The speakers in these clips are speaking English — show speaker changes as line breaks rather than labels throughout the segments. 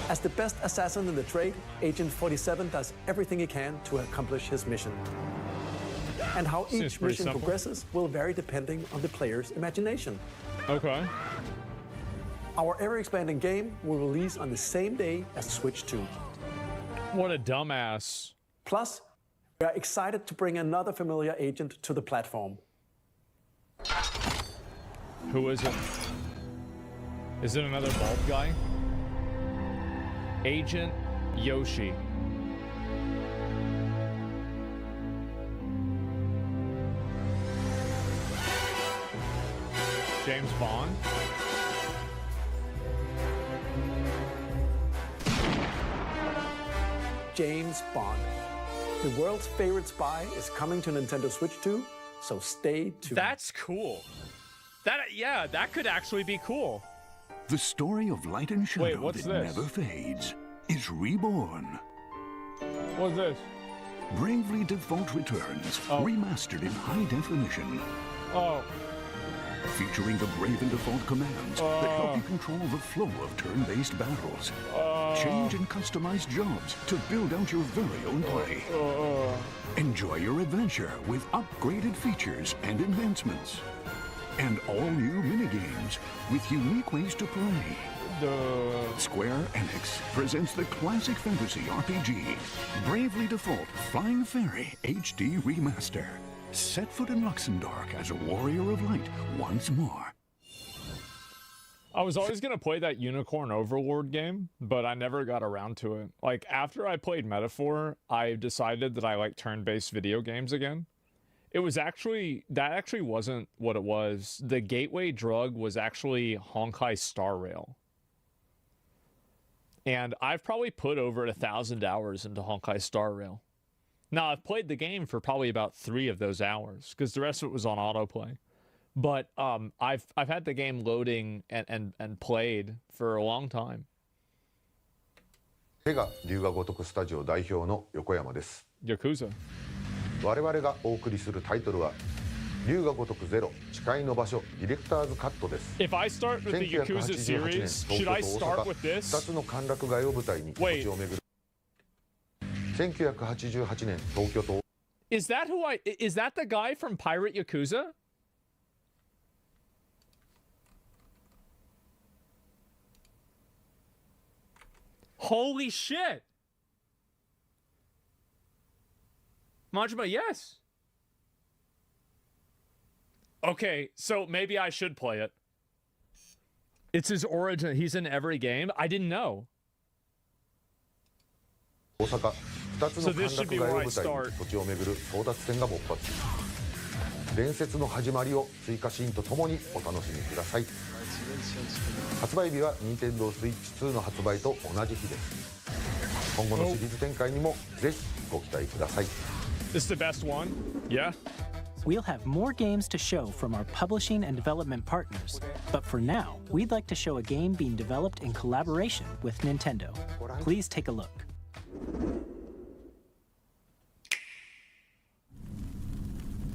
As the best assassin in the trade, Agent 47 does everything he can to accomplish his mission. And how each mission progresses will vary depending on the player's imagination.
Okay.
Our ever-expanding game will release on the same day as Switch 2.
What a dumbass.
Plus, we are excited to bring another familiar agent to the platform.
Who is it? Is it another bald guy? Agent Yoshi. James Bond?
James Bond. The world's favorite spy is coming to Nintendo Switch 2, so stay tuned.
That's cool. Yeah, that could actually be cool.
The story of light and shadow that never fades is reborn.
What's this?
Bravely Default returns, remastered in high definition.
Oh.
Featuring the Brave and Default commands that help you control the flow of turn-based battles. Change and customize jobs to build out your very own play. Enjoy your adventure with upgraded features and enhancements. And all new minigames with unique ways to play. Square Enix presents the classic fantasy RPG, Bravely Default Flying Fairy HD Remaster. Set foot in Luxembourg as a warrior of light once more.
I was always going to play that Unicorn Overlord game, but I never got around to it. Like, after I played Metaphor, I decided that I like turn-based video games again. It was actually, that actually wasn't what it was. The gateway drug was actually Honkai Star Rail. And I've probably put over 1,000 hours into Honkai Star Rail. Now, I've played the game for probably about 3 of those hours, because the rest of it was on autoplay. But I've had the game loading and played for a long time.
手が龍が如くスタジオ代表の横山です。
Yakuza。
我々がお送りするタイトルは龍が如くゼロ誓いの場所ディレクターズカットです。
If I start with the Yakuza series, should I start with this?
2つの歓楽街を舞台に土地を巡る。1988年東京都。
Is that the guy from Pirate Yakuza? Holy shit! Majima, yes. Okay, so maybe I should play it. It's his origin. He's in every game. I didn't know. So this should be where I start.
土地を巡る争奪戦が勃発。伝説の始まりを追加シーンとともにお楽しみください。発売日は Nintendo Switch 2の発売と同じ日です。今後のシリーズ展開にもぜひご期待ください。
This is the best one? Yeah?
We'll have more games to show from our publishing and development partners, but for now, we'd like to show a game being developed in collaboration with Nintendo. Please take a look.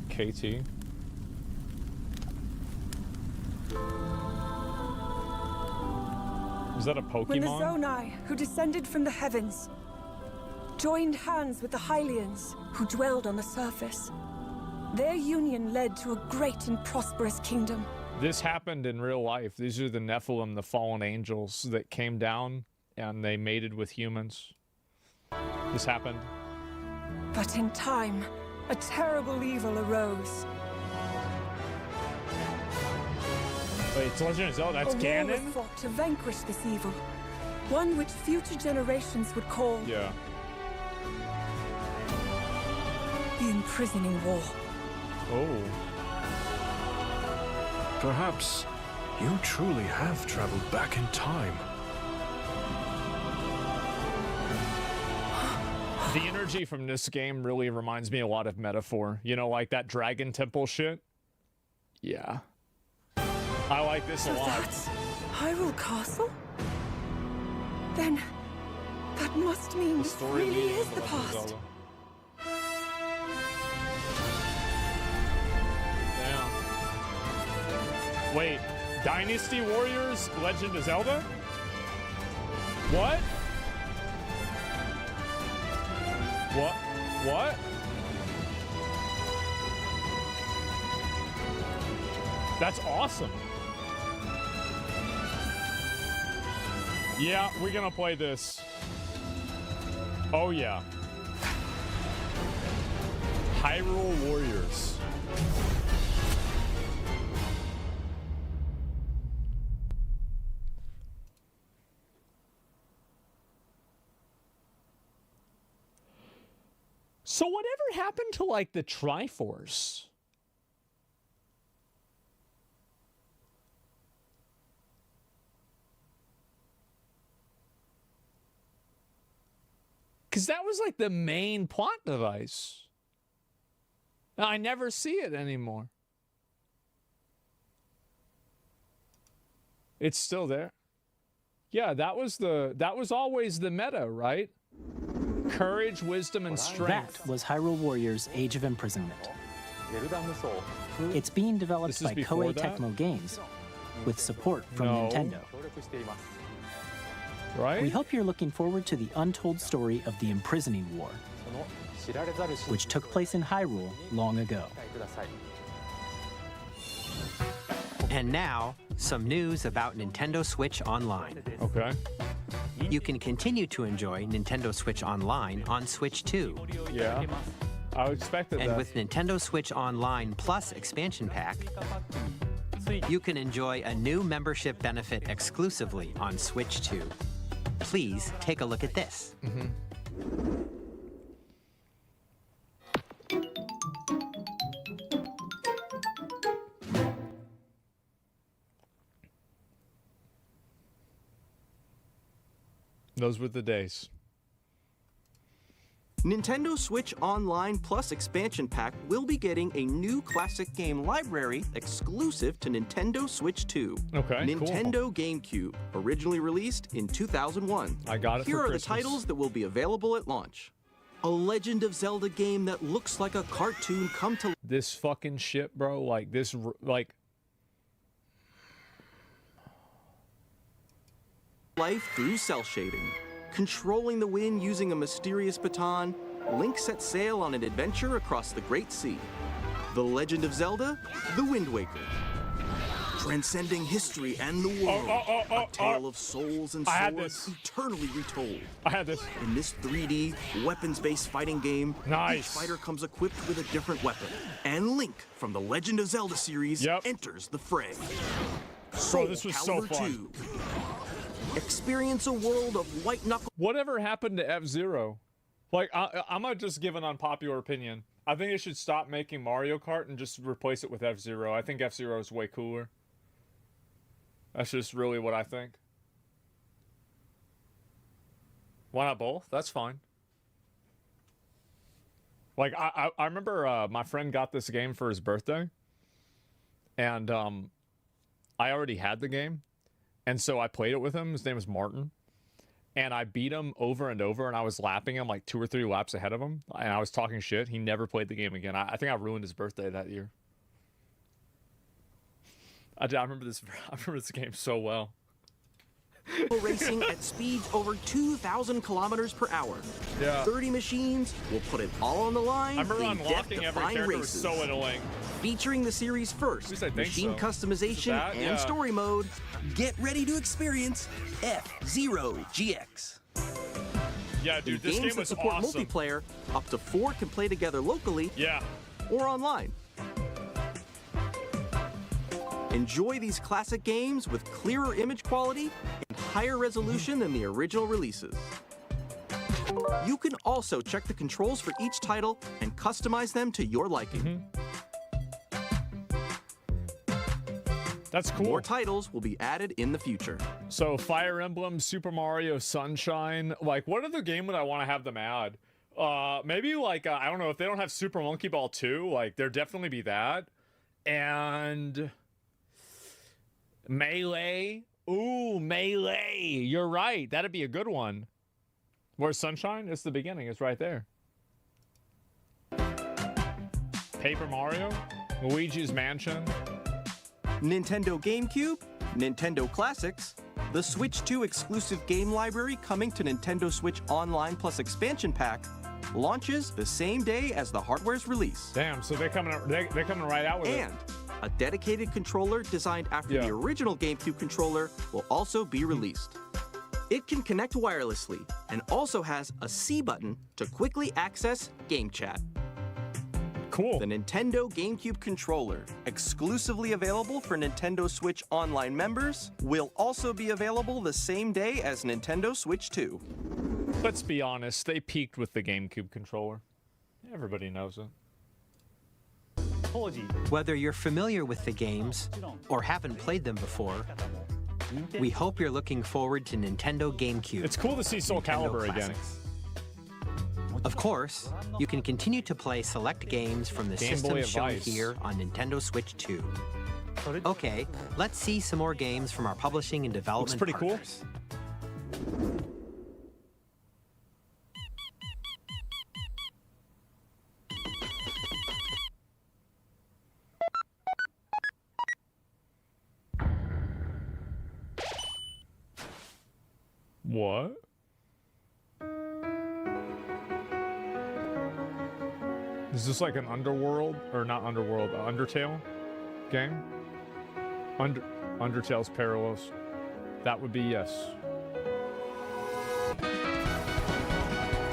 KT. Is that a Pokemon?
When the Zonai, who descended from the heavens, joined hands with the Hylians, who dwelled on the surface, their union led to a great and prosperous kingdom.
This happened in real life. These are the Nephilim, the fallen angels that came down and they mated with humans. This happened.
But in time, a terrible evil arose.
Wait, it's Legend of Zelda, that's Ganon?
A war was fought to vanquish this evil. One which future generations would call...
Yeah.
The Imprisoning War.
Oh.
Perhaps you truly have traveled back in time.
The energy from this game really reminds me a lot of Metaphor. You know, like that Dragon Temple shit? Yeah. I like this a lot.
That's Hyrule Castle? Then that must mean this really is the past.
Wait, Dynasty Warriors Legend of Zelda? What? What? What? That's awesome. Yeah, we're gonna play this. Oh yeah. Hyrule Warriors. So whatever happened to like the Triforce? Because that was like the main plot device. I never see it anymore. It's still there. Yeah, that was always the meta, right? Courage, wisdom, and strength.
That was Hyrule Warriors Age of Imprisonment. It's being developed by Koei Tecmo Games with support from Nintendo.
Right?
We hope you're looking forward to the untold story of the Imprisoning War, which took place in Hyrule long ago.
And now, some news about Nintendo Switch Online.
Okay.
You can continue to enjoy Nintendo Switch Online on Switch 2.
Yeah. I expected that.
And with Nintendo Switch Online Plus expansion pack, you can enjoy a new membership benefit exclusively on Switch 2. Please take a look at this.
Those were the days.
Nintendo Switch Online Plus expansion pack will be getting a new classic game library exclusive to Nintendo Switch 2.
Okay,
Nintendo
cool.
GameCube, originally released in 2001.
I got it
Here
for
are
Christmas.
the titles that will be available at launch. A Legend of Zelda game that looks like a cartoon come to
This fucking shit, bro. Like this, like.
life through cell shading. Controlling the wind using a mysterious baton, Link sets sail on an adventure across the Great Sea. The Legend of Zelda, The Wind Waker. Transcending history and the world, a tale of souls and swords eternally retold.
I had this.
In this 3D, weapons-based fighting game, each fighter comes equipped with a different weapon. And Link from the Legend of Zelda series enters the fray.
Bro, this was so fun.
2. Experience a world of white knuckle.
Whatever happened to F-Zero? Like, I'm gonna just give an unpopular opinion. I think they should stop making Mario Kart and just replace it with F-Zero. I think F-Zero is way cooler. That's just really what I think. Why not both? That's fine. Like, I remember my friend got this game for his birthday. And I already had the game. And so I played it with him. His name was Martin. And I beat him over and over, and I was lapping him like 2 or 3 laps ahead of him. And I was talking shit. He never played the game again. I think I ruined his birthday that year. I remember this. I remember this game so well.
Racing at speeds over 2,000 kilometers per hour.
Yeah.
30 machines will put it all on the line.
I remember
in
unlocking every
death-defying
character
races.
was so annoying.
Featuring the series' first machine customization and story mode. Get ready to experience F-Zero GX.
Yeah, dude, this
games
game was
that support
awesome.
multiplayer, up to 4 can play together locally or online. Enjoy these classic games with clearer image quality and higher resolution than the original releases. You can also check the controls for each title and customize them to your liking.
That's cool.
More titles will be added in the future.
So Fire Emblem, Super Mario Sunshine. Like, what other game would I want to have them add? Maybe like, I don't know, if they don't have Super Monkey Ball 2, like, there'd definitely be that. And Melee. Ooh, Melee. You're right. That'd be a good one. Where's Sunshine? It's the beginning. It's right there. Paper Mario. Luigi's Mansion.
Nintendo GameCube, Nintendo Classics, the Switch 2 exclusive game library coming to Nintendo Switch Online Plus expansion pack, launches the same day as the hardware's release.
Damn, so they're coming right out with it.
And a dedicated controller designed after the original GameCube controller will also be released. It can connect wirelessly and also has a C button to quickly access game chat.
Cool.
The Nintendo GameCube controller, exclusively available for Nintendo Switch Online members, will also be available the same day as Nintendo Switch 2.
Let's be honest, they peaked with the GameCube controller. Everybody knows it.
Whether you're familiar with the games or haven't played them before, we hope you're looking forward to Nintendo GameCube.
It's cool to see Soul Calibur again.
Of course, you can continue to play select games from the systems shown here on Nintendo Switch 2. Okay, let's see some more games from our publishing and development partners.
Cool. What? Is this like an Underworld, or not Underworld, Undertale game? Undertale's Parallels. That would be yes.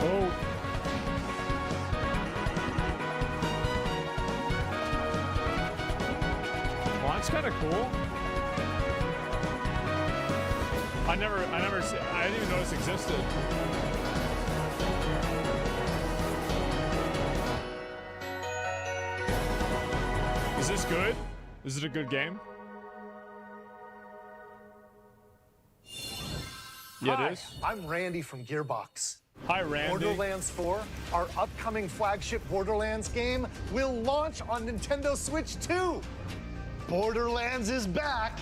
Oh. Well, that's kind of cool. I didn't even know this existed. Is this good? Is it a good game? Yeah,
Hi,
it is.
I'm Randy from Gearbox.
Hi, Randy.
Borderlands 4, our upcoming flagship Borderlands game, will launch on Nintendo Switch 2. Borderlands is back.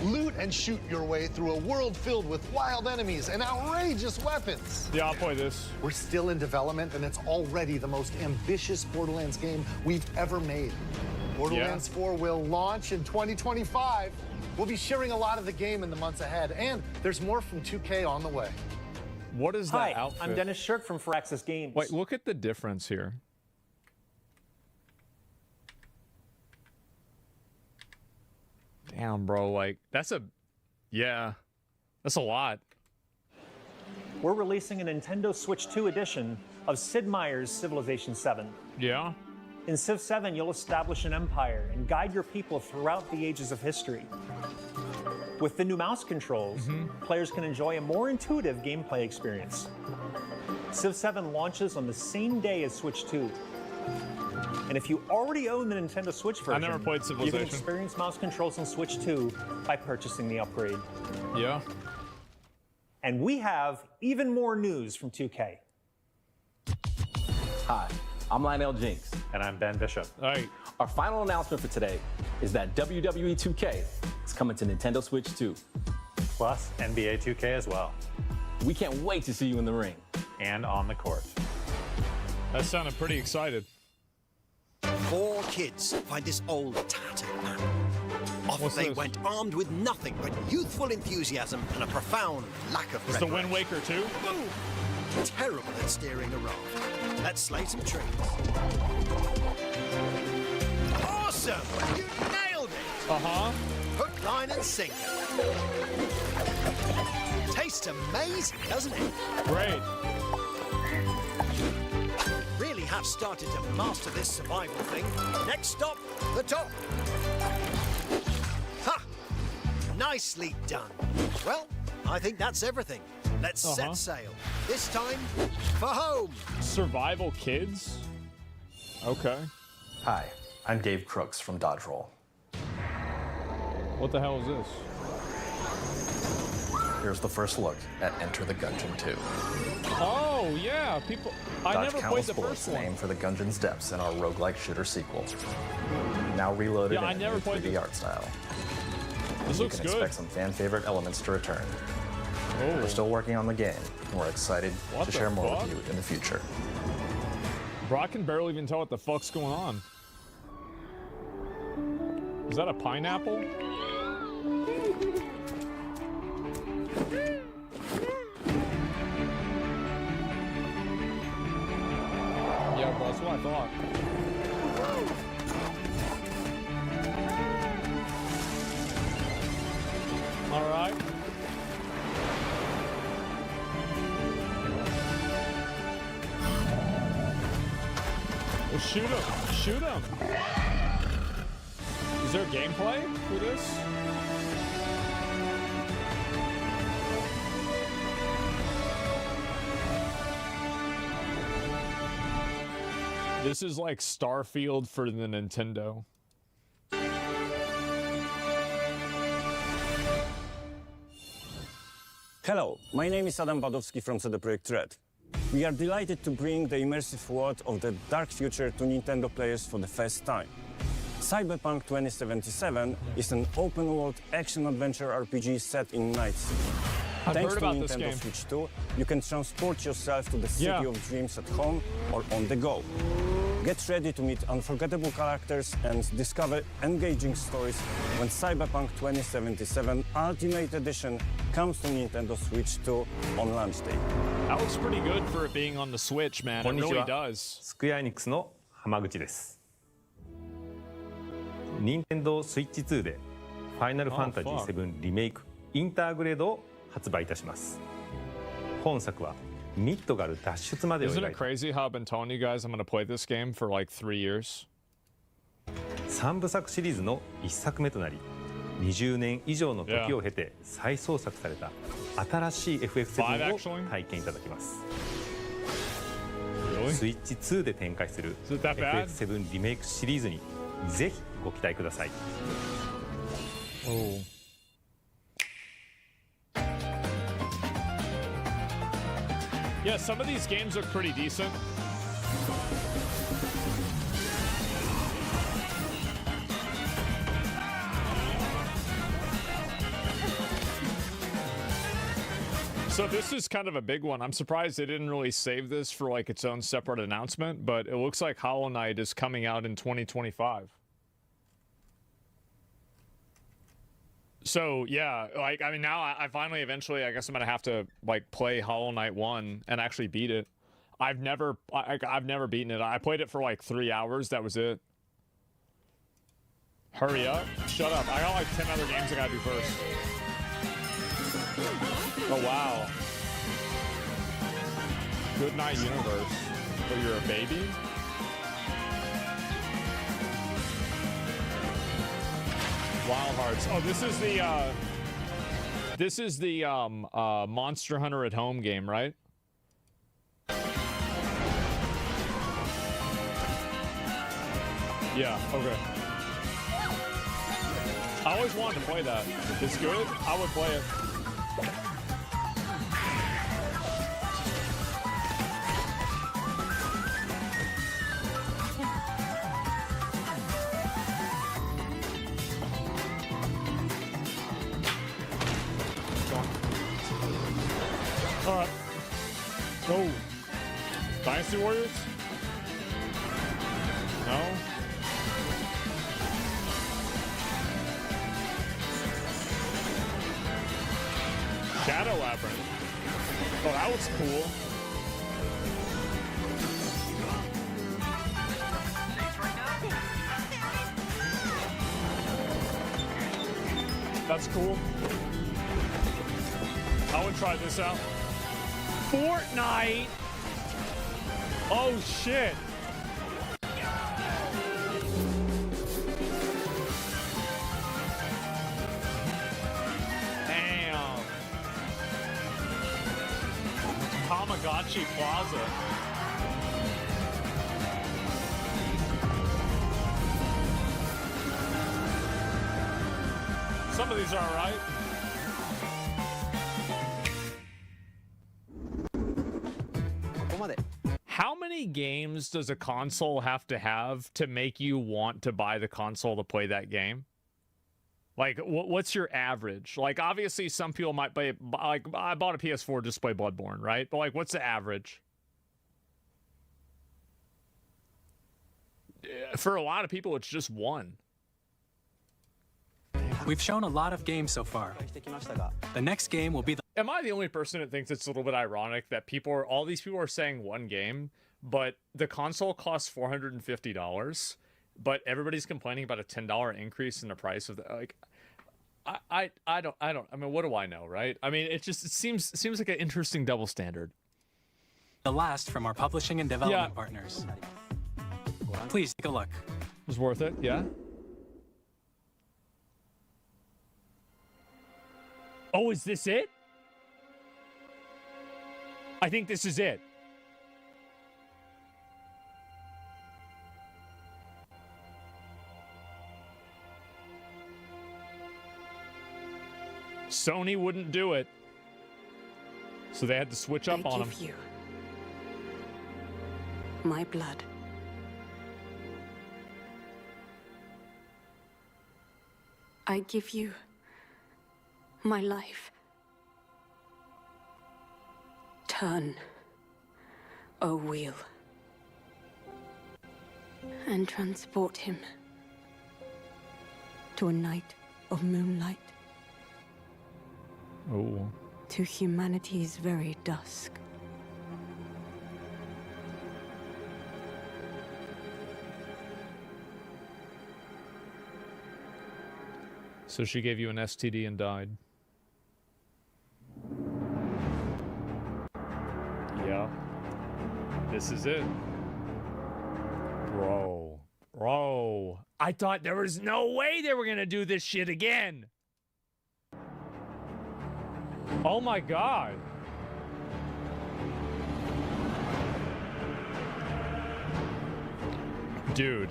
Loot and shoot your way through a world filled with wild enemies and outrageous weapons.
Yeah, I'll play this.
We're still in development, and it's already the most ambitious Borderlands game we've ever made. Borderlands 4 will launch in 2025. We'll be sharing a lot of the game in the months ahead, and there's more from 2K on the way.
What is that outfit?
I'm Dennis Shirk from Firaxis Games.
Wait, look at the difference here. Damn, bro, like, that's a lot.
We're releasing a Nintendo Switch 2 edition of Sid Meier's Civilization 7.
Yeah?
In Civ 7, you'll establish an empire and guide your people throughout the ages of history. With the new mouse controls, players can enjoy a more intuitive gameplay experience. Civ 7 launches on the same day as Switch 2. And if you already own the Nintendo Switch version,
I never played
you
Civilization.
can experience mouse controls on Switch 2 by purchasing the upgrade.
Yeah.
And we have even more news from 2K.
Hi, I'm Lionel Jinks.
And I'm Ben Bishop.
Hey.
Our final announcement for today is that WWE 2K is coming to Nintendo Switch 2.
Plus NBA 2K as well.
We can't wait to see you in the ring.
And on the court.
That sounded pretty excited.
4 kids find this old tattered map. Off they went armed with nothing but youthful enthusiasm and a profound lack of
Is the Wind Waker 2?
Boom! Terrible at steering a raft. Let's slay some trees. Awesome! You nailed it!
Uh-huh.
Hook, line, and sinker. Tastes amazing, doesn't it?
Great.
Really have started to master this survival thing. Next stop, the top. Ha! Nicely done. Well, I think that's everything. Let's set sail. This time, for home.
Survival Kids? Okay.
Hi, I'm Dave Crooks from Dodge Roll.
What the hell is this?
Here's the first look at Enter the Gungeon 2.
Oh, yeah, people... I
Dodge
never played
countless
the
bullets
first one.
aim for the Gungeon's depths in our roguelike shooter sequel. Now reloaded
Yeah, I
in a
never
new
played
3D art style.
This
you
looks
can
good.
expect some fan-favorite elements to return.
Oh.
We're still working on the game, and we're excited
What
to
the
share more
fuck?
with you in the future.
Bro, I can barely even tell what the fuck's going on. Is that a pineapple? That's what I thought. All right. Well, shoot him. Shoot him. Is there gameplay for this? This is like Starfield for the Nintendo.
Hello, my name is Adam Badowski from CD Projekt Red. We are delighted to bring the immersive world of the dark future to Nintendo players for the first time. Cyberpunk 2077 is an open-world action-adventure RPG set in Night City. Thanks to Nintendo Switch 2, you can transport yourself to the city of dreams at home or on the go. Get ready to meet unforgettable characters and discover engaging stories when Cyberpunk 2077 Ultimate Edition comes to Nintendo Switch 2 on launch day.
That looks pretty good for it being on the Switch, man. It really does.
スクエアエニックスの浜口です。任天堂スイッチ2でファイナルファンタジー7リメイクインターグレードを発売いたします。本作はミッドガル脱出までを
Isn't it crazy how I've been telling you guys I'm going to play this game for like 3 years?
3部作シリーズの1作目となり20年以上の時を経て再創作された新しい FF7 を体験いただきます。スイッチ2で展開する FF7 リメイクシリーズにぜひご期待ください。
Yeah, some of these games look pretty decent. So this is kind of a big one. I'm surprised they didn't really save this for like its own separate announcement, but it looks like Hollow Knight is coming out in 2025. So yeah, like I mean now I finally eventually I guess I'm gonna have to like play Hollow Knight 1 and actually beat it. I've never beaten it. I played it for like 3 hours. That was it. Hurry up! Shut up! I got like 10 other games I gotta do first. Oh wow! Good night, universe. But you're a baby. Wild Hearts. Oh, this is the Monster Hunter at Home game, right? Yeah, okay. I always wanted to play that. If it's good, I would play it. Alright. Oh. Dynasty Warriors? No? Shadow Labyrinth. Oh, that looks cool. That's cool. I would try this out. Fortnite! Oh, shit. Damn. Tamagotchi Plaza. Some of these are all right. How many games does a console have to make you want to buy the console to play that game? Like, what's your average? Like, obviously, some people might play, like, I bought a PS4 just to play Bloodborne, right? But, like, what's the average? For a lot of people, it's just one.
We've shown a lot of games so far. The next game will be the...
Am I the only person that thinks it's a little bit ironic that all these people are saying one game, but the console costs $450, but everybody's complaining about a $10 increase in the price of the, like, I mean, what do I know, right? I mean, it seems like an interesting double standard.
The last from our publishing and development partners. Please take a look.
It was worth it, yeah? Oh, is this it? I think this is it. Sony wouldn't do it, so they had to switch up on them.
I give you my blood. I give you my life. Turn, O wheel, and transport him to a night of moonlight.
Oh.
To humanity's very dusk.
So she gave you an STD and died. Yeah. This is it. Bro. I thought there was no way they were gonna do this shit again. Oh my god. Dude.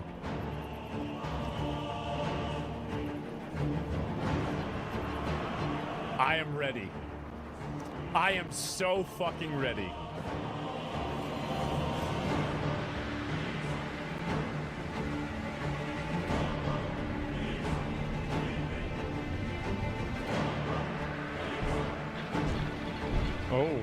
I am ready. I am so fucking ready. Oh.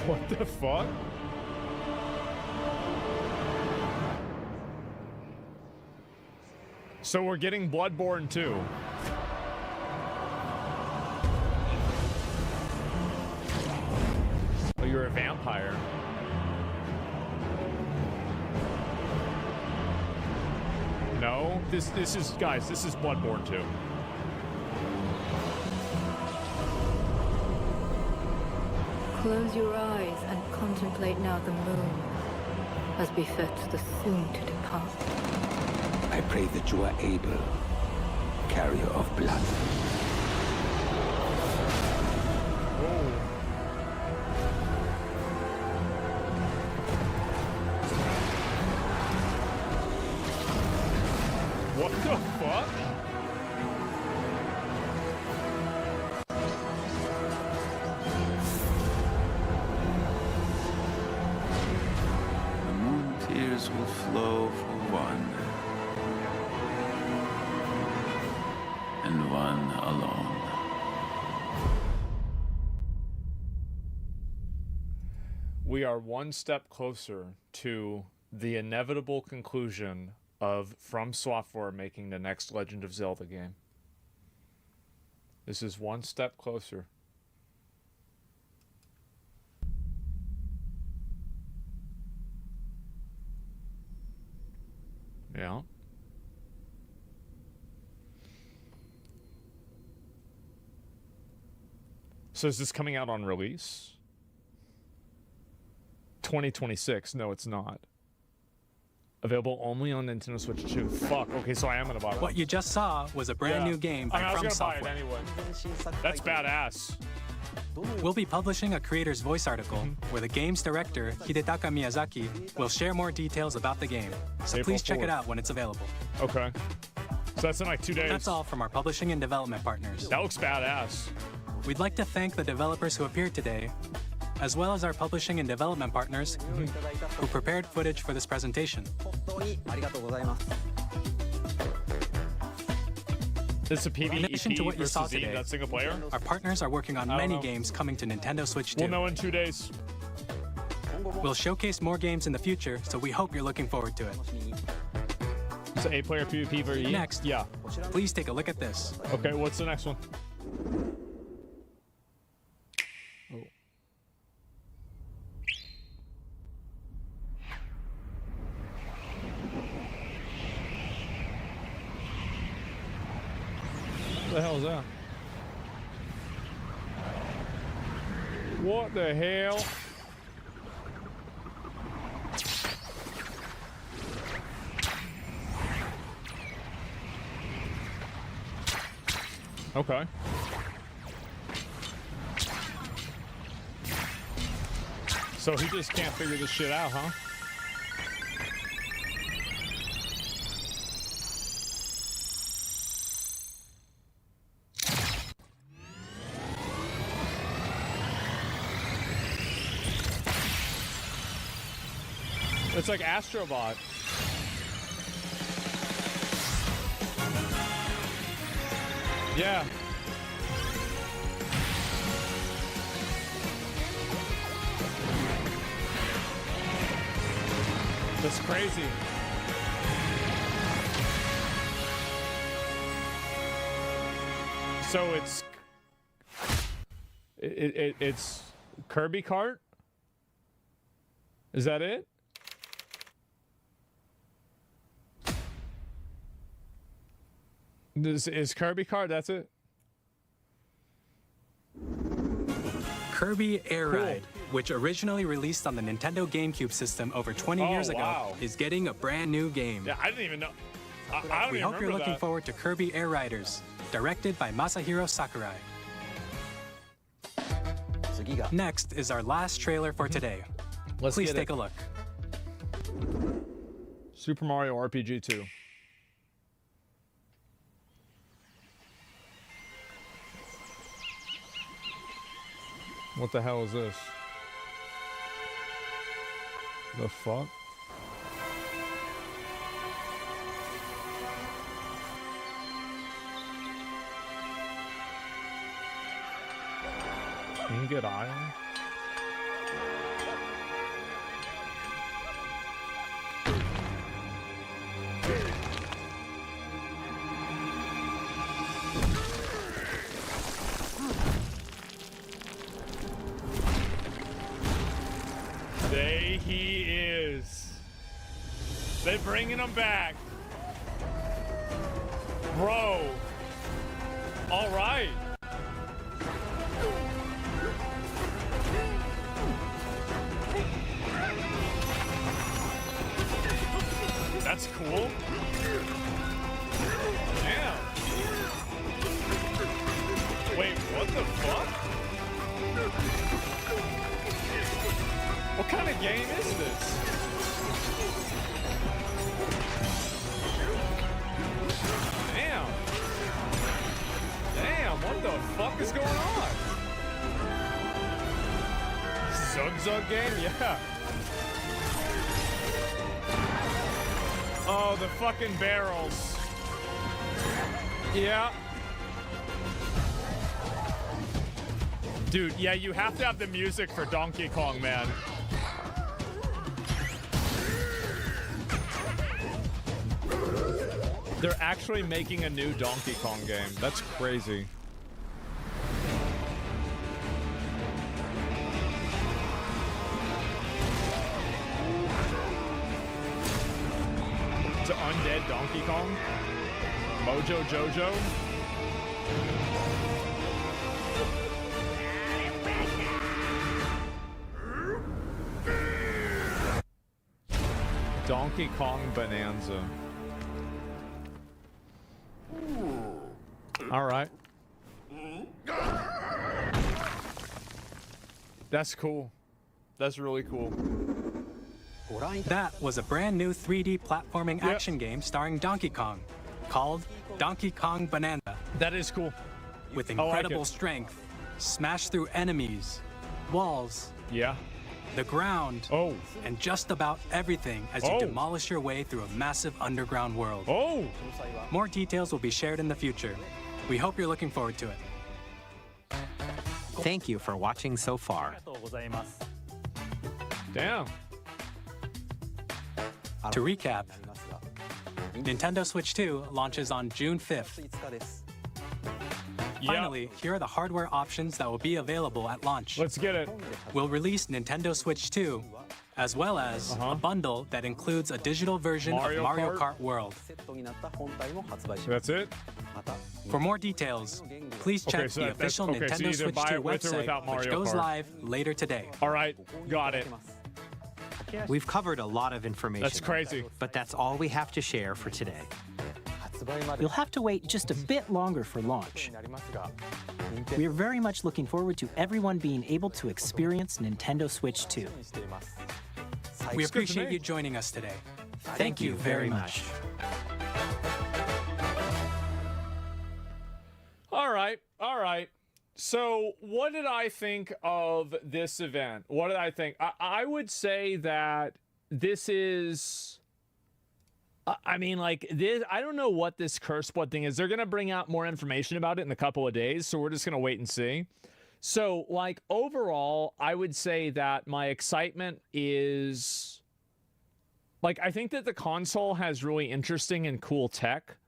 What the fuck? So we're getting Bloodborne 2. Oh, you're a vampire. No, this is, guys, this is Bloodborne 2.
Close your eyes and contemplate now the moon, as befits the soon-to-depart.
I pray that you are able, carrier of blood.
What the fuck?
The moon tears will flow for one, and one alone.
We are one step closer to the inevitable conclusion of From Software making the next Legend of Zelda game. This is one step closer. Yeah. So is this coming out on release? 2026. No, it's not. Available only on Nintendo Switch 2. Fuck. Okay, so I am gonna buy one.
What you just saw was a brand new game by From Software.
I was gonna buy it anyway. That's badass.
We'll be publishing a creator's voice article where the game's director, Hidetaka Miyazaki, will share more details about the game. So
April
please check
4th.
it out when it's available.
Okay. So that's in like 2 days.
That's all from our publishing and development partners.
That looks badass.
We'd like to thank the developers who appeared today, as well as our publishing and development partners who prepared footage for this presentation.
This is a PvE
In addition to what you saw
versus Z,
today,
that single player?
our partners are working on
I don't
many
know.
games coming to Nintendo Switch 2.
We'll know in 2 days.
We'll showcase more games in the future, so we hope you're looking forward to it.
It's an 8-player PvP for E?
Next,
yeah.
Please take a look at this.
Okay, what's the next one? Oh. What the hell is that? What the hell? Okay. So he just can't figure this shit out, huh? It's like Astrobot. Yeah. That's crazy. So it's Kirby Kart? Is that it? This is Kirby Kart, that's it?
Kirby Air Ride, which originally released on the Nintendo GameCube system over 20 years ago, is getting a brand new game.
Yeah, I didn't even know. I don't
We
even
hope you're
remember
looking
that.
forward to Kirby Air Riders, directed by Masahiro Sakurai. Next is our last trailer for today.
Let's
Please
get
take
it.
a look.
Super Mario RPG 2. What the hell is this? The fuck? Can you get iron? There he is. They're bringing him back. Bro. All right. That's cool. Damn. Wait, what the fuck? What kind of game is this? Damn. Damn, what the fuck is going on? Zug game? Yeah. Oh, the fucking barrels. Yeah. Dude, yeah, you have to have the music for Donkey Kong, man. They're actually making a new Donkey Kong game. That's crazy. It's an undead Donkey Kong. Mojo Jojo. Donkey Kong Bonanza. All right. That's cool. That's really cool.
That was a brand new 3D platforming action game starring Donkey Kong, called Donkey Kong Bonanza.
That is cool.
With
I like
incredible
it.
strength, smash through enemies, walls,
yeah,
the ground, and just about everything as you demolish your way through a massive underground world. More details will be shared in the future. We hope you're looking forward to it.
Thank you for watching so far.
Damn.
To recap, Nintendo Switch 2 launches on June 5th. Finally, here are the hardware options that will be available at launch.
Let's get it.
We'll release Nintendo Switch 2, as well as a bundle that includes a digital version of Mario Kart World.
That's it?
For more details, please check the official Nintendo Switch 2 website, which goes live later today.
All right, got it.
We've covered a lot of information.
That's crazy.
But that's all we have to share for today.
You'll have to wait just a bit longer for launch. We are very much looking forward to everyone being able to experience Nintendo Switch 2.
We appreciate you joining us today. Thank you very much.
All right. So what did I think of this event? What did I think? I would say that this is... I mean, like, this, I don't know what this curse blood thing is. They're going to bring out more information about it in a couple of days, so we're just going to wait and see. So, like, overall, I would say that my excitement is... Like, I think that the console has really interesting and cool tech,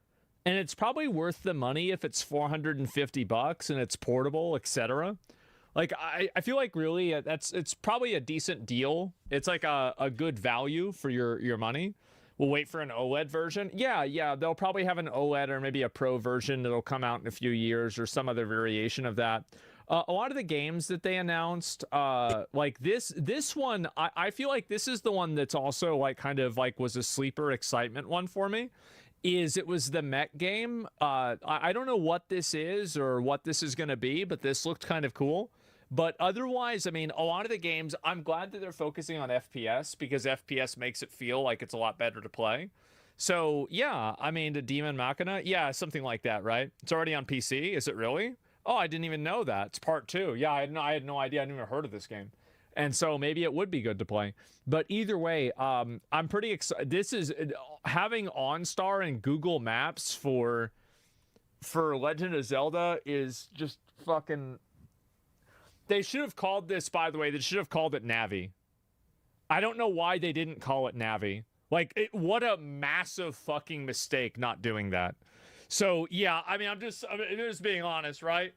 and it's probably worth the money if it's $450 and it's portable, etc. Like, I feel like really it's probably a decent deal. It's like a good value for your money. We'll wait for an OLED version. Yeah, they'll probably have an OLED or maybe a Pro version that'll come out in a few years or some other variation of that. A lot of the games that they announced, like this one, I feel like this is the one that's also like kind of like was a sleeper excitement one for me. It was the mech game. I don't know what this is or what this is going to be, but this looked kind of cool. But otherwise, I mean, a lot of the games, I'm glad that they're focusing on FPS because FPS makes it feel like it's a lot better to play. So, yeah, I mean, the Demon Machina, yeah, something like that, right? It's already on PC. Is it really? Oh, I didn't even know that. It's part 2. Yeah, I had no idea. I hadn't even heard of this game. And so maybe it would be good to play. But either way, I'm pretty excited. This is having OnStar and Google Maps for Legend of Zelda is just fucking... They should have called this, by the way, they should have called it Navi. I don't know why they didn't call it Navi. Like, what a massive fucking mistake not doing that. So, yeah, I mean, I'm just being honest, right?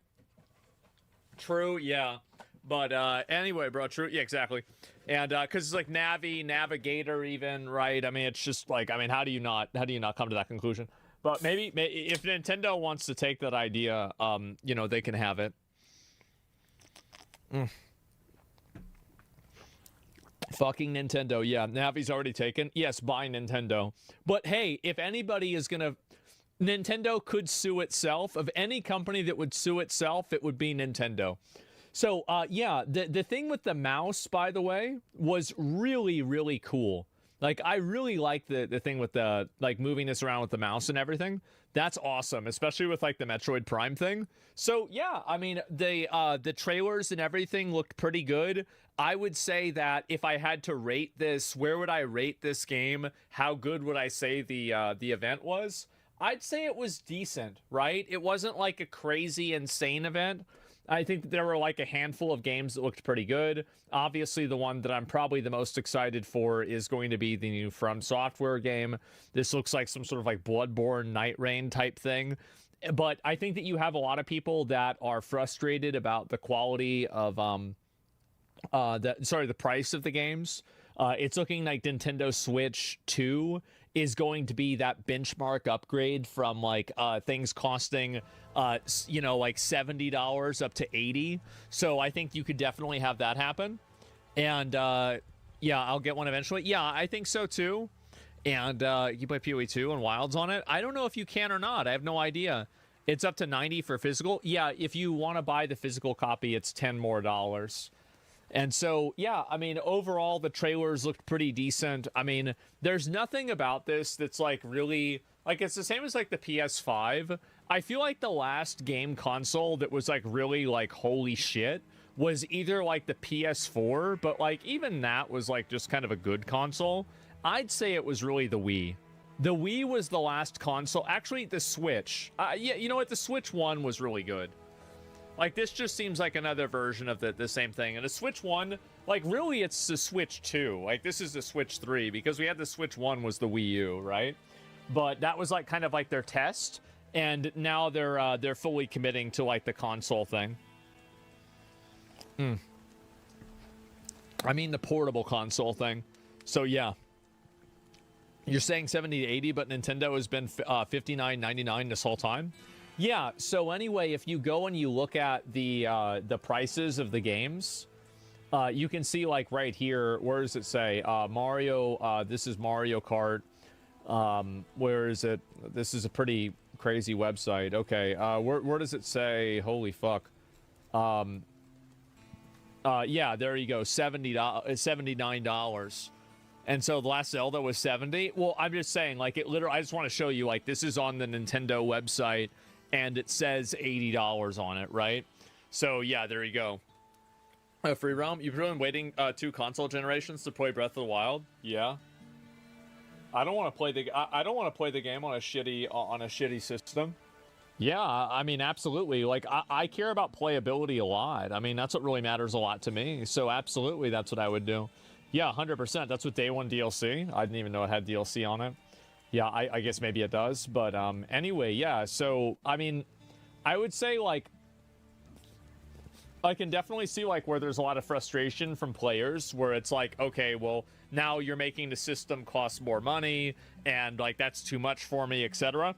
True, yeah. But anyway, bro, true, yeah, exactly. And because it's like Navi, Navigator even, right? I mean, it's just like, I mean, how do you not come to that conclusion? But maybe if Nintendo wants to take that idea, you know, they can have it. Fucking Nintendo, yeah. Navi's already taken. Yes, buy Nintendo. But hey, if anybody is gonna... Nintendo could sue itself. Of any company that would sue itself, it would be Nintendo. So, yeah, the thing with the mouse, by the way, was really, really cool. Like, I really like the thing with the, like, moving this around with the mouse and everything. That's awesome, especially with, like, the Metroid Prime thing. So, yeah, I mean, the trailers and everything looked pretty good. I would say that if I had to rate this, where would I rate this game? How good would I say the event was? I'd say it was decent, right? It wasn't, like, a crazy, insane event. I think there were like a handful of games that looked pretty good. Obviously, the one that I'm probably the most excited for is going to be the new From Software game. This looks like some sort of like Bloodborne Night Rain type thing. But I think that you have a lot of people that are frustrated about the quality of the price of the games. It's looking like Nintendo Switch 2 is going to be that benchmark upgrade from like things costing you know, like $70 up to $80. So I think you could definitely have that happen. And yeah, I'll get one eventually. Yeah, I think so too. And you play PoE 2 and Wilds on it. I don't know if you can or not. I have no idea. It's up to $90 for physical. Yeah, if you want to buy the physical copy, it's $10 more. And so, yeah, I mean, overall, the trailers looked pretty decent. I mean, there's nothing about this that's, like, really... Like, it's the same as, like, the PS5. I feel like the last game console that was, like, really, like, holy shit was either, like, the PS4, but, like, even that was, like, just kind of a good console. I'd say it was really the Wii. The Wii was the last console. Actually, the Switch. Yeah, you know what? The Switch 1 was really good. Like, this just seems like another version of the same thing. And the Switch 1, like, really, it's the Switch 2. Like, this is the Switch 3, because we had the Switch 1 was the Wii U, right? but that was like kind of like their test, and now they're fully committing to like the console thing. I mean the portable console thing. So yeah. You're saying 70 to 80, but Nintendo has been $59.99 this whole time? Yeah, so anyway, if you go and you look at the prices of the games, you can see like right here, where does it say? Mario, this is Mario Kart. Where is it? This is a pretty crazy website. Okay, where does it say? Holy fuck. Yeah, there you go, $79. And so the last Zelda was 70. Well, I'm just saying, like, it literally, I just want to show you, like, this is on the Nintendo website, and it says $80 on it, right? So, yeah, there you go. Free roam, you've been waiting 2 console generations to play Breath of the Wild? Yeah. I don't want to play the game on a shitty system. Yeah, I mean, absolutely. Like, I care about playability a lot. I mean, that's what really matters a lot to me. So, absolutely, that's what I would do. Yeah, 100%. That's what Day 1 DLC. I didn't even know it had DLC on it. Yeah, I guess maybe it does. But anyway, yeah. So, I mean, I would say, like, I can definitely see, like, where there's a lot of frustration from players where it's like, okay, well, now you're making the system cost more money and, like, that's too much for me, etc.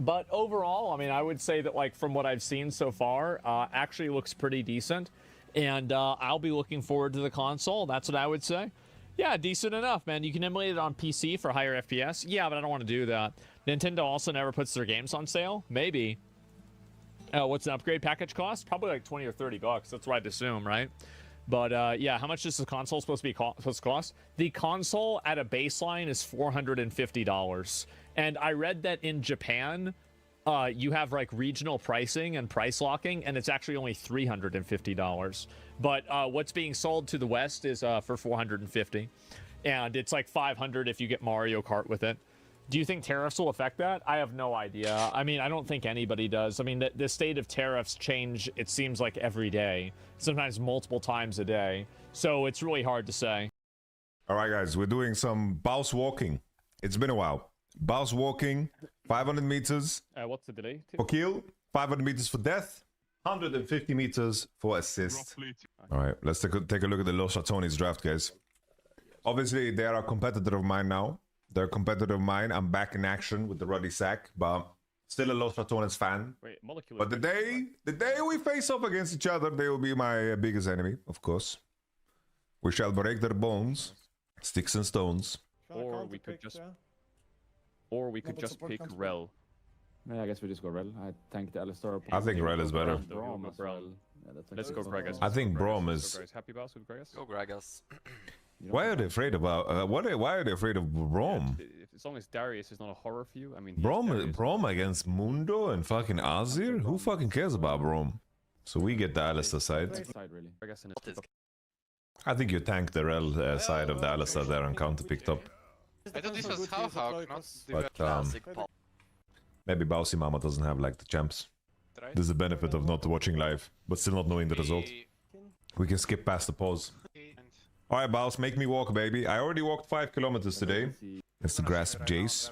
But overall, I mean, I would say that, like, from what I've seen so far, actually looks pretty decent. And I'll be looking forward to the console. That's what I would say. Yeah, decent enough, man. You can emulate it on PC for higher FPS. Yeah, but I don't want to do that. Nintendo also never puts their games on sale. Maybe. What's an upgrade package cost? Probably like 20 or 30 bucks. That's what I'd assume, right? But yeah, how much is the console supposed to cost? The console at a baseline is $450. And I read that in Japan, you have like regional pricing and price locking, and it's actually only $350. But what's being sold to the West is for $450, and it's like $500 if you get Mario Kart with it. Do you think tariffs will affect that? I have no idea. I mean, I don't think anybody does. I mean, the state of tariffs change, it seems like every day, sometimes multiple times a day. So it's really hard to say.
All right, guys, we're doing some bounce walking. It's been a while. Bounce walking, 500 meters.
What's the delay?
For kill, 500 meters for death, 150 meters for assist. All right, let's take a look at the Los Ratones draft, guys. Obviously, they are a competitor of mine now. They're a competitor of mine. I'm back in action with the Ruddy Sack, but still a Los Ratones fan. But the day we face off against each other, they will be my biggest enemy, of course. We shall break their bones, sticks and stones.
Or we could just pick Rel.
Yeah, I guess we just go Rel. I think the Alistar.
I think Rel is better.
Let's go Gragas.
I think Braum is.
Happy boss with Gragas?
Go Gragas.
Why are they afraid about? Why are they afraid of Braum?
Yeah, as long as Darius is not a horror for you, I mean.
Braum against Mundo and fucking Azir? Who fucking cares about Braum? So we get the Alistar side. I think you tank the Rel side of the Alistar there and counter picked up.
I thought this was Hawk, not the
But maybe Bousy Mama doesn't have like the champs. There's the benefit of not watching live, but still not knowing the result. We can skip past the pause. Alright, Bouse, make me walk, baby. I already walked 5 kilometers today. That's the Grasp Jace.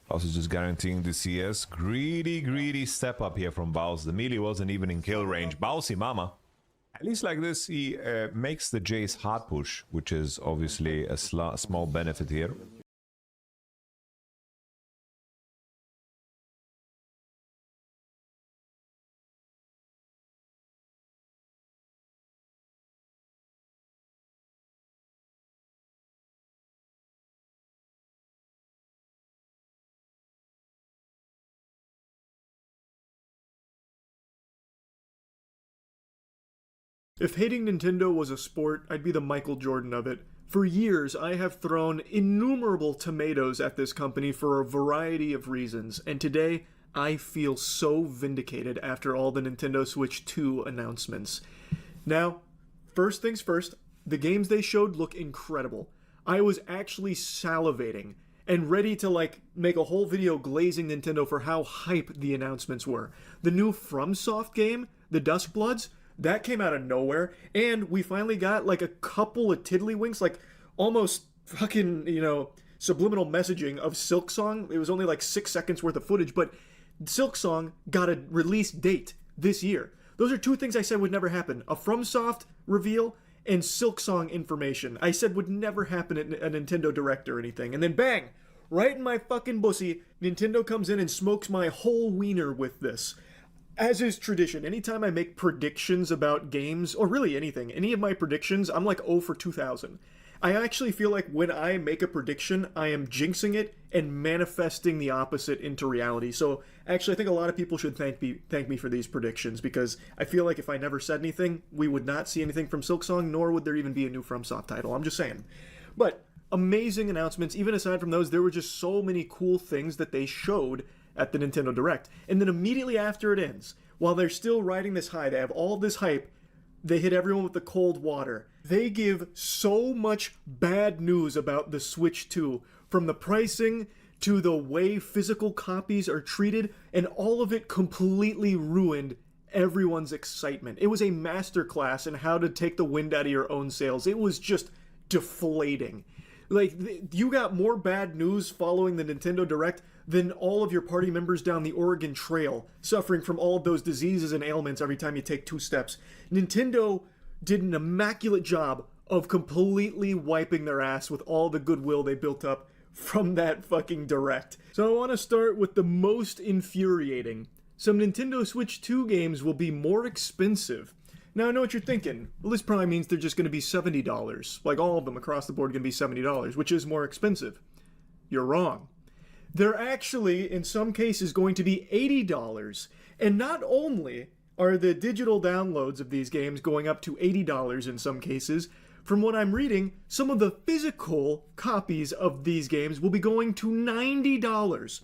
Also just guaranteeing the CS. Greedy step up here from Bouse. The melee wasn't even in kill range. Bousy Mama. At least like this, he makes the Jace hard push, which is obviously a small benefit here.
If hating Nintendo was a sport, I'd be the Michael Jordan of it. For years, I have thrown innumerable tomatoes at this company for a variety of reasons, and today, I feel so vindicated after all the Nintendo Switch 2 announcements. Now, first things first, the games they showed look incredible. I was actually salivating and ready to make a whole video glazing Nintendo for how hype the announcements were. The new FromSoft game, the Duskbloods, that came out of nowhere, and we finally got like a couple of tiddlywinks, like almost fucking, subliminal messaging of Silksong. It was only like 6 seconds worth of footage, but Silksong got a release date this year. Those are two things I said would never happen. A FromSoft reveal and Silksong information. I said would never happen at a Nintendo Direct or anything. And then bang! Right in my fucking bussy, Nintendo comes in and smokes my whole wiener with this. As is tradition, anytime I make predictions about games, or really anything, any of my predictions, I'm like 0 for 2000. I actually feel like when I make a prediction, I am jinxing it and manifesting the opposite into reality. So actually, I think a lot of people should thank me for these predictions, because I feel like if I never said anything, we would not see anything from Silksong, nor would there even be a new FromSoft title. I'm just saying. But amazing announcements. Even aside from those, there were just so many cool things that they showed at the Nintendo Direct. And then immediately after it ends, while they're still riding this high, they have all this hype, they hit everyone with the cold water. They give so much bad news about the Switch 2, from the pricing to the way physical copies are treated, and all of it completely ruined everyone's excitement. It was a masterclass in how to take the wind out of your own sails. It was just deflating. Like, you got more bad news following the Nintendo Direct than all of your party members down the Oregon Trail, suffering from all of those diseases and ailments every time you take 2 steps. Nintendo did an immaculate job of completely wiping their ass with all the goodwill they built up from that fucking Direct. So I want to start with the most infuriating. Some Nintendo Switch 2 games will be more expensive. Now, I know what you're thinking. Well, this probably means they're just going to be $70. Like, all of them across the board are going to be $70, which is more expensive. You're wrong. They're actually, in some cases, going to be $80. And not only are the digital downloads of these games going up to $80 in some cases, from what I'm reading, some of the physical copies of these games will be going to $90.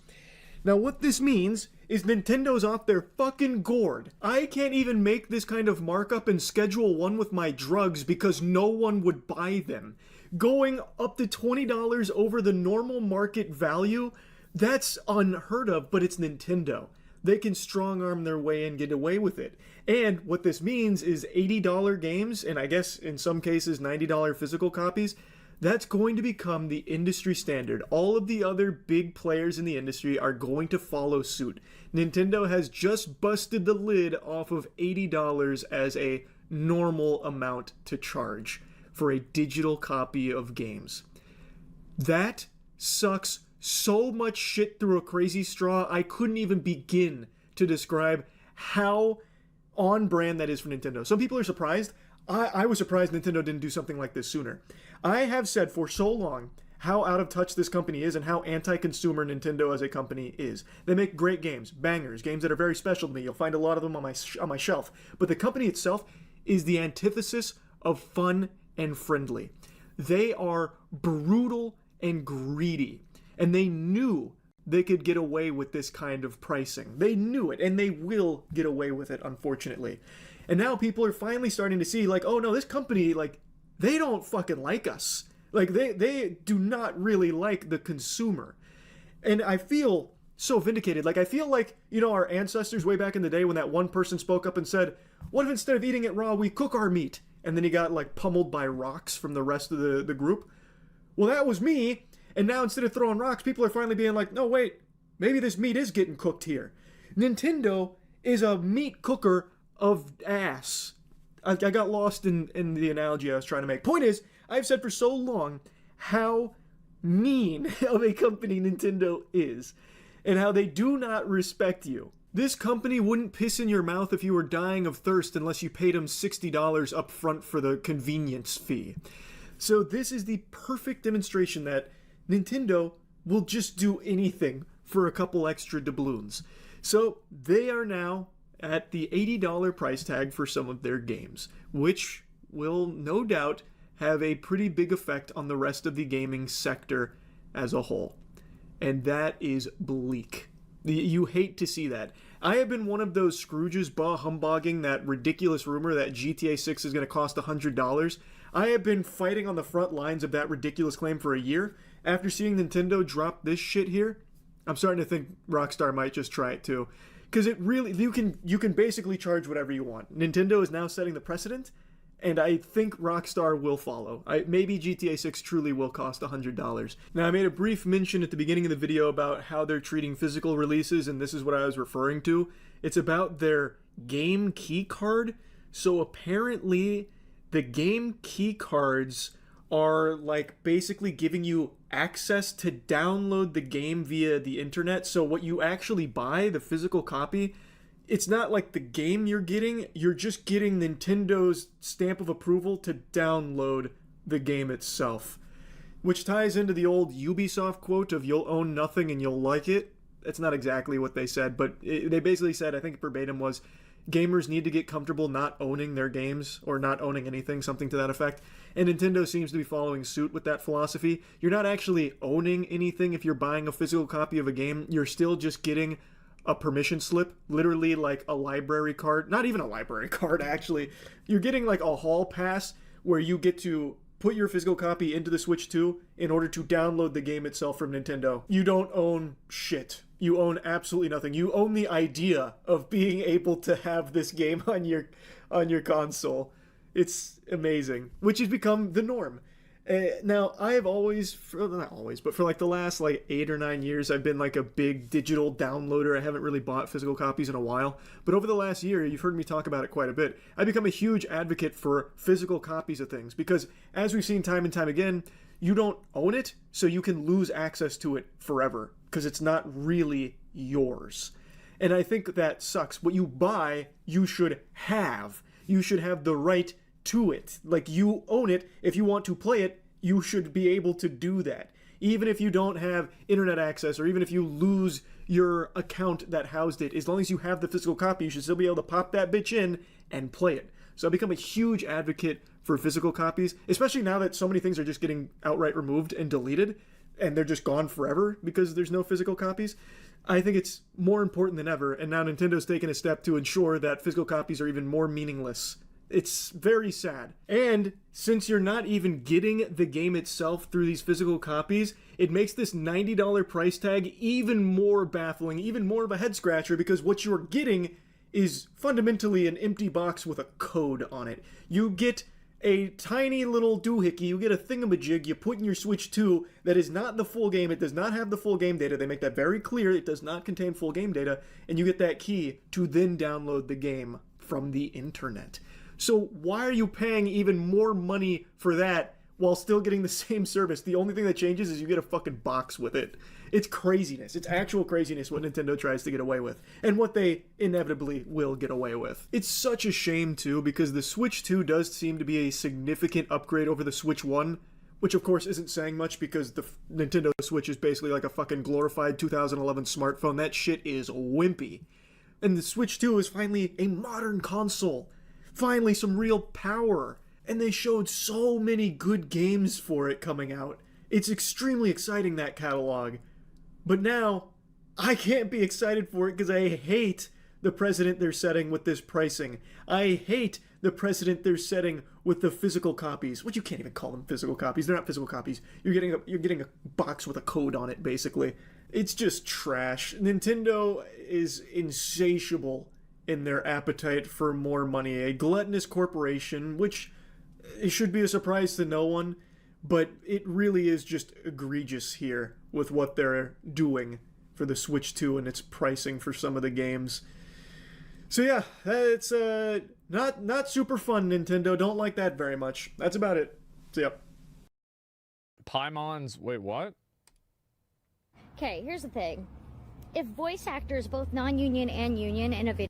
Now, what this means is Nintendo's off their fucking gourd. I can't even make this kind of markup in Schedule 1 with my drugs because no one would buy them. Going up to $20 over the normal market value, that's unheard of, but it's Nintendo. They can strong-arm their way and get away with it. And what this means is $80 games, and I guess in some cases $90 physical copies, that's going to become the industry standard. All of the other big players in the industry are going to follow suit. Nintendo has just busted the lid off of $80 as a normal amount to charge for a digital copy of games. That sucks so much shit through a crazy straw, I couldn't even begin to describe how on brand that is for Nintendo. Some people are surprised. I was surprised Nintendo didn't do something like this sooner. I have said for so long how out of touch this company is and how anti-consumer Nintendo as a company is. They make great games, bangers, games that are very special to me. You'll find a lot of them on my shelf. But the company itself is the antithesis of fun and friendly. They are brutal and greedy. And they knew they could get away with this kind of pricing. They knew it, and they will get away with it, unfortunately. And now people are finally starting to see, like, oh no, this company, like, they don't fucking like us. Like, they do not really like the consumer. And I feel so vindicated. Like, I feel like, you know, our ancestors way back in the day when that one person spoke up and said, what if instead of eating it raw, we cook our meat? And then he got, like, pummeled by rocks from the rest of the group. Well, that was me. And now instead of throwing rocks, people are finally being like, no, wait, maybe this meat is getting cooked here. Nintendo is a meat cooker of ass. I got lost in the analogy I was trying to make. Point is, I've said for so long how mean of a company Nintendo is and how they do not respect you. This company wouldn't piss in your mouth if you were dying of thirst unless you paid them $60 up front for the convenience fee. So this is the perfect demonstration that Nintendo will just do anything for a couple extra doubloons. So they are now at the $80 price tag for some of their games, which will no doubt have a pretty big effect on the rest of the gaming sector as a whole. And that is bleak. You hate to see that. I have been one of those Scrooges bah-humbugging that ridiculous rumor that GTA 6 is going to cost $100. I have been fighting on the front lines of that ridiculous claim for a year. After seeing Nintendo drop this shit here, I'm starting to think Rockstar might just try it too. Because it really, you can basically charge whatever you want. Nintendo is now setting the precedent, and I think Rockstar will follow. Maybe GTA 6 truly will cost $100. Now, I made a brief mention at the beginning of the video about how they're treating physical releases, and this is what I was referring to. It's about their game key card. So apparently, the game key cards are like basically giving you access to download the game via the internet. So what you actually buy, the physical copy, it's not like the game you're just getting Nintendo's stamp of approval to download the game itself. Which ties into the old Ubisoft quote of "you'll own nothing and you'll like it." That's not exactly what they said, but they basically said, I think verbatim was, gamers need to get comfortable not owning their games, or not owning anything, something to that effect. And Nintendo seems to be following suit with that philosophy. You're not actually owning anything if you're buying a physical copy of a game. You're still just getting a permission slip, literally like a library card. Not even a library card, actually. You're getting like a hall pass where you get to put your physical copy into the Switch 2 in order to download the game itself from Nintendo. You don't own shit. You own absolutely nothing. You own the idea of being able to have this game on your console. It's amazing, which has become the norm. Now, I have always, not always, but for like the last like 8 or 9 years, I've been like a big digital downloader. I haven't really bought physical copies in a while. But over the last year, you've heard me talk about it quite a bit. I've become a huge advocate for physical copies of things because, as we've seen time and time again, you don't own it, so you can lose access to it forever because it's not really yours. And I think that sucks. What you buy, you should have. You should have the right to it. Like, you own it. If you want to play it, you should be able to do that. Even if you don't have internet access, or even if you lose your account that housed it, as long as you have the physical copy, you should still be able to pop that bitch in and play it. So I've become a huge advocate for physical copies, especially now that so many things are just getting outright removed and deleted, and they're just gone forever because there's no physical copies. I think it's more important than ever, and now Nintendo's taken a step to ensure that physical copies are even more meaningless. It's very sad. And since you're not even getting the game itself through these physical copies, it makes this $90 price tag even more baffling, even more of a head scratcher, because what you're getting is fundamentally an empty box with a code on it. You get a tiny little doohickey, you get a thingamajig you put in your Switch 2 that is not the full game. It does not have the full game data. They make that very clear. It does not contain full game data, and you get that key to then download the game from the internet. So why are you paying even more money for that while still getting the same service? The only thing that changes is you get a fucking box with it. It's craziness. It's actual craziness what Nintendo tries to get away with, and what they inevitably will get away with. It's such a shame, too, because the Switch 2 does seem to be a significant upgrade over the Switch 1, which of course isn't saying much because the Nintendo Switch is basically like a fucking glorified 2011 smartphone. That shit is wimpy. And the Switch 2 is finally a modern console. Finally, some real power. And they showed so many good games for it coming out. It's extremely exciting, that catalog. But now, I can't be excited for it because I hate the precedent they're setting with this pricing. I hate the precedent they're setting with the physical copies. Which you can't even call them physical copies. They're not physical copies. You're getting a box with a code on it, basically. It's just trash. Nintendo is insatiable in their appetite for more money. A gluttonous corporation, which it should be a surprise to no one, but it really is just egregious here with what they're doing for the Switch 2 and its pricing for some of the games. So yeah, it's not super fun, Nintendo. Don't like that very much. That's about it. So yeah.
Paimon's, wait, what?
Okay, here's the thing. If voice actors, both non-union and union, in a video...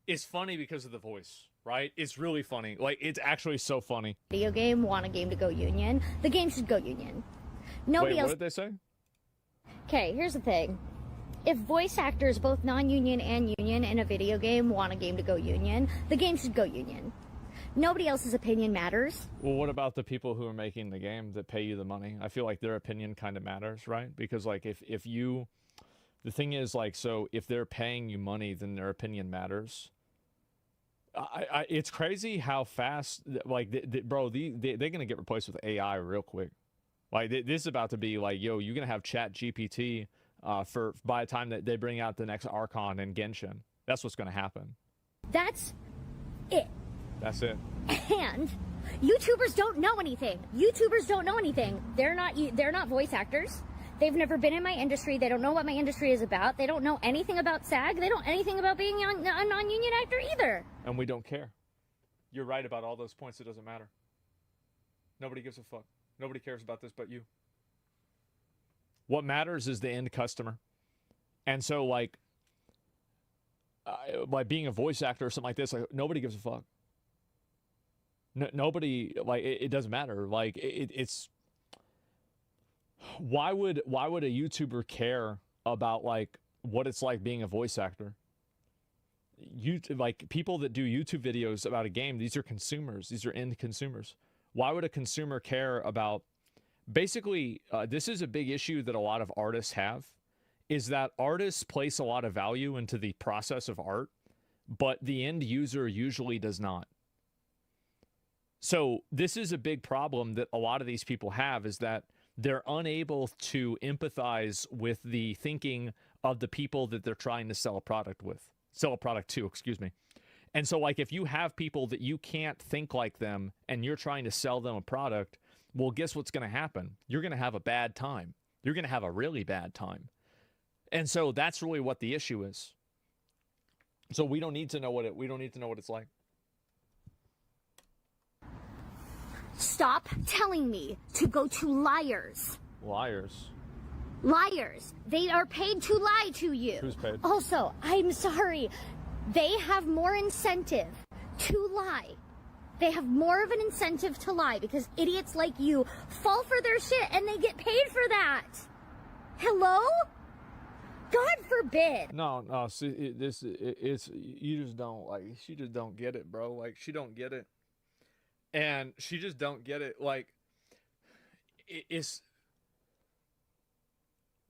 It's funny because of the voice, right? It's really funny. Like, it's actually so funny.
Video game want a game to go union, the game should go union. Nobody else...
What did they say?
Okay, here's the thing. If voice actors, both non-union and union, in a video game want a game to go union, the game should go union. Nobody else's opinion matters.
Well, what about the people who are making the game that pay you the money? I feel like their opinion kind of matters, right? Because, like, if you... The thing is, like, so if they're paying you money, then their opinion matters. It's crazy how fast, like, bro, they're gonna get replaced with AI real quick. Like, this is about to be like, yo, you're gonna have Chat GPT by the time that they bring out the next Archon and Genshin. That's what's gonna happen.
That's it.
That's it.
And YouTubers don't know anything. YouTubers don't know anything. They're not voice actors. They've never been in my industry. They don't know what my industry is about. They don't know anything about SAG. They don't know anything about being a non-union actor either.
And we don't care. You're right about all those points. It doesn't matter. Nobody gives a fuck. Nobody cares about this but you. What matters is the end customer. And so, like being a voice actor or something like this, like, nobody gives a fuck. Nobody, like, it doesn't matter. Like, it's... Why would a YouTuber care about, like, what it's like being a voice actor? Like, people that do YouTube videos about a game, these are consumers. These are end consumers. Why would a consumer care about... Basically, this is a big issue that a lot of artists have, is that artists place a lot of value into the process of art, but the end user usually does not. So this is a big problem that a lot of these people have, is that they're unable to empathize with the thinking of the people that they're trying to sell a product to, excuse me. And so, like, if you have people that you can't think like them and you're trying to sell them a product, well, guess what's going to happen? You're going to have a bad time. You're going to have a really bad time. And so that's really what the issue is. So we don't need to know what it's like.
Stop telling me to go to liars.
Liars.
Liars. They are paid to lie to you.
Who's paid?
Also, I'm sorry. They have more incentive to lie. They have more of an incentive to lie because idiots like you fall for their shit and they get paid for that. Hello? God forbid.
No. See, it's you just don't, like, she just don't get it, bro. Like, she don't get it. And she just don't get it. Like, it's...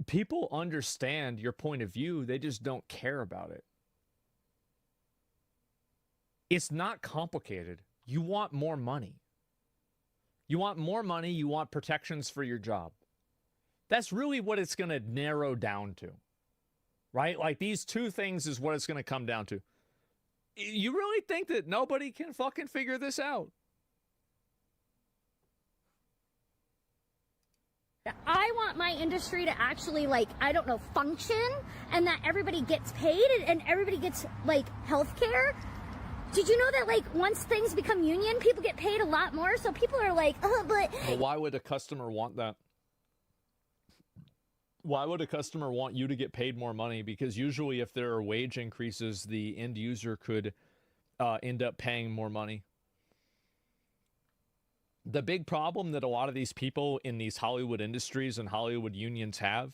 People understand your point of view. They just don't care about it. It's not complicated. You want more money. You want more money. You want protections for your job. That's really what it's going to narrow down to. Right? Like, these two things is what it's going to come down to. You really think that nobody can fucking figure this out?
I want my industry to actually, like, I don't know, function, and that everybody gets paid and everybody gets, like, health care. Did you know that, like, once things become union, people get paid a lot more? So people are like, oh, but...
Well, why would a customer want that? Why would a customer want you to get paid more money? Because usually if there are wage increases, the end user could end up paying more money. The big problem that a lot of these people in these Hollywood industries and Hollywood unions have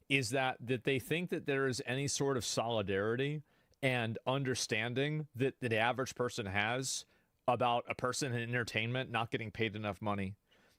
is that they think that there is any sort of solidarity and understanding that the average person has about a person in entertainment not getting paid enough money.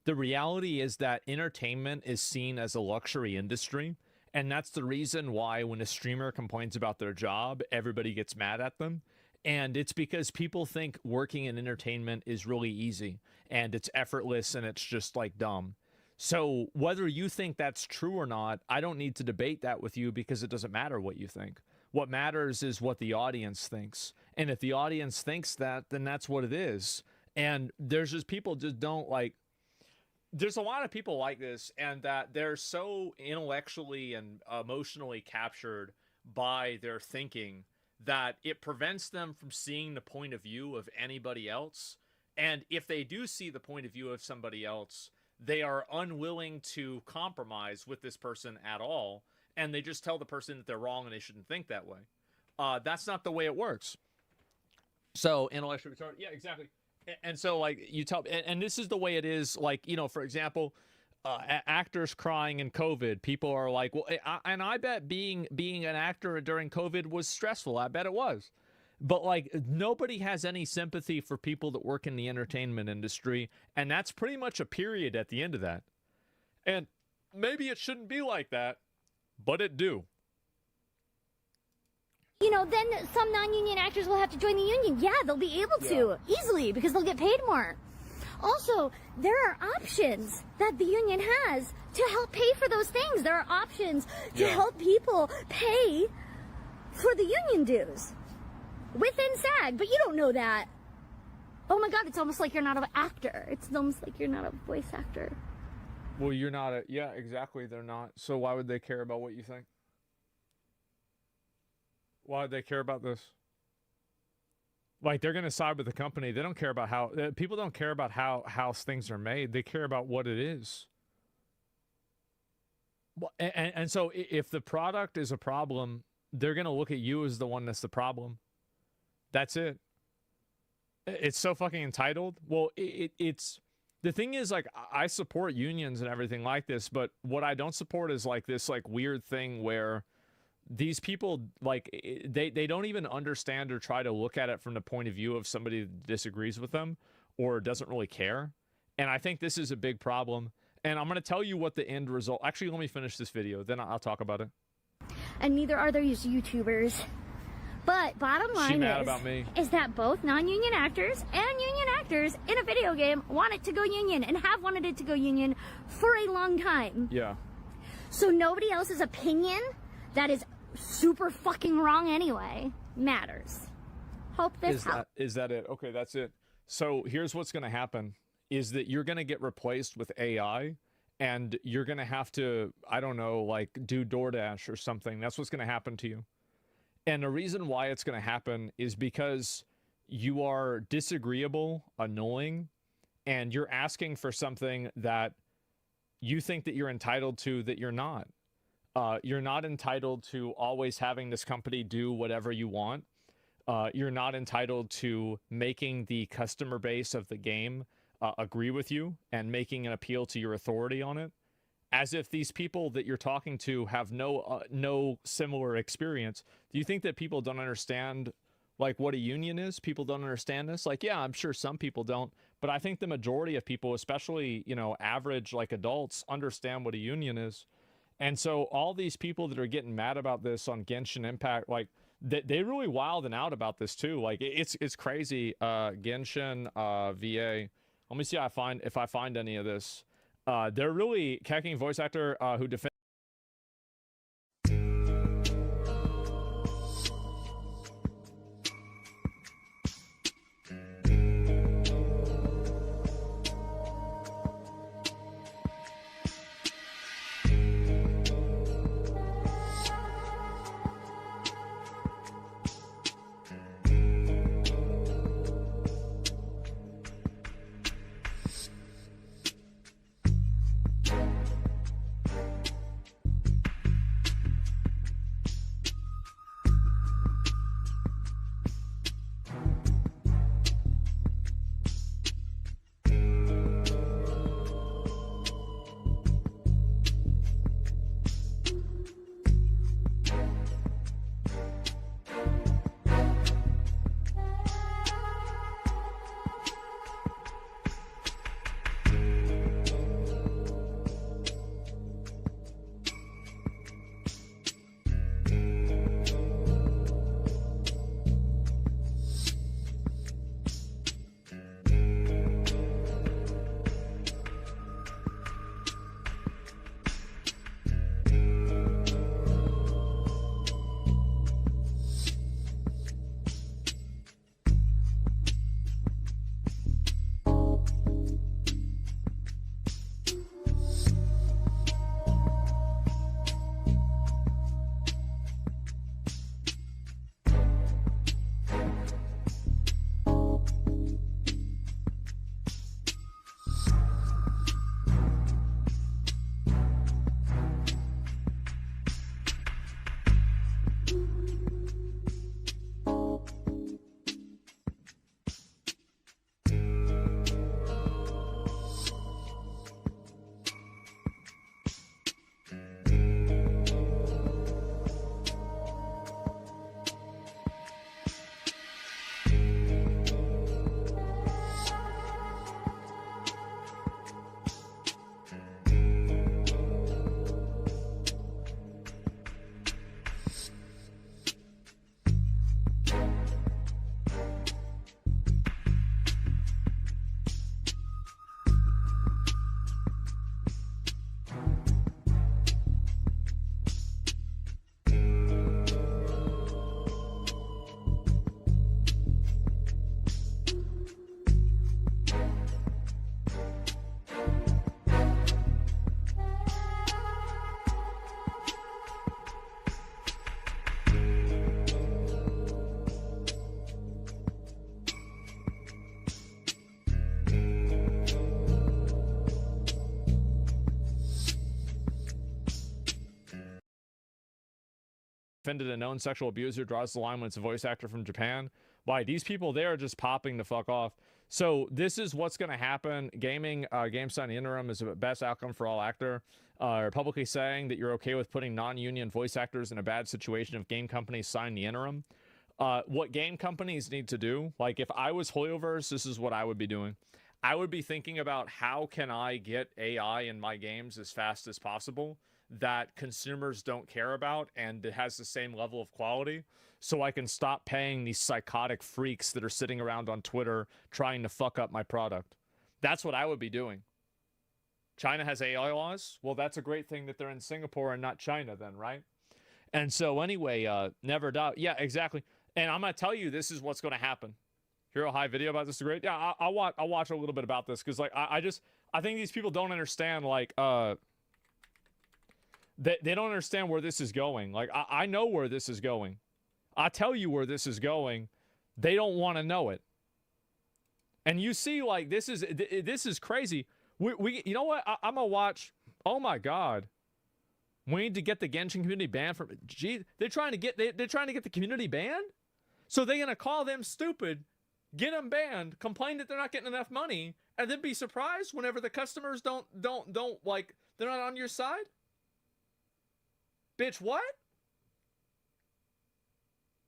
The reality is that entertainment is seen as a luxury industry, and that's the reason why when a streamer complains about their job, everybody gets mad at them. And it's because people think working in entertainment is really easy, and it's effortless, and it's just, like, dumb. So whether you think that's true or not, I don't need to debate that with you because it doesn't matter what you think. What matters is what the audience thinks. And if the audience thinks that, then that's what it is. And there's just people just don't, like... There's a lot of people like this, and that they're so intellectually and emotionally captured by their thinking that it prevents them from seeing the point of view of anybody else. And if they do see the point of view of somebody else, they are unwilling to compromise with this person at all. And they just tell the person that they're wrong and they shouldn't think that way. That's not the way it works. So, intellectually retarded. Yeah, exactly. And so, like, you tell, and this is the way it is, like, you know, for example, actors crying in COVID. People are like, well, and I bet being an actor during COVID was stressful. I bet it was. But, like, nobody has any sympathy for people that work in the entertainment industry. And that's pretty much a period at the end of that. And maybe it shouldn't be like that, but it do.
You know, then some non-union actors will have to join the union. Yeah, they'll be able to easily because they'll get paid more. Also, there are options that the union has to help pay for those things. There are options to help people pay for the union dues within SAG, but you don't know that. oh my god, it's almost like you're not an actor. It's almost like you're not a voice actor.
Well, you're not a... Yeah, exactly, they're not. So why would they care about what you think? Why would they care about this? Like, they're going to side with the company. They don't care about how... People don't care about how things are made. They care about what it is. Well, and so if the product is a problem, they're going to look at you as the one that's the problem. That's it. It's so fucking entitled. Well, it's... The thing is, like, I support unions and everything like this, but what I don't support is, like, this, like, weird thing where these people, like, they don't even understand or try to look at it from the point of view of somebody that disagrees with them or doesn't really care. And I think this is a big problem. And I'm going to tell you what the end result... Actually, let me finish this video, then I'll talk about it.
And neither are these YouTubers. But bottom line is that both non-union actors and union actors in a video game want it to go union and have wanted it to go union for a long time.
Yeah.
So nobody else's opinion that is super fucking wrong anyway matters. Hope this helps.
Is that it? Okay, that's it. So here's what's going to happen is that you're going to get replaced with AI and you're going to have to, I don't know, like do DoorDash or something. That's what's going to happen to you. And the reason why it's going to happen is because you are disagreeable, annoying, and you're asking for something that you think that you're entitled to that you're not. You're not entitled to always having this company do whatever you want. You're not entitled to making the customer base of the game agree with you and making an appeal to your authority on it. As if these people that you're talking to have no similar experience. Do you think that people don't understand, like, what a union is? People don't understand this? Like, yeah, I'm sure some people don't, but I think the majority of people, especially, you know, average, like, adults, understand what a union is. And so all these people that are getting mad about this on Genshin Impact, like, they really wilding out about this, too. Like, it's crazy. Genshin, VA. Let me see if I find any of this. They're really Keking voice actor who defends. offended a known sexual abuser draws the line when it's a voice actor from Japan. Why, these people, they are just popping the fuck off. So this is what's going to happen. Gaming, game sign interim is the best outcome for all actor. Are publicly saying that you're okay with putting non-union voice actors in a bad situation if game companies sign the interim. What game companies need to do, like if I was Hoyoverse, this is what I would be doing. I would be thinking about how can I get AI in my games as fast as possible that consumers don't care about and it has the same level of quality, so I can stop paying these psychotic freaks that are sitting around on Twitter trying to fuck up my product. That's what I would be doing. China has AI laws? Well, that's a great thing that they're in Singapore and not China then, right? And so anyway, never doubt. Yeah, exactly. And I'm going to tell you, this is what's going to happen. Hero High video about this is great. Yeah, I'll watch a little bit about this because like I think these people don't understand like they don't understand where this is going. Like I know where this is going. I tell you where this is going. They don't want to know it. And you see, like this is crazy. We you know what? I'm gonna watch. Oh my God. We need to get the Genshin community banned from. Gee, they're trying to get the community banned. So they're gonna call them stupid, get them banned, complain that they're not getting enough money, and then be surprised whenever the customers don't like they're not on your side. Bitch, what?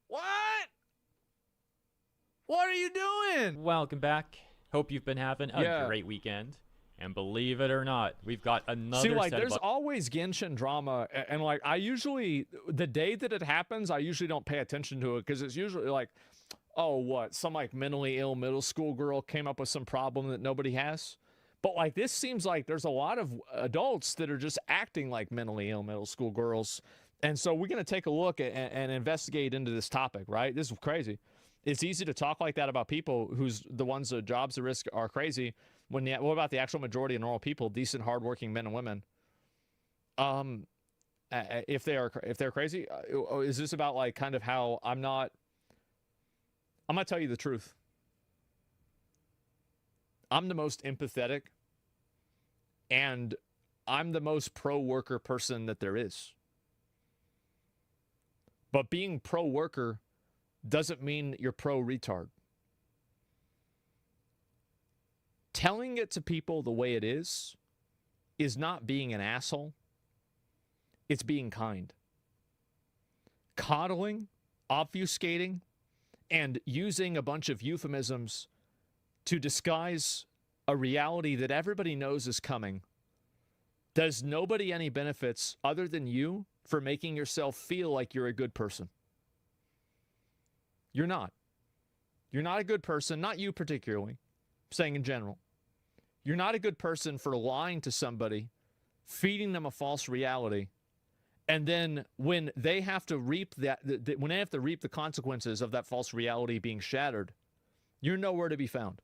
What? What are you doing?
Welcome back. Hope you've been having a great weekend. And believe it or not, we've got another.
See, like, there's always Genshin drama, and like, I usually, the day that it happens, I usually don't pay attention to it because it's usually like, oh, what? Some like mentally ill middle school girl came up with some problem that nobody has. But like, this seems like there's a lot of adults that are just acting like mentally ill middle school girls, and so we're gonna take a look at, and investigate into this topic. Right? This is crazy. It's easy to talk like that about people who's the ones that jobs at risk are crazy. What about the actual majority of normal people, decent, hardworking men and women? If they're crazy, is this about like kind of how I'm gonna tell you the truth. I'm the most empathetic and I'm the most pro-worker person that there is. But being pro-worker doesn't mean you're pro-retard. Telling it to people the way it is not being an asshole. It's being kind. Coddling, obfuscating, and using a bunch of euphemisms to disguise a reality that everybody knows is coming does nobody any benefits other than you for making yourself feel like you're a good person. You're not. You're not a good person, not you particularly. I'm saying in general. You're not a good person for lying to somebody, feeding them a false reality, and then when they have to reap the consequences of that false reality being shattered, you're nowhere to be found.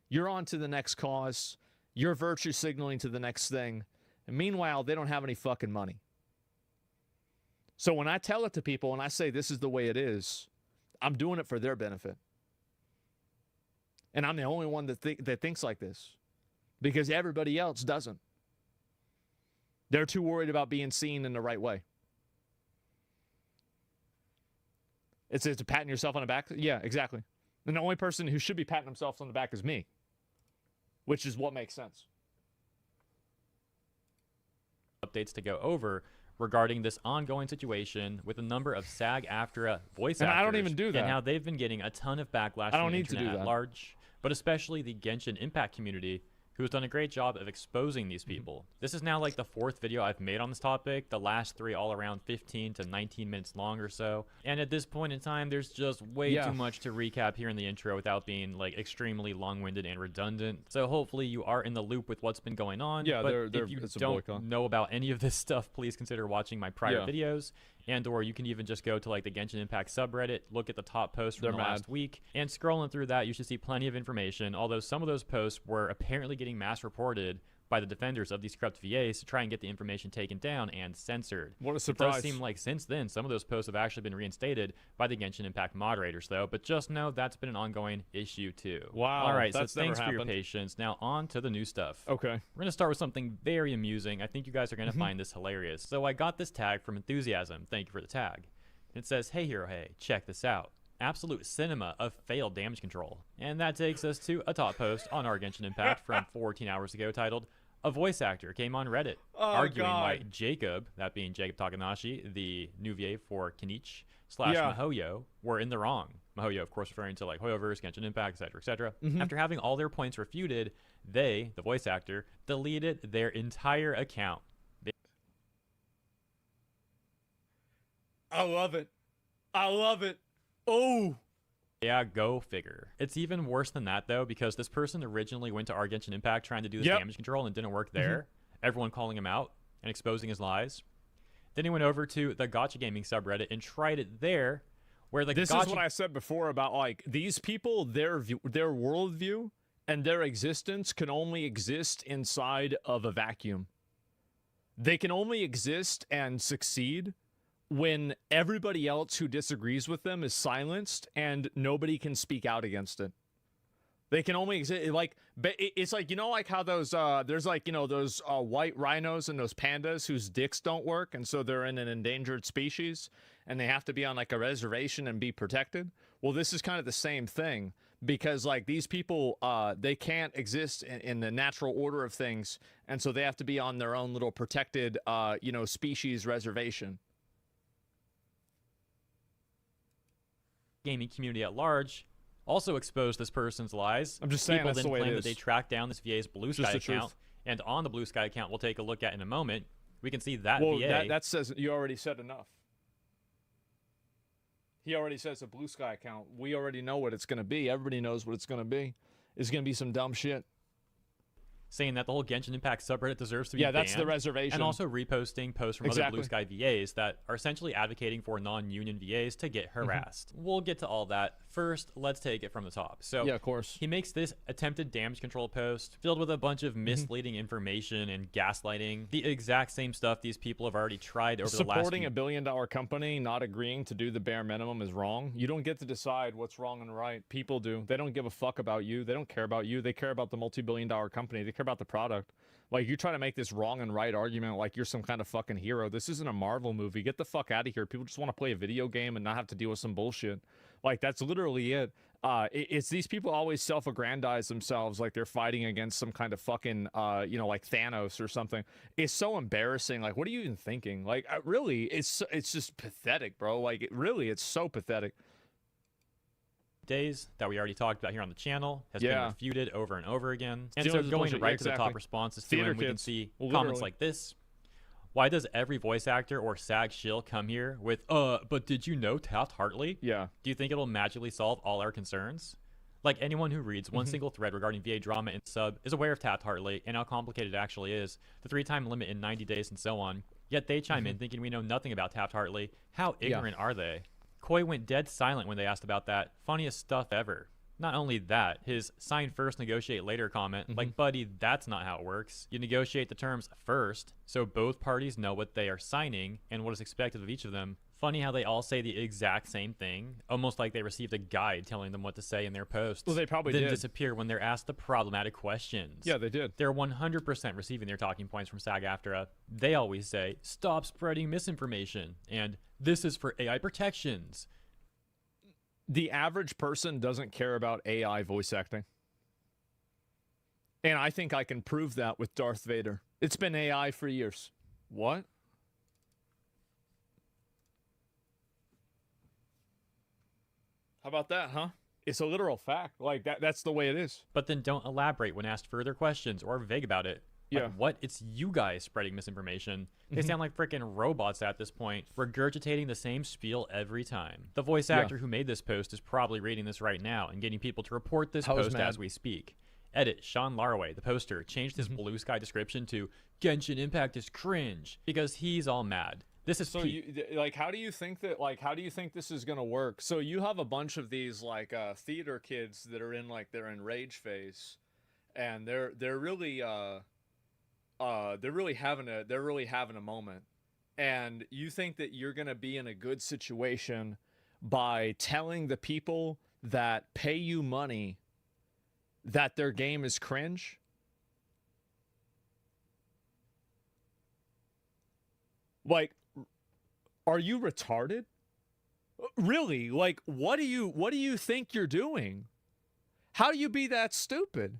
You're on to the next cause. You're virtue signaling to the next thing. And meanwhile, they don't have any fucking money. So when I tell it to people and I say this is the way it is, I'm doing it for their benefit. And I'm the only one that thinks like this. Because everybody else doesn't. They're too worried about being seen in the right way. It's patting yourself on the back? Yeah, exactly. And the only person who should be patting himself on the back is me. Which is what makes sense.
Updates to go over regarding this ongoing situation with a number of SAG-AFTRA voice actors.
And I don't even do that.
And how they've been getting a ton of backlash from the internet at large, but especially the Genshin Impact community, who has done a great job of exposing these people. This is now like the 4th video I've made on this topic, the last 3 all around 15 to 19 minutes long or so. And at this point in time, there's just way too much to recap here in the intro without being like extremely long-winded and redundant. So hopefully you are in the loop with what's been going on.
Yeah,
but if you don't know about any of this stuff, please consider watching my prior videos. And or you can even just go to like the Genshin Impact subreddit, look at the top posts from the last week, and scrolling through that, you should see plenty of information, although some of those posts were apparently getting mass reported by the defenders of these corrupt VAs to try and get the information taken down and censored.
What a surprise.
It does seem like since then, some of those posts have actually been reinstated by the Genshin Impact moderators, though, but just know that's been an ongoing issue, too.
Wow.
All right, so thanks for your patience. Now on to the new stuff.
Okay.
We're going to start with something very amusing. I think you guys are going to find this hilarious. So I got this tag from Enthusiasm. Thank you for the tag. It says, hey hero, hey, check this out. Absolute cinema of failed damage control. And that takes us to a top post on our Genshin Impact from 14 hours ago titled, a voice actor came on Reddit arguing why Jacob, that being Jacob Takanashi, the new VA for Kinich / Mihoyo, were in the wrong. Mihoyo, of course, referring to like Hoyoverse, Genshin Impact, etc., etc. After having all their points refuted, they, the voice actor, deleted their entire account.
I love it. I love it. Oh.
Yeah, go figure. It's even worse than that, though, because this person originally went to our Genshin Impact trying to do this damage control and didn't work there. Everyone calling him out and exposing his lies. Then he went over to the Gacha Gaming subreddit and tried it there, where the
This is what I said before about, like, these people, their worldview and their existence can only exist inside of a vacuum. They can only exist and succeed when everybody else who disagrees with them is silenced and nobody can speak out against it. They can only exist, like, it's like, you know, like how those, there's like, you know, those white rhinos and those pandas whose dicks don't work, and so they're in an endangered species, and they have to be on, like, a reservation and be protected. Well, this is kind of the same thing, because, like, these people, they can't exist in the natural order of things, and so they have to be on their own little protected, you know, species reservation.
Gaming community at large also exposed this person's lies.
I'm just saying,
people
that's
then
the way
claim
it
that
is.
they tracked down this VA's Blue Sky
Just the
account,
truth.
and on the Blue Sky account we'll take a look at in a moment, we can see that
Well,
VA.
that says, you already said enough. He already says a Blue Sky account. We already know what it's going to be. Everybody knows what it's going to be. It's going to be some dumb shit.
Saying that the whole Genshin Impact subreddit deserves to be
Yeah, that's the
banned,
reservation.
and also reposting posts from other Blue Sky VAs that are essentially advocating for non-union VAs to get harassed. We'll get to all that. First, let's take it from the top. So
yeah, of course.
He makes this attempted damage control post filled with a bunch of misleading information and gaslighting. The exact same stuff these people have already tried over the last
Supporting a billion-dollar company, not agreeing to do the bare minimum is wrong. You don't get to decide what's wrong and right. People do. They don't give a fuck about you. They don't care about you. They care about the multi-billion-dollar company. They care about the product. Like, you try to make this wrong and right argument like you're some kind of fucking hero. This isn't a Marvel movie. Get the fuck out of here. People just want to play a video game and not have to deal with some bullshit. Like, that's literally it. It's these people always self-aggrandize themselves like they're fighting against some kind of fucking, you know, like Thanos or something. It's so embarrassing. Like, what are you even thinking? Like, really, it's just pathetic, bro. Like, it's so pathetic.
Days that we already talked about here on the channel has been refuted over and over again. And
Still
so going right to the top responses to him, we can see comments like this. Why does every voice actor or SAG shill come here with, but did you know Taft-Hartley?
Yeah.
Do you think it'll magically solve all our concerns? Like, anyone who reads one single thread regarding VA drama in sub is aware of Taft-Hartley and how complicated it actually is, the 3-time limit in 90 days and so on. Yet they chime in thinking we know nothing about Taft-Hartley. How ignorant are they? Koi went dead silent when they asked about that. Funniest stuff ever. Not only that, his sign first, negotiate later comment, like, buddy, that's not how it works. You negotiate the terms first, so both parties know what they are signing and what is expected of each of them. Funny how they all say the exact same thing, almost like they received a guide telling them what to say in their posts.
Well, they probably
then
did.
disappear when they're asked the problematic questions.
Yeah, they did.
They're 100% receiving their talking points from SAG-AFTRA. They always say, stop spreading misinformation, and this is for AI protections.
The average person doesn't care about AI voice acting. And I think I can prove that with Darth Vader. It's been AI for years. What? How about that, huh? It's a literal fact. Like, that's the way it is.
But then don't elaborate when asked further questions or vague about it. Like,
Yeah.
what? It's you guys spreading misinformation. They sound like freaking robots at this point, regurgitating the same spiel every time. The voice actor who made this post is probably reading this right now and getting people to report this post as we speak. Edit, Sean Laraway, the poster, changed his Blue Sky description to Genshin Impact is cringe because he's all mad. This is
so how do you think that, like, how do you think this is gonna work? So you have a bunch of these, like, theater kids that are in, like, they're in rage phase, and they're really having a moment, and you think that you're gonna be in a good situation by telling the people that pay you money that their game is cringe? Like, are you retarded? Really? Like, what do you think you're doing? How do you be that stupid?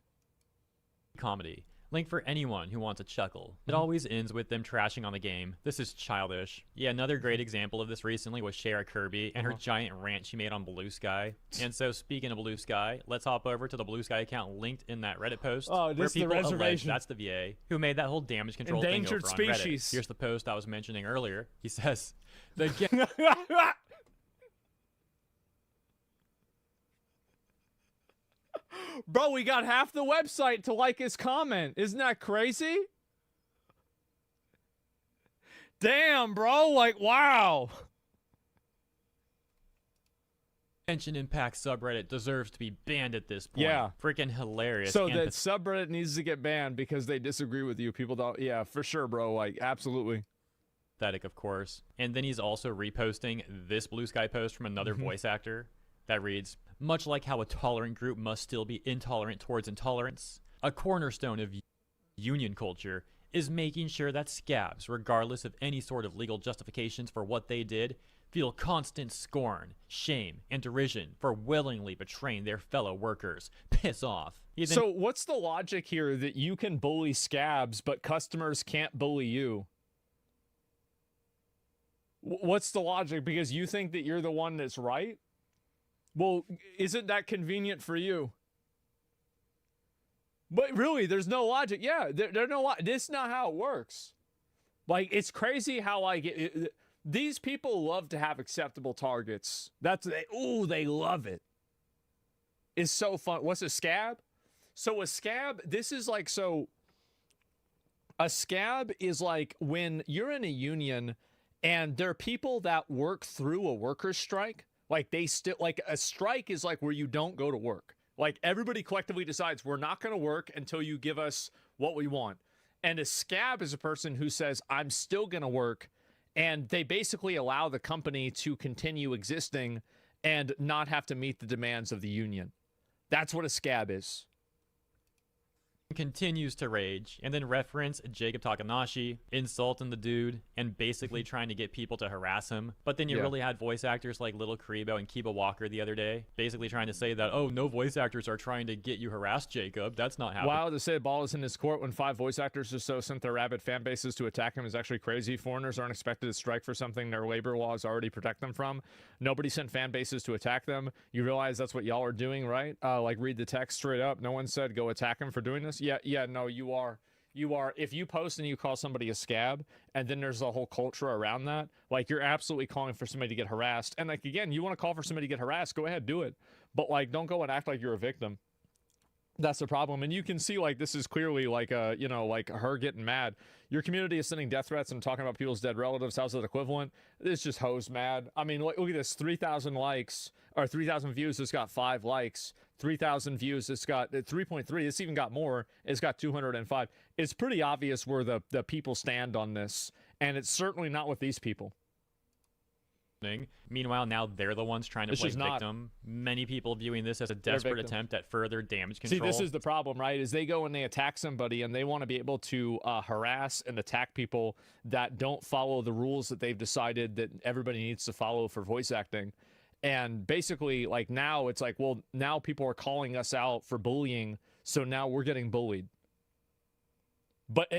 Comedy. Link for anyone who wants a chuckle. It always ends with them trashing on the game. This is childish. Yeah, another great example of this recently was Shara Kirby and her giant rant she made on Blue Sky. And so speaking of Blue Sky, let's hop over to the Blue Sky account linked in that Reddit post.
Oh, this is the reservation.
That's the VA who made that whole damage control
endangered
thing over on
species.
Reddit. Here's the post I was mentioning earlier. He says, the game...
Bro, we got half the website to like his comment. Isn't that crazy? Damn, bro. Like, wow.
Genshin Impact subreddit deserves to be banned at this point.
Yeah.
Freaking hilarious.
So that subreddit needs to get banned because they disagree with you. People don't. Yeah, for sure, bro. Like, absolutely.
Pathetic, of course. And then he's also reposting this Blue Sky post from another voice actor that reads, much like how a tolerant group must still be intolerant towards intolerance, a cornerstone of union culture is making sure that scabs, regardless of any sort of legal justifications for what they did, feel constant scorn, shame, and derision for willingly betraying their fellow workers. Piss off.
So what's the logic here that you can bully scabs, but customers can't bully you? What's the logic? Because you think that you're the one that's right? Well, isn't that convenient for you? But really, there's no logic. Yeah, there's no logic. This is not how it works. Like, it's crazy how I get... These people love to have acceptable targets. They love it. It's so fun. What's a scab? So a scab, this is like, so... A scab is like when you're in a union and there are people that work through a workers' strike. Like, they still, like, a strike is like where you don't go to work. Like, everybody collectively decides we're not going to work until you give us what we want. And a scab is a person who says, I'm still going to work. And they basically allow the company to continue existing and not have to meet the demands of the union. That's what a scab is.
Continues to rage and then reference Jacob Takanashi, insulting the dude and basically trying to get people to harass him. But then you really had voice actors like Little Karibo and Kiba Walker the other day basically trying to say that, oh, no voice actors are trying to get you harassed, Jacob. That's not happening.
Wow, to say ball is in his court when 5 voice actors or so sent their rabid fan bases to attack him is actually crazy. Foreigners aren't expected to strike for something their labor laws already protect them from. Nobody sent fan bases to attack them. You realize that's what y'all are doing, right? Like, read the text straight up. No one said go attack him for doing this. Yeah, no, you are. If you post and you call somebody a scab, and then there's a whole culture around that, like, you're absolutely calling for somebody to get harassed. And, like, again, you want to call for somebody to get harassed, go ahead, do it. But, like, don't go and act like you're a victim. That's the problem. And you can see, like, this is clearly like like her getting mad. Your community is sending death threats and talking about people's dead relatives. How's that equivalent? It's just hose mad. I mean, look at this. 3,000 likes or 3,000 views. It's got 5 likes. 3,000 views. It's got 3.3. It's even got more. It's got 205. It's pretty obvious where the people stand on this. And it's certainly not with these people.
Meanwhile, now they're the ones trying to play victim. Many people viewing this as a desperate attempt at further damage control.
See, this is the problem, right? Is they go and they attack somebody and they want to be able to harass and attack people that don't follow the rules that they've decided that everybody needs to follow for voice acting. And basically, like, now it's like, well, now people are calling us out for bullying, so now we're getting bullied. But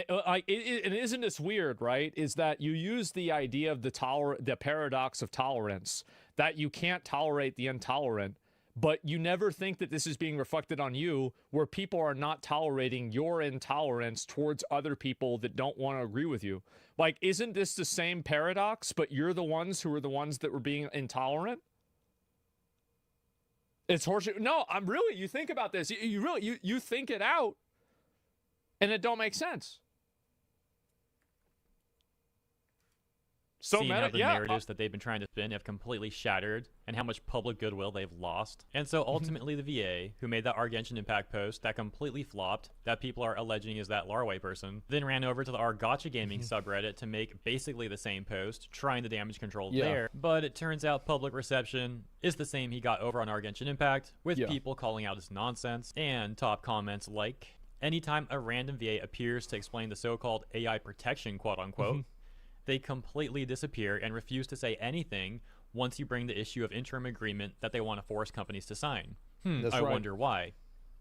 isn't this weird, right? Is that you use the idea of the paradox of tolerance, that you can't tolerate the intolerant, but you never think that this is being reflected on you, where people are not tolerating your intolerance towards other people that don't want to agree with you. Like, isn't this the same paradox, but you're the ones who are the ones that were being intolerant? It's horseshit. No, you think about this. You think it out. And it don't make sense.
So seeing how the narratives that they've been trying to spin have completely shattered and how much public goodwill they've lost. And so ultimately the VA, who made that Genshin Impact post that completely flopped, that people are alleging is that Larway person, then ran over to the Gacha Gaming subreddit to make basically the same post, trying to damage control there. But it turns out public reception is the same he got over on Genshin Impact, with people calling out his nonsense, and top comments like, anytime a random VA appears to explain the so-called AI protection, quote-unquote, They completely disappear and refuse to say anything once you bring the issue of interim agreement that they want to force companies to sign. I wonder why.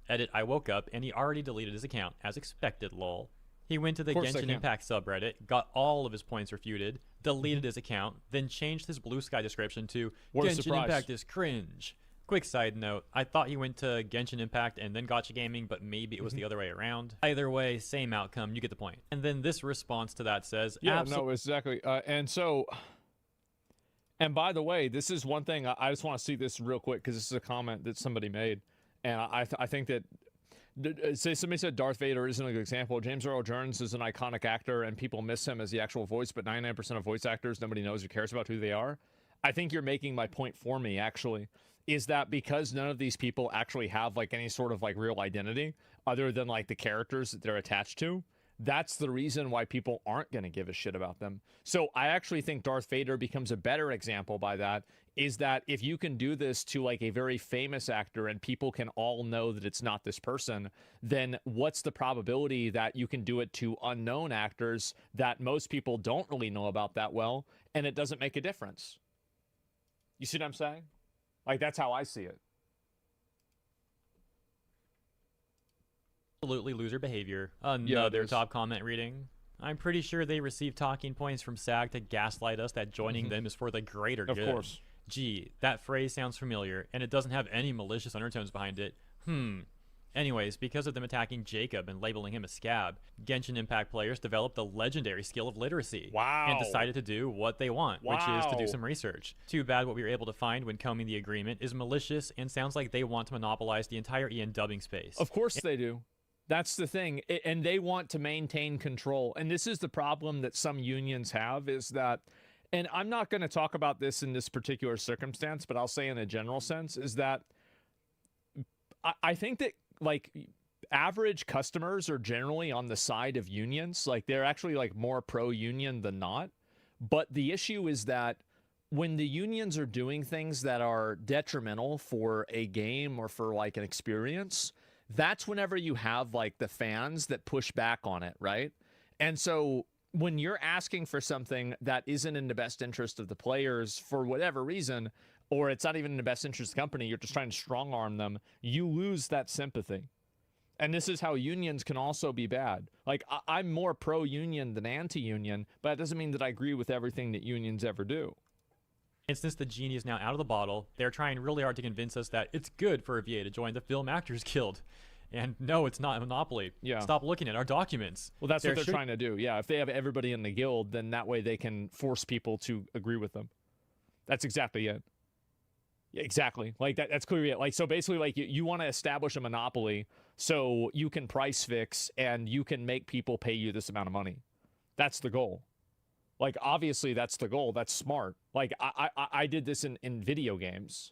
Edit, I woke up and he already deleted his account, as expected, lol. He went to the Genshin Impact subreddit, got all of his points refuted, deleted his account, then changed his Blue Sky description to Genshin Impact is cringe. Quick side note, I thought he went to Genshin Impact and then Gacha Gaming, but maybe it was the other way around. Either way, same outcome, you get the point. And then this response to that says,
yeah, no, exactly. And by the way, this is one thing, I just want to see this real quick, because this is a comment that somebody made. And I think that, say somebody said Darth Vader isn't a good example. James Earl Jones is an iconic actor, and people miss him as the actual voice, but 99% of voice actors, nobody knows or cares about who they are. I think you're making my point for me, actually, is that because none of these people actually have, like, any sort of, like, real identity, other than, like, the characters that they're attached to, that's the reason why people aren't going to give a shit about them. So I actually think Darth Vader becomes a better example by that, is that if you can do this to like a very famous actor and people can all know that it's not this person, then what's the probability that you can do it to unknown actors that most people don't really know about that well, and it doesn't make a difference? You see what I'm saying? Like, that's how I see it.
Absolutely loser behavior. Another top comment reading. I'm pretty sure they received talking points from SAG to gaslight us that joining them is for the greater good.
Of course.
Gee, that phrase sounds familiar, and it doesn't have any malicious undertones behind it. Anyways, because of them attacking Jacob and labeling him a scab, Genshin Impact players developed the legendary skill of literacy.
Wow.
And decided to do what they want, which is to do some research. Too bad what we were able to find when combing the agreement is malicious and sounds like they want to monopolize the entire EN dubbing space.
Of course they do. That's the thing. And they want to maintain control. And this is the problem that some unions have, is that, and I'm not going to talk about this in this particular circumstance, but I'll say in a general sense, is that I think that, like, average customers are generally on the side of unions. Like, they're actually like more pro-union than not. But the issue is that when the unions are doing things that are detrimental for a game or for like an experience, that's whenever you have like the fans that push back on it, right? And so when you're asking for something that isn't in the best interest of the players for whatever reason, or it's not even in the best interest of the company, you're just trying to strong arm them, you lose that sympathy. And this is how unions can also be bad. Like, I'm more pro-union than anti-union, but that doesn't mean that I agree with everything that unions ever do.
And since the genie is now out of the bottle, they're trying really hard to convince us that it's good for a VA to join the Film Actors Guild. And no, it's not a monopoly.
Yeah.
Stop looking at our documents.
Well, that's what they're trying to do. Yeah, if they have everybody in the guild, then that way they can force people to agree with them. That's exactly it. Yeah, exactly. Like, that's clearly it. Like, so basically, like, you want to establish a monopoly so you can price fix and you can make people pay you this amount of money. That's the goal. Like, obviously, that's the goal. That's smart. Like, I did this in video games.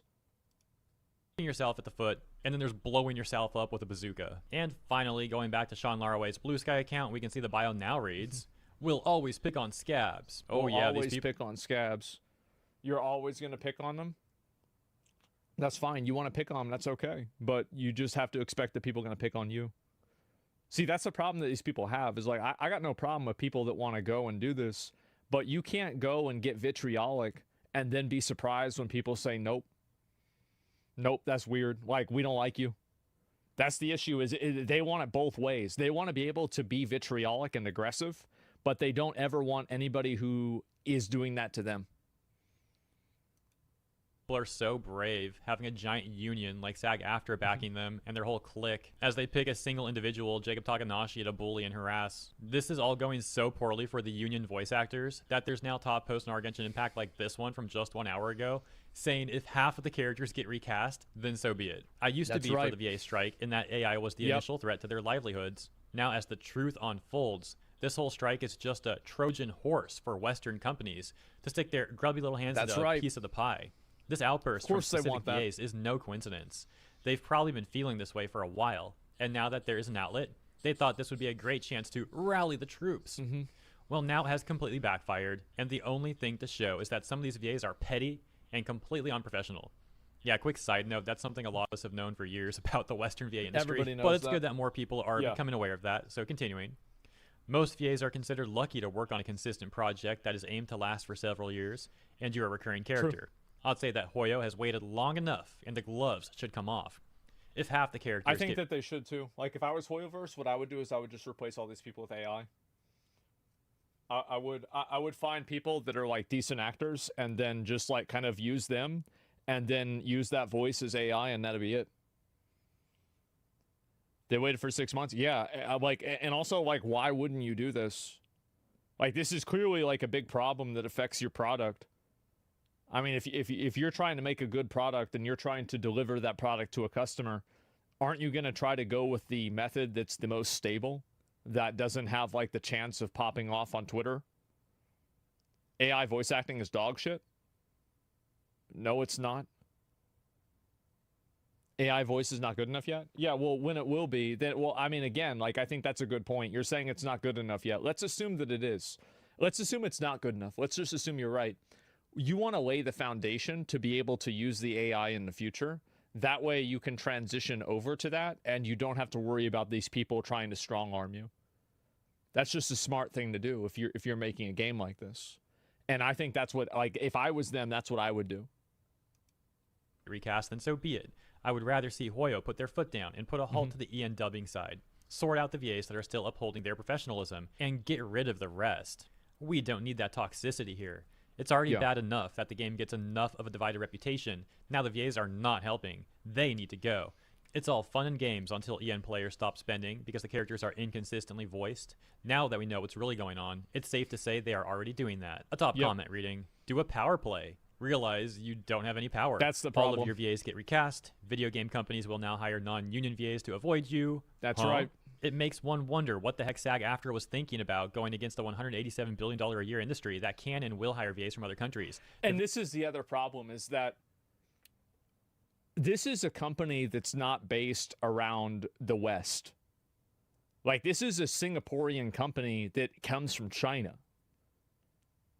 Yourself at the foot, and then there's blowing yourself up with a bazooka. And finally, going back to Sean Laraway's Blue Sky account, we can see the bio now reads, "We'll always pick on scabs." Oh, yeah,
always
these people
pick on scabs. You're always going to pick on them? That's fine. You want to pick on them, that's okay. But you just have to expect that people are going to pick on you. See, that's the problem that these people have, is like, I got no problem with people that want to go and do this, but you can't go and get vitriolic and then be surprised when people say, nope. Nope, that's weird. Like, we don't like you. That's the issue, is they want it both ways. They want to be able to be vitriolic and aggressive, but they don't ever want anybody who is doing that to them.
People are so brave, having a giant union like SAG-AFTRA backing them and their whole clique as they pick a single individual, Jacob Takanashi, to bully and harass. This is all going so poorly for the union voice actors that there's now top posts in our Genshin Impact like this one from just 1 hour ago saying if half of the characters get recast, then so be it. I used to be for the VA strike in that AI was the initial threat to their livelihoods. Now, as the truth unfolds, this whole strike is just a Trojan horse for Western companies to stick their grubby little hands into a piece of the pie. This outburst from specific VAs is no coincidence. They've probably been feeling this way for a while, and now that there is an outlet, they thought this would be a great chance to rally the troops. Well, now it has completely backfired, and the only thing to show is that some of these VAs are petty and completely unprofessional. Yeah, quick side note, that's something a lot of us have known for years about the Western VA industry,
Everybody knows
but it's
that.
good that more people are becoming aware of that, so continuing. Most VAs are considered lucky to work on a consistent project that is aimed to last for several years, and you're a recurring character.
True.
I'd say that Hoyo has waited long enough, and the gloves should come off. If half the characters
I think that they should too. Like, if I was Hoyoverse, what I would do is I would just replace all these people with AI. I would find people that are like decent actors and then just like kind of use them and then use that voice as AI, and that'd be it. They waited for 6 months. Yeah, like, and also like, why wouldn't you do this? Like, this is clearly like a big problem that affects your product. I mean, if you're trying to make a good product and you're trying to deliver that product to a customer, aren't you going to try to go with the method that's the most stable, that doesn't have like the chance of popping off on Twitter? AI voice acting is dog shit? No, it's not. AI voice is not good enough yet? Yeah, well, when it will be, then, well, I mean, again, like, I think that's a good point. You're saying it's not good enough yet. Let's assume that it is. Let's assume it's not good enough. Let's just assume you're right. You want to lay the foundation to be able to use the AI in the future. That way you can transition over to that, and you don't have to worry about these people trying to strong arm you. That's just a smart thing to do if you're making a game like this. And I think that's what, like, if I was them, that's what I would do.
Recast, then so be it. I would rather see Hoyo put their foot down and put a halt to the EN dubbing side, sort out the VAs that are still upholding their professionalism, and get rid of the rest. We don't need that toxicity here. It's already bad enough that the game gets enough of a divided reputation. Now the VAs are not helping. They need to go. It's all fun and games until EN players stop spending because the characters are inconsistently voiced. Now that we know what's really going on, it's safe to say they are already doing that. A top comment reading, do a power play. Realize you don't have any power.
That's the problem.
All of your VAs get recast. Video game companies will now hire non-union VAs to avoid you.
That's right.
It makes one wonder what the heck SAG-AFTRA was thinking about going against the $187 billion a year industry that can and will hire VAs from other countries.
And this is the other problem, is that this is a company that's not based around the West. Like, this is a Singaporean company that comes from China.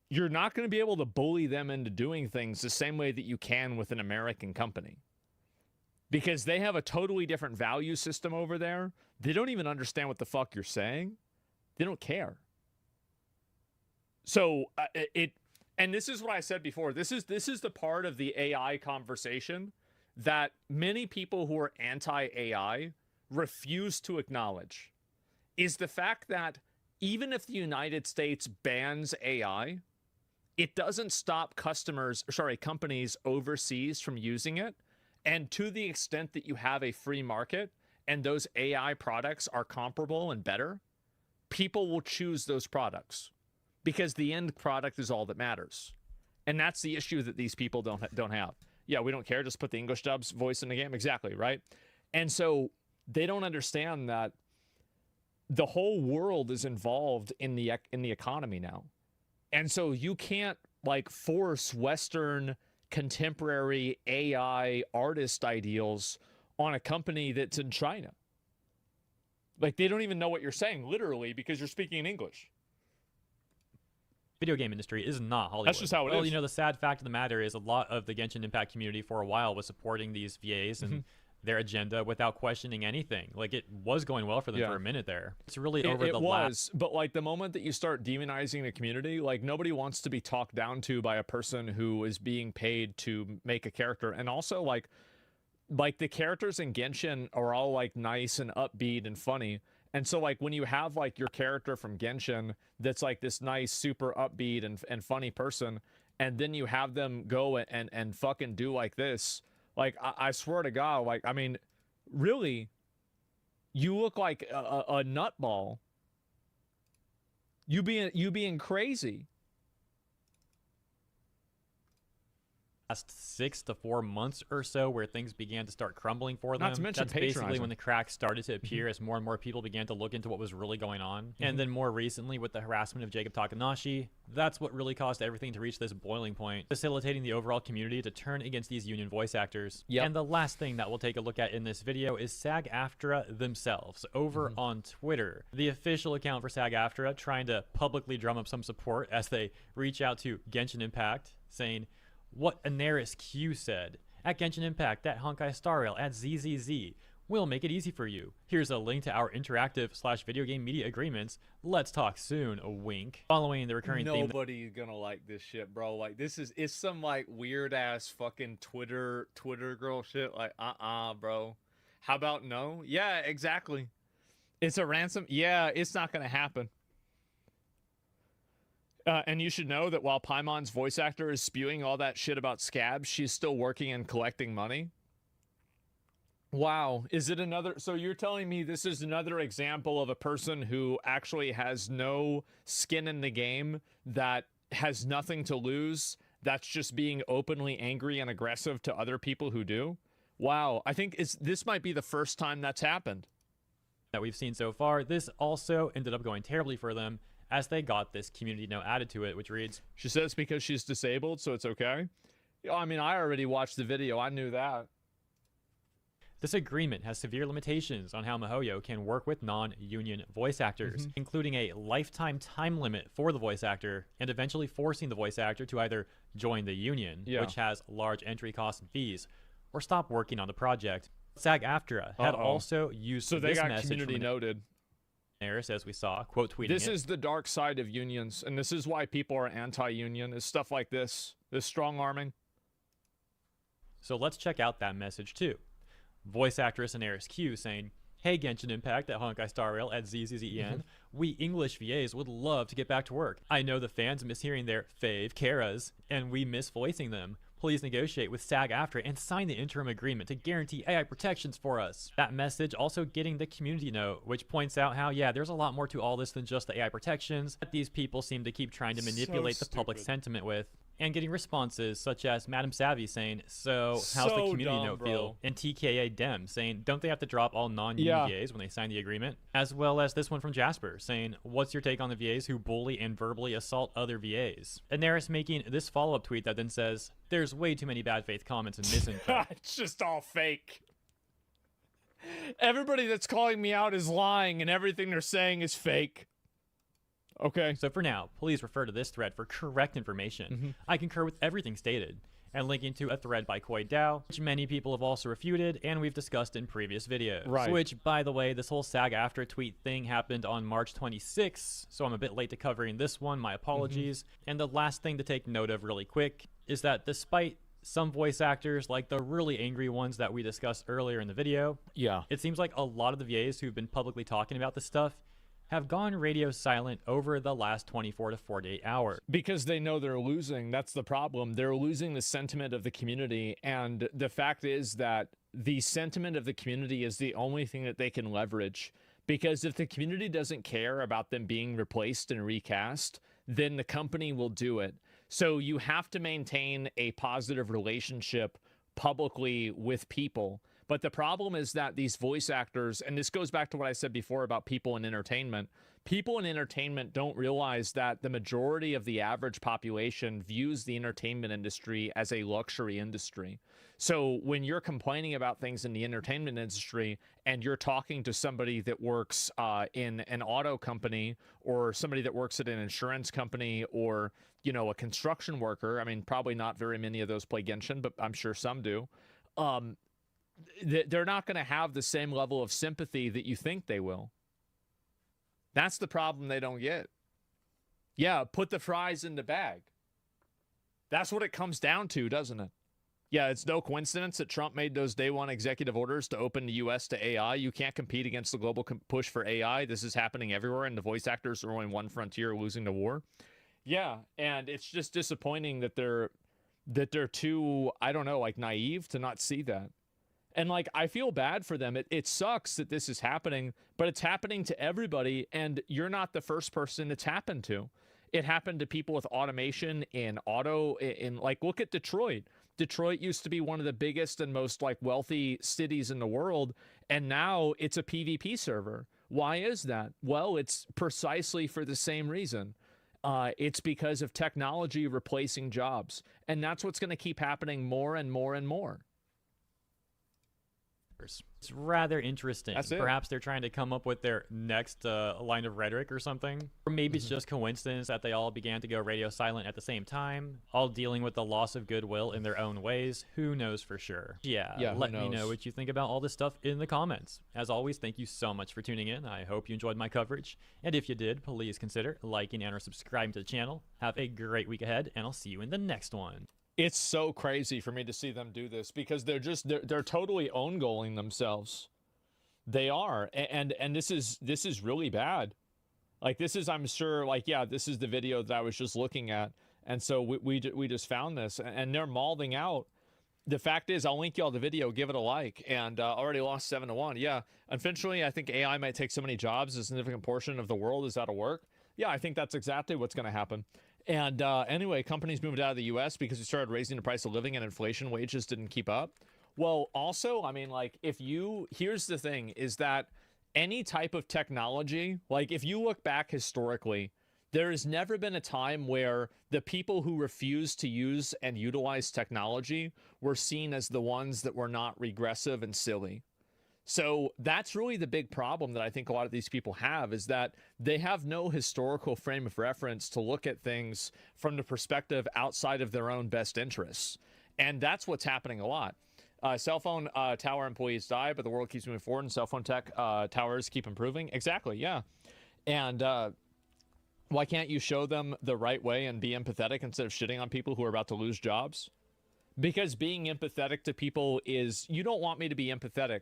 You're not going to be able to bully them into doing things the same way that you can with an American company. Because they have a totally different value system over there. They don't even understand what the fuck you're saying. They don't care. So and this is what I said before. This is the part of the AI conversation that many people who are anti-AI refuse to acknowledge, is the fact that even if the United States bans AI, it doesn't stop companies overseas from using it. And to the extent that you have a free market and those AI products are comparable and better, people will choose those products because the end product is all that matters. And that's the issue that these people don't have. Yeah, we don't care. Just put the English dub's voice in the game. Exactly, right? And so they don't understand that the whole world is involved in the economy now. And so you can't like force Western contemporary AI artist ideals on a company that's in China. Like, they don't even know what you're saying, literally, because you're speaking in English.
Video game industry is not Hollywood.
That's just how it is.
Well, you know, the sad fact of the matter is a lot of the Genshin Impact community for a while was supporting these VAs and their agenda without questioning anything. Like, it was going well for them for a minute there. It's really over the last...
But like, the moment that you start demonizing the community, like, nobody wants to be talked down to by a person who is being paid to make a character. And also, like the characters in Genshin are all like nice and upbeat and funny. And so like when you have like your character from Genshin that's like this nice, super upbeat and funny person, and then you have them go and fucking do like this, like I swear to God, like, I mean, really, you look like a nutball. You being crazy.
Last 6 to 4 months or so where things began to start crumbling for them.
Not to mention
that's basically when the cracks started to appear as more and more people began to look into what was really going on. And then more recently with the harassment of Jacob Takanashi, that's what really caused everything to reach this boiling point, facilitating the overall community to turn against these union voice actors. And the last thing that we'll take a look at in this video is SAG-AFTRA themselves over on Twitter. The official account for SAG-AFTRA trying to publicly drum up some support as they reach out to Genshin Impact, saying, what Anaris Q said, at Genshin Impact, at Honkai Star Rail, at ZZZ, We'll make it easy for you. Here's a link to our interactive/video game media agreements. Let's talk soon, a wink. Following the recurring theme.
Nobody's gonna like this shit, bro. Like, it's some like weird ass fucking Twitter girl shit. Like, bro. How about no? Yeah, exactly. It's a ransom. Yeah, it's not gonna happen. And you should know that while Paimon's voice actor is spewing all that shit about scabs, she's still working and collecting money. Wow. Is it another? So you're telling me this is another example of a person who actually has no skin in the game, that has nothing to lose, that's just being openly angry and aggressive to other people who do? Wow. I think this might be the first time that's happened.
That we've seen so far. This also ended up going terribly for them, as they got this community note added to it, which reads,
she says because she's disabled, so it's okay. I mean, I already watched the video. I knew that.
This agreement has severe limitations on how MiHoYo can work with non-union voice actors, including a lifetime time limit for the voice actor, and eventually forcing the voice actor to either join the union, which has large entry costs and fees, or stop working on the project. SAG-AFTRA had also used
so they
this
got
message
community noted.
As we saw, quote tweeting
This is the dark side of unions, and this is why people are anti-union, is stuff like this strong arming.
So let's check out that message too. Voice actress Inaris Q saying, "Hey Genshin Impact at Honkai Star Rail at ZZZEN, we English VAs would love to get back to work. I know the fans miss hearing their fave Karas, and we miss voicing them. Please negotiate with SAG-AFTRA and sign the interim agreement to guarantee AI protections for us." That message also getting the community note, which points out how, yeah, there's a lot more to all this than just the AI protections that these people seem to keep trying to manipulate the public sentiment with. And getting responses such as Madam Savvy saying, so how's the community note feel? And TKA Dem saying, don't they have to drop all non-union VAs when they sign the agreement? As well as this one from Jasper saying, what's your take on the VAs who bully and verbally assault other VAs? And Neris making this follow-up tweet that then says, there's way too many bad faith comments and misinfo.
It's just all fake. Everybody that's calling me out is lying, and everything they're saying is fake. Okay.
So for now, please refer to this thread for correct information. I concur with everything stated, and linking to a thread by Koi Dao, which many people have also refuted and we've discussed in previous videos.
Right.
Which, by the way, this whole SAG-AFTRA tweet thing happened on March 26th, so I'm a bit late to covering this one, my apologies. And the last thing to take note of really quick is that despite some voice actors, like the really angry ones that we discussed earlier in the video, it seems like a lot of the VAs who've been publicly talking about this stuff have gone radio silent over the last 24 to 48 hours.
Because they know they're losing. That's the problem. They're losing the sentiment of the community. And the fact is that the sentiment of the community is the only thing that they can leverage. Because if the community doesn't care about them being replaced and recast, then the company will do it. So you have to maintain a positive relationship publicly with people. But the problem is that these voice actors, and this goes back to what I said before about people in entertainment don't realize that the majority of the average population views the entertainment industry as a luxury industry. So when you're complaining about things in the entertainment industry and you're talking to somebody that works in an auto company, or somebody that works at an insurance company, or, you know, a construction worker, I mean, probably not very many of those play Genshin, but I'm sure some do. They're not going to have the same level of sympathy that you think they will. That's the problem they don't get. Yeah, put the fries in the bag. That's what it comes down to, doesn't it? Yeah, it's no coincidence that Trump made those day one executive orders to open the U.S. to AI. You can't compete against the global push for AI. This is happening everywhere, and the voice actors are only one frontier losing the war. Yeah, and it's just disappointing that they're too, I don't know, like naive to not see that. And like, I feel bad for them. It sucks that this is happening, but it's happening to everybody, and you're not the first person it's happened to. It happened to people with automation in auto, in like, look at Detroit. Detroit used to be one of the biggest and most like wealthy cities in the world, and now it's a PvP server. Why is that? Well, it's precisely for the same reason. It's because of technology replacing jobs, and that's what's going to keep happening more and more and more.
It's rather interesting.
That's it.
Perhaps they're trying to come up with their next line of rhetoric or something. Or maybe it's just coincidence that they all began to go radio silent at the same time, all dealing with the loss of goodwill in their own ways. Who knows for sure? Yeah, let me know what you think about all this stuff in the comments. As always, thank you so much for tuning in. I hope you enjoyed my coverage. And if you did, please consider liking and or subscribing to the channel. Have a great week ahead, and I'll see you in the next one.
It's so crazy for me to see them do this because they're totally own goaling themselves. They are, and this is really bad. Like, this is, I'm sure, like, yeah, this is the video that I was just looking at, and so we just found this, and they're mauling out. The fact is, I'll link you all the video, give it a like, and already lost 7-1. Yeah, eventually, I think AI might take so many jobs, a significant portion of the world is out of work. Yeah, I think that's exactly what's going to happen. And anyway, companies moved out of the U.S. because we started raising the price of living and inflation, wages didn't keep up. Well, also, I mean, like, here's the thing, is that any type of technology, like, if you look back historically, there has never been a time where the people who refused to use and utilize technology were seen as the ones that were not regressive and silly. So that's really the big problem that I think a lot of these people have, is that they have no historical frame of reference to look at things from the perspective outside of their own best interests. And that's what's happening a lot. Cell phone tower employees die, but the world keeps moving forward and cell phone tech towers keep improving. Exactly, yeah. And why can't you show them the right way and be empathetic instead of shitting on people who are about to lose jobs? Because being empathetic to people is, you don't want me to be empathetic.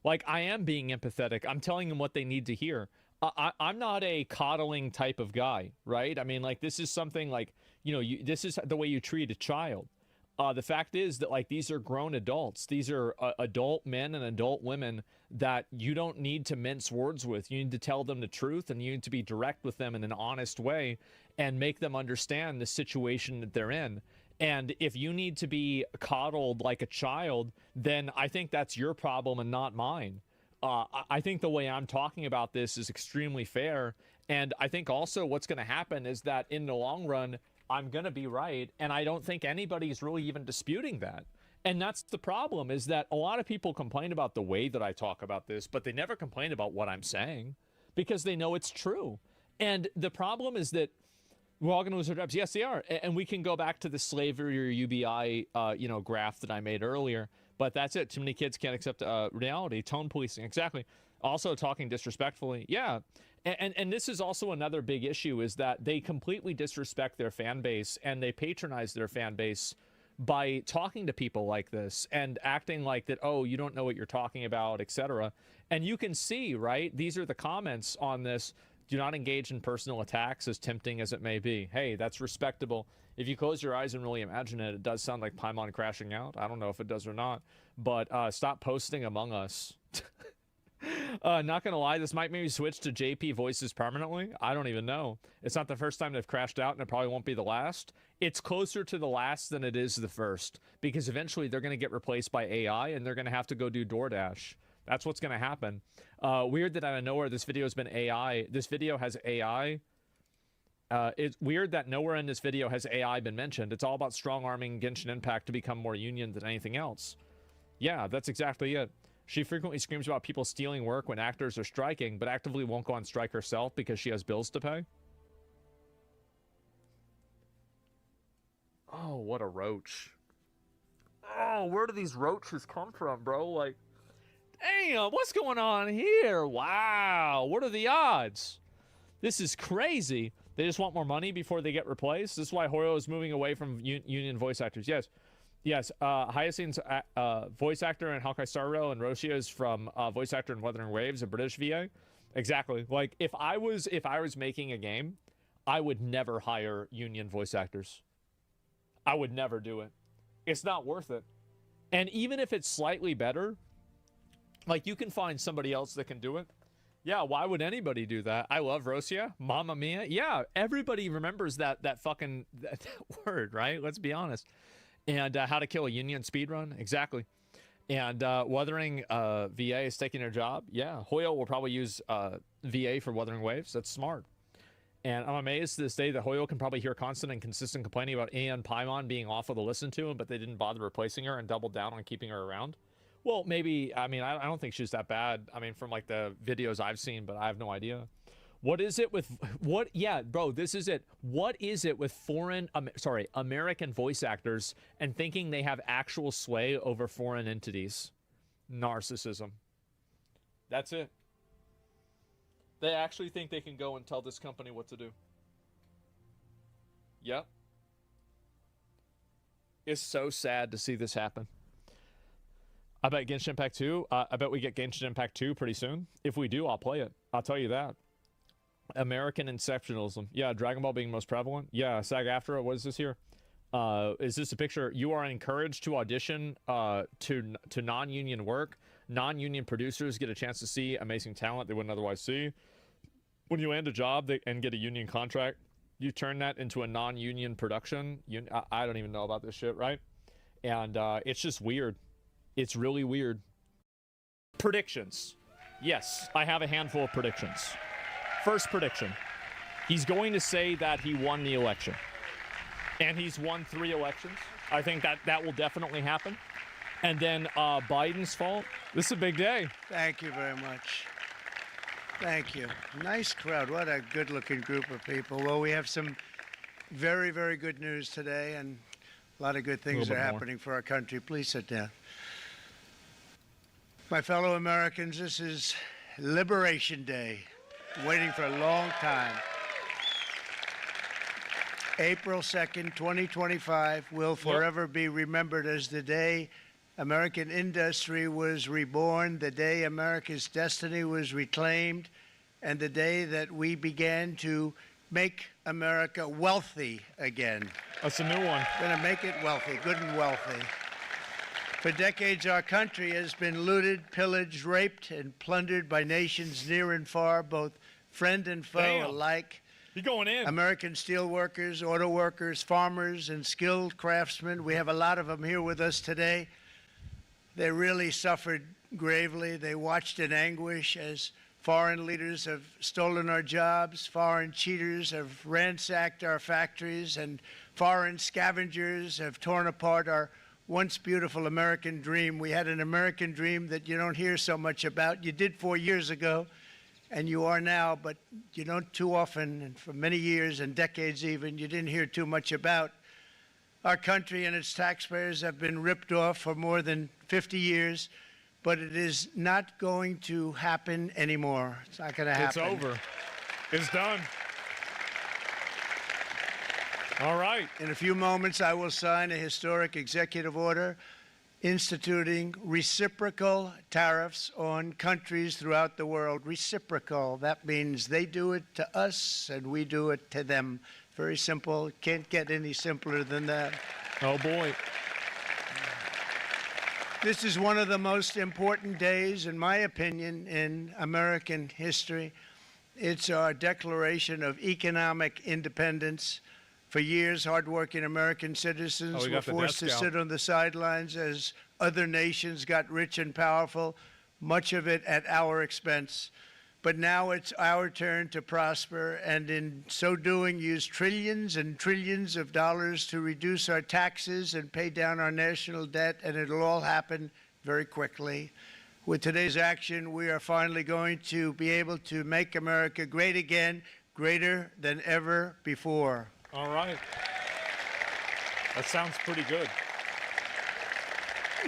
Like, I am being empathetic. I'm telling them what they need to hear. I'm not a coddling type of guy, right? I mean, like, this is something like, you know, this is the way you treat a child. The fact is that, like, these are grown adults. These are adult men and adult women that you don't need to mince words with. You need to tell them the truth, and you need to be direct with them in an honest way and make them understand the situation that they're in. And if you need to be coddled like a child, then I think that's your problem and not mine. I think the way I'm talking about this is extremely fair. And I think also what's going to happen is that in the long run, I'm going to be right. And I don't think anybody's really even disputing that. And that's the problem, is that a lot of people complain about the way that I talk about this, but they never complain about what I'm saying because they know it's true. And the problem is that we're all going to lose our jobs. Yes, they are. And we can go back to the slavery or UBI, graph that I made earlier. But that's it. Too many kids can't accept reality. Tone policing. Exactly. Also talking disrespectfully. Yeah. And this is also another big issue, is that they completely disrespect their fan base and they patronize their fan base by talking to people like this and acting like that, oh, you don't know what you're talking about, etc. And you can see, right? These are the comments on this. Do not engage in personal attacks, as tempting as it may be. Hey, that's respectable. If you close your eyes and really imagine it, it does sound like Paimon crashing out. I don't know if it does or not. But stop posting Among Us. Not gonna lie, this might maybe switch to JP voices permanently. I don't even know. It's not the first time they've crashed out, and it probably won't be the last. It's closer to the last than it is the first, because eventually they're gonna get replaced by AI, and they're gonna have to go do DoorDash. That's what's going to happen. Weird that out of nowhere this video has been AI. This video has AI. It's weird that nowhere in this video has AI been mentioned. It's all about strong-arming Genshin Impact to become more union than anything else. Yeah, that's exactly it. She frequently screams about people stealing work when actors are striking, but actively won't go on strike herself because she has bills to pay. Oh, what a roach. Oh, where do these roaches come from, bro? Like, damn, what's going on here? Wow, what are the odds? This is crazy. They just want more money before they get replaced. This is why Hoyo is moving away from union voice actors. Yes, yes. Hyacinth's voice actor in Hawkeye Star Rail, and Roshia is from voice actor in Wuthering Waves, a British VA. Exactly. Like, if I was making a game, I would never hire union voice actors. I would never do it. It's not worth it. And even if it's slightly better, like, you can find somebody else that can do it. Yeah, why would anybody do that? I love Rosia. Mamma Mia. Yeah, everybody remembers that fucking that word, right? Let's be honest. And How to Kill a Union speedrun. Exactly. And Wuthering VA is taking their job. Yeah, Hoyo will probably use VA for Wuthering Waves. That's smart. And I'm amazed to this day that Hoyo can probably hear constant and consistent complaining about Paimon being awful to listen to, but they didn't bother replacing her and doubled down on keeping her around. Well, maybe. I mean, I don't think she's that bad. I mean, from like the videos I've seen, but I have no idea. What is it with what? Yeah, bro, this is it. What is it with American voice actors and thinking they have actual sway over foreign entities? Narcissism. That's it. They actually think they can go and tell this company what to do. Yep. It's so sad to see this happen. I bet Genshin Impact 2, I bet we get Genshin Impact 2 pretty soon. If we do, I'll play it. I'll tell you that. American exceptionalism. Yeah, Dragon Ball being most prevalent. Yeah, SAG-AFTRA, what is this here? Is this a picture? You are encouraged to audition to non-union work. Non-union producers get a chance to see amazing talent they wouldn't otherwise see. When you land a job and get a union contract, you turn that into a non-union production. I don't even know about this shit, right? And it's just weird. It's really weird. Predictions. Yes, I have a handful of predictions. First prediction. He's going to say that he won the election. And he's won 3 elections. I think that will definitely happen. And then Biden's fault. This is a big day.
Thank you very much. Thank you. Nice crowd. What a good-looking group of people. Well, we have some very, very good news today, and a lot of good things are happening for our country. Please sit down. My fellow Americans, this is Liberation Day. Waiting for a long time. April 2nd, 2025 will forever be remembered as the day American industry was reborn, the day America's destiny was reclaimed, and the day that we began to make America wealthy again.
That's a new one.
We're going to make it wealthy, good and wealthy. For decades, our country has been looted, pillaged, raped, and plundered by nations near and far, both friend and foe alike.
You're going in.
American steel workers, auto workers, farmers, and skilled craftsmen. We have a lot of them here with us today. They really suffered gravely. They watched in anguish as foreign leaders have stolen our jobs, foreign cheaters have ransacked our factories, and foreign scavengers have torn apart our once beautiful American dream. We had an American dream that you don't hear so much about. You did 4 years ago, and you are now, but you don't too often, and for many years and decades even, you didn't hear too much about. Our country and its taxpayers have been ripped off for more than 50 years, but it is not going to happen anymore. It's not going to happen.
It's over. It's done. All right.
In a few moments, I will sign a historic executive order instituting reciprocal tariffs on countries throughout the world. Reciprocal. That means they do it to us and we do it to them. Very simple. Can't get any simpler than that.
Oh, boy.
This is one of the most important days, in my opinion, in American history. It's our declaration of economic independence. For years, hardworking American citizens were forced to sit on the sidelines as other nations got rich and powerful, much of it at our expense. But now it's our turn to prosper, and in so doing, use trillions and trillions of dollars to reduce our taxes and pay down our national debt, and it'll all happen very quickly. With today's action, we are finally going to be able to make America great again, greater than ever before.
All right. That sounds pretty good.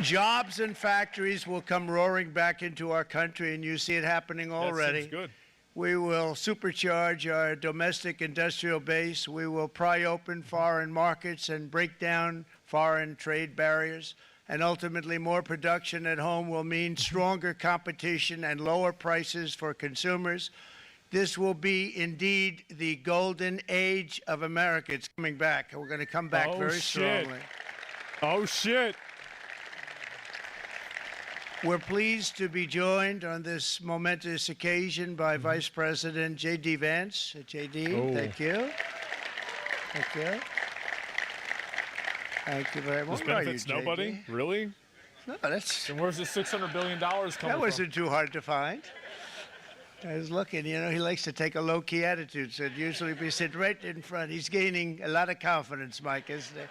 Jobs and factories will come roaring back into our country, and you see it happening already.
That seems good.
We will supercharge our domestic industrial base. We will pry open foreign markets and break down foreign trade barriers. And ultimately, more production at home will mean stronger competition and lower prices for consumers. This will be indeed the golden age of America. It's coming back. We're going to come back very strongly.
Oh, shit.
We're pleased to be joined on this momentous occasion by Vice President J.D. Vance. J.D., thank you. Thank you. Thank you very much.
This benefits nobody? Really?
No, that's...
Then where's the $600 billion coming from?
That wasn't too hard to find. I was looking, you know, he likes to take a low-key attitude, so usually we sit right in front. He's gaining a lot of confidence, Mike, isn't he?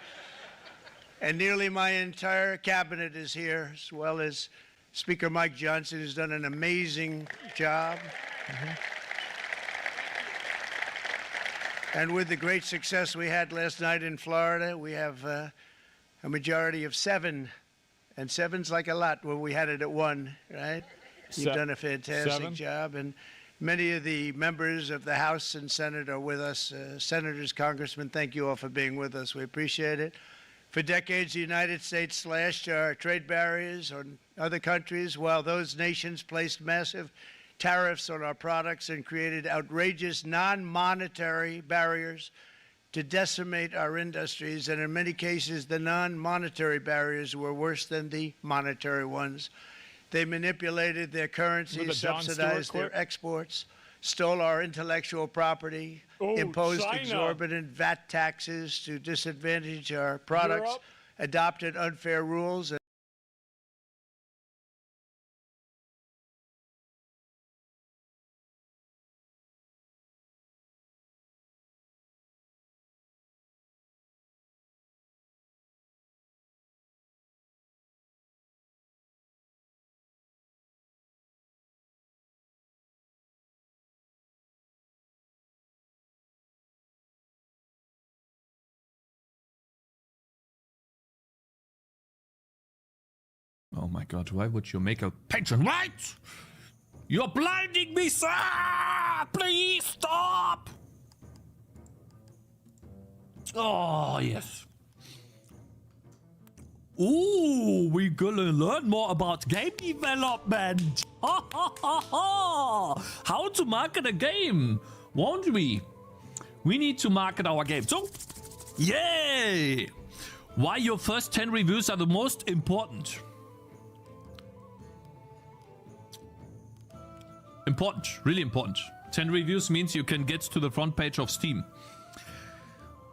And nearly my entire cabinet is here, as well as Speaker Mike Johnson has done an amazing job. And with the great success we had last night in Florida, we have a majority of 7. And 7's like a lot when we had it at 1, right? You've done a fantastic job. And many of the members of the House and Senate are with us. Senators, Congressmen, thank you all for being with us. We appreciate it. For decades, the United States slashed our trade barriers on other countries, while those nations placed massive tariffs on our products and created outrageous non-monetary barriers to decimate our industries. And in many cases, the non-monetary barriers were worse than the monetary ones. They manipulated their currencies, subsidized their exports, stole our intellectual property, imposed exorbitant VAT taxes to disadvantage our products, adopted unfair rules.
Oh my god, why would you make a patron right? You're blinding me, sir! Please stop! Oh, yes. Ooh, we're gonna learn more about game development. Ha ha ha ha! How to market a game, won't we? We need to market our game. So, yay! Why your first 10 reviews are the most important. Important, really important. 10 reviews means you can get to the front page of Steam.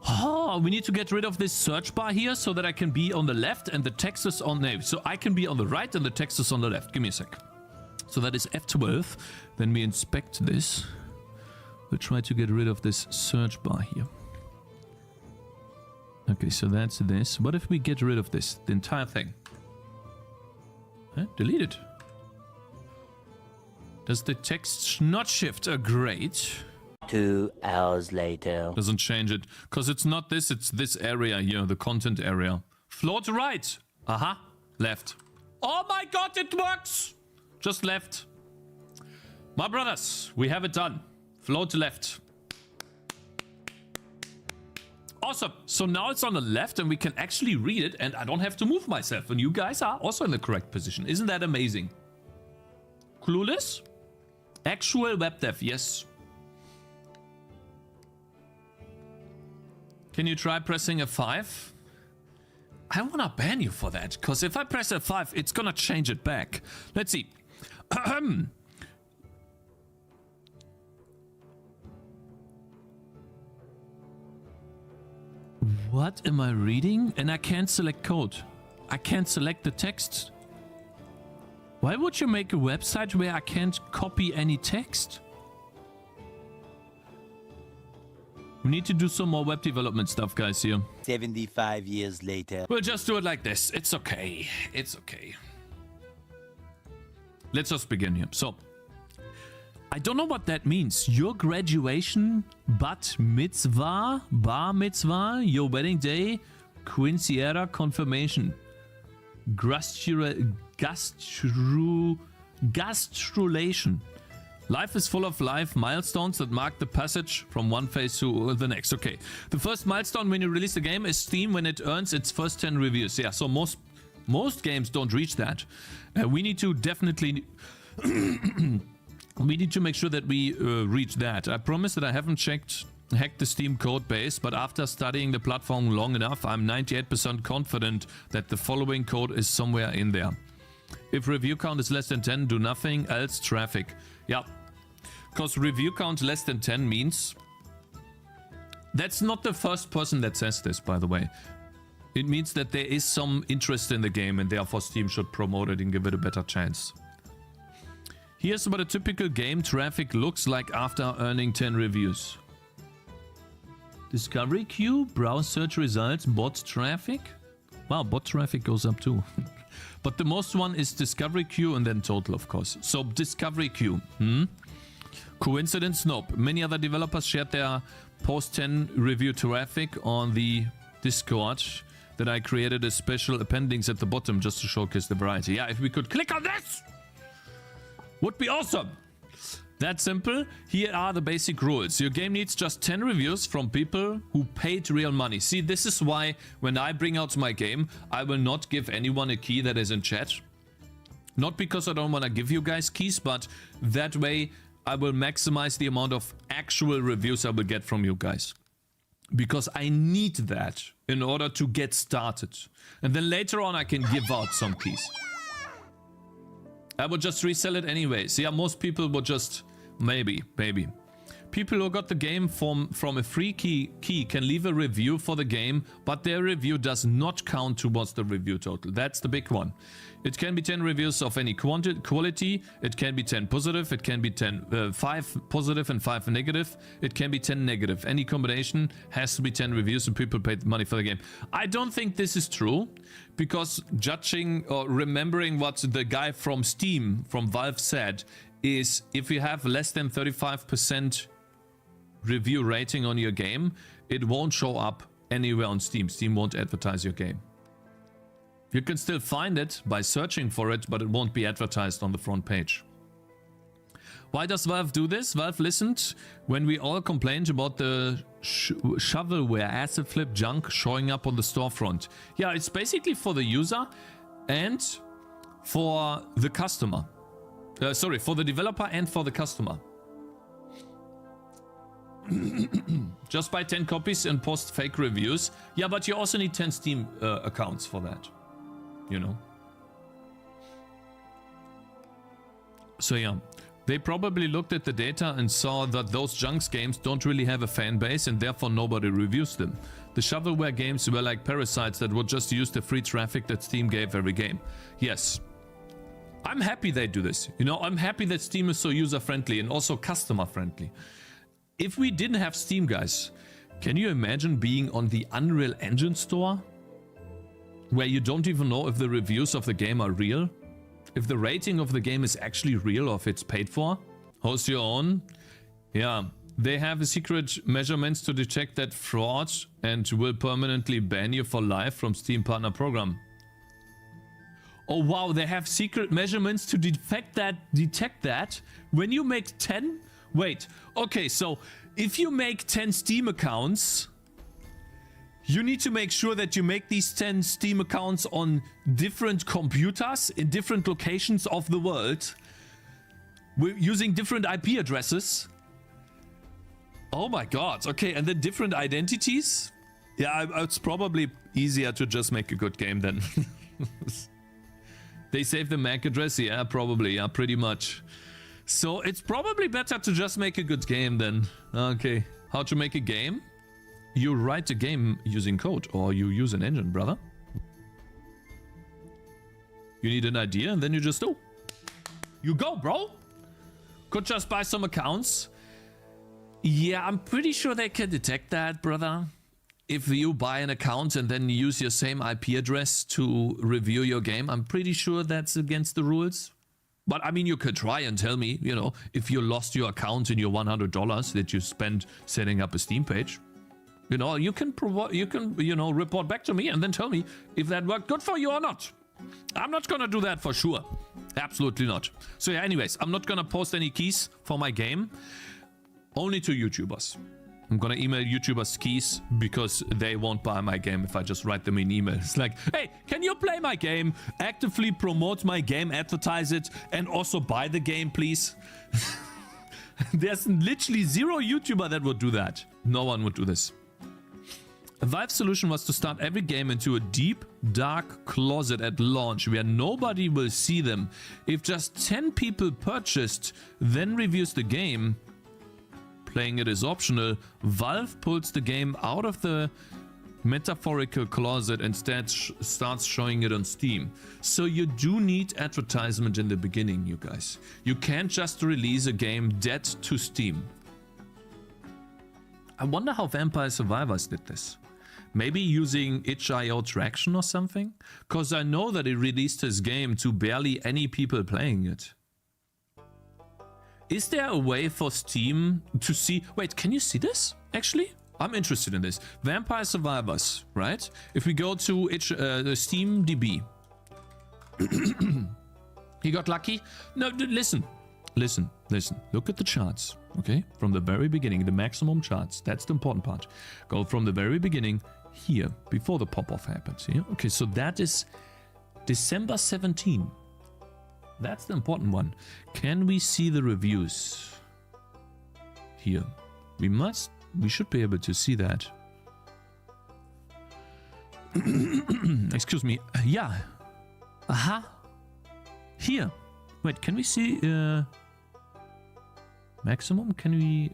Oh, we need to get rid of this search bar here so that I can be on the left and the text is on the... So I can be on the right and the text is on the left. Give me a sec. So that is F12. Then we inspect this. We'll try to get rid of this search bar here. Okay, so that's this. What if we get rid of this? The entire thing. Delete it. Does the text not shift? Great.
2 hours later.
Doesn't change it. Because it's not this, it's this area here, the content area. Floor to right. Aha. Left. Oh my god, it works! Just left. My brothers, we have it done. Floor to left. Awesome. So now it's on the left and we can actually read it and I don't have to move myself. And you guys are also in the correct position. Isn't that amazing? Clueless? Actual web dev, yes. Can you try pressing F5? I wanna ban you for that, because if I press F5, it's gonna change it back. Let's see. What am I reading? And I can't select code. I can't select the text. Why would you make a website where I can't copy any text? We need to do some more web development stuff, guys, here.
75 years later.
We'll just do it like this. It's okay. It's okay. Let's just begin here. So, I don't know what that means. Your graduation, bat mitzvah, bar mitzvah, your wedding day, quinceañera, confirmation. Gastrulation. Life is full of life milestones that mark the passage from one phase to the next. Okay, the first milestone when you release a game is Steam when it earns its first 10 reviews. Yeah, so most games don't reach that. We need to definitely... we need to make sure that we reach that. I promise that I haven't hacked the Steam code base, but after studying the platform long enough, I'm 98% confident that the following code is somewhere in there. If review count is less than 10, do nothing else traffic. Yeah, because review count less than 10 means... That's not the first person that says this, by the way. It means that there is some interest in the game and therefore Steam should promote it and give it a better chance. Here's what a typical game traffic looks like after earning 10 reviews. Discovery queue, browse search results, bot traffic. Wow, bot traffic goes up too. But the most one is discovery queue and then total, of course. So discovery queue. Coincidence? Nope. Many other developers shared their post 10 review traffic on the Discord. That I created a special appendix at the bottom just to showcase the variety. Yeah, if we could click on this, would be awesome. That simple. Here are the basic rules. Your game needs just 10 reviews from people who paid real money. See, this is why when I bring out my game, I will not give anyone a key that is in chat. Not because I don't want to give you guys keys, but that way I will maximize the amount of actual reviews I will get from you guys. Because I need that in order to get started. And then later on I can give out some keys. I would just resell it anyways. Yeah, most people would just... Maybe. People who got the game from a free key can leave a review for the game, but their review does not count towards the review total. That's the big one. It can be 10 reviews of any quality. It can be 10 positive. It can be 5 positive and 5 negative. It can be 10 negative. Any combination has to be 10 reviews and people paid money for the game. I don't think this is true, because judging or remembering what the guy from Steam, from Valve said, is if you have less than 35% review rating on your game, it won't show up anywhere on Steam. Steam won't advertise your game. You can still find it by searching for it, but it won't be advertised on the front page. Why does Valve do this? Valve listened when we all complained about the shovelware acid flip junk showing up on the storefront. Yeah, it's basically for the user and for the customer. Sorry, for the developer and for the customer. Just buy 10 copies and post fake reviews. Yeah, but you also need 10 Steam accounts for that. You know. So yeah, they probably looked at the data and saw that those junks games don't really have a fan base and therefore nobody reviews them. The shovelware games were like parasites that would just use the free traffic that Steam gave every game. Yes. I'm happy they do this. You know, I'm happy that Steam is so user-friendly and also customer-friendly. If we didn't have Steam, guys, can you imagine being on the Unreal Engine store? Where you don't even know if the reviews of the game are real? If the rating of the game is actually real or if it's paid for? Host your own? Yeah, they have a secret measurements to detect that fraud and will permanently ban you for life from Steam Partner Program. Oh wow, they have secret measurements to detect that when you make 10? Wait, okay, so if you make 10 Steam accounts, you need to make sure that you make these 10 Steam accounts on different computers in different locations of the world using different IP addresses. Oh my god, okay, and then different identities? Yeah, it's probably easier to just make a good game then. They save the MAC address? Yeah, probably, yeah, pretty much. So it's probably better to just make a good game then. Okay, how to make a game? You write a game using code or you use an engine, brother. You need an idea and then you just do. You go, bro. Could just buy some accounts. Yeah, I'm pretty sure they can detect that, brother. If you buy an account and then use your same IP address to review your game, I'm pretty sure that's against the rules. But I mean, you could try and tell me, you know, if you lost your account and your $100 that you spent setting up a Steam page. You know, you can report back to me and then tell me if that worked good for you or not. I'm not gonna do that for sure. Absolutely not. So yeah, anyways, I'm not gonna post any keys for my game. Only to YouTubers. I'm gonna email YouTubers keys because they won't buy my game if I just write them in email. It's like, hey, can you play my game, actively promote my game, advertise it, and also buy the game, please? There's literally zero YouTuber that would do that. No one would do this. A Valve solution was to start every game into a deep, dark closet at launch where nobody will see them. If just 10 people purchased, then reviews the game, playing it is optional, Valve pulls the game out of the metaphorical closet and starts showing it on Steam. So you do need advertisement in the beginning, you guys. You can't just release a game dead to Steam. I wonder how Vampire Survivors did this. Maybe using itch.io traction or something? Because I know that he released his game to barely any people playing it. Is there a way for Steam to see... Wait, can you see this? Actually, I'm interested in this. Vampire Survivors, right? If we go to Steam DB. He got lucky? No, listen. Listen. Look at the charts, okay? From the very beginning, the maximum charts. That's the important part. Go from the very beginning here, before the pop-off happens here. Okay, so that is December 17. That's the important one. Can we see the reviews? Here. We should be able to see that. Excuse me. Yeah. Aha. Here. Wait, can we see maximum? Can we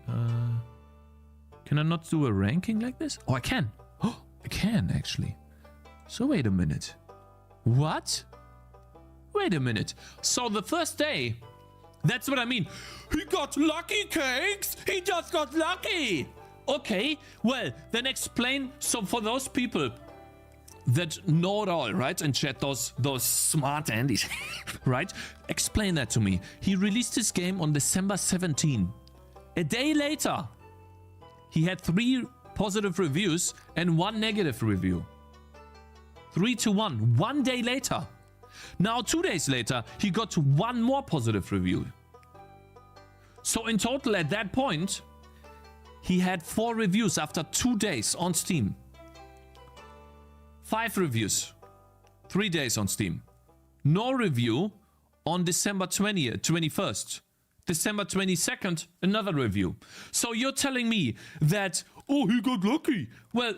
can I not do a ranking like this? Oh, I can. Oh, I can actually. So wait a minute. What? Wait a minute. So the first day, that's what I mean. He got lucky, Cakes. He just got lucky. Okay, well, then explain. So for those people that know it all, right? And chat, those smart Andys, right? Explain that to me. He released his game on December 17. A day later, he had 3 positive reviews and 1 negative review. 3 to 1. 1 day later. Now, 2 days later, he got 1 more positive review. So in total, at that point, he had 4 reviews after 2 days on Steam. 5 reviews, 3 days on Steam. No review on December 21st. December 22nd, another review. So you're telling me that, oh, he got lucky. Well,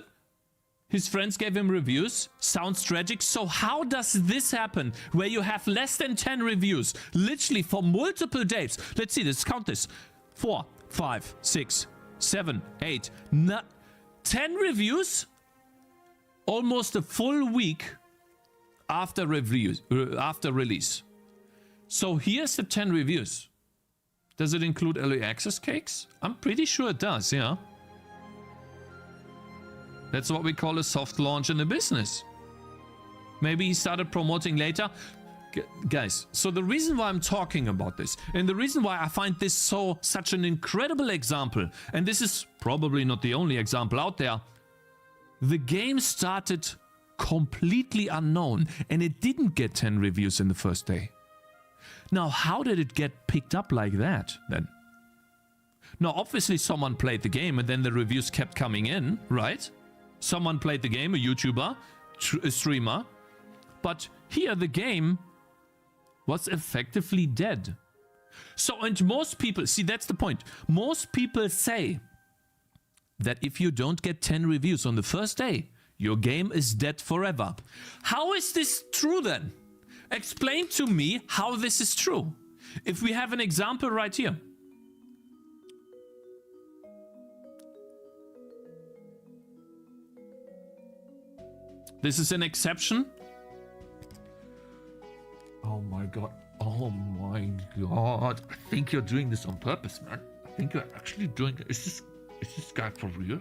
his friends gave him reviews. Sounds tragic. So how does this happen where you have less than 10 reviews, literally for multiple days? Let's see, let's count this. 4, 5, 6, 7, 8, 9, 10 reviews? Almost a full week after reviews, after release. So here's the 10 reviews. Does it include early access cakes? I'm pretty sure it does, yeah. That's what we call a soft launch in the business. Maybe he started promoting later. Guys, so the reason why I'm talking about this, and the reason why I find this such an incredible example, and this is probably not the only example out there, the game started completely unknown, and it didn't get 10 reviews in the first day. Now, how did it get picked up like that, then? Now, obviously someone played the game, and then the reviews kept coming in, right? Someone played the game, a YouTuber, a streamer, but here the game was effectively dead. So, and most people, see, that's the point. Most people say that if you don't get 10 reviews on the first day, your game is dead forever. How is this true then? Explain to me how this is true. If we have an example right here. This is an exception. Oh my god. Oh my god. I think you're doing this on purpose, man. I think you're actually doing it. Is this guy for real?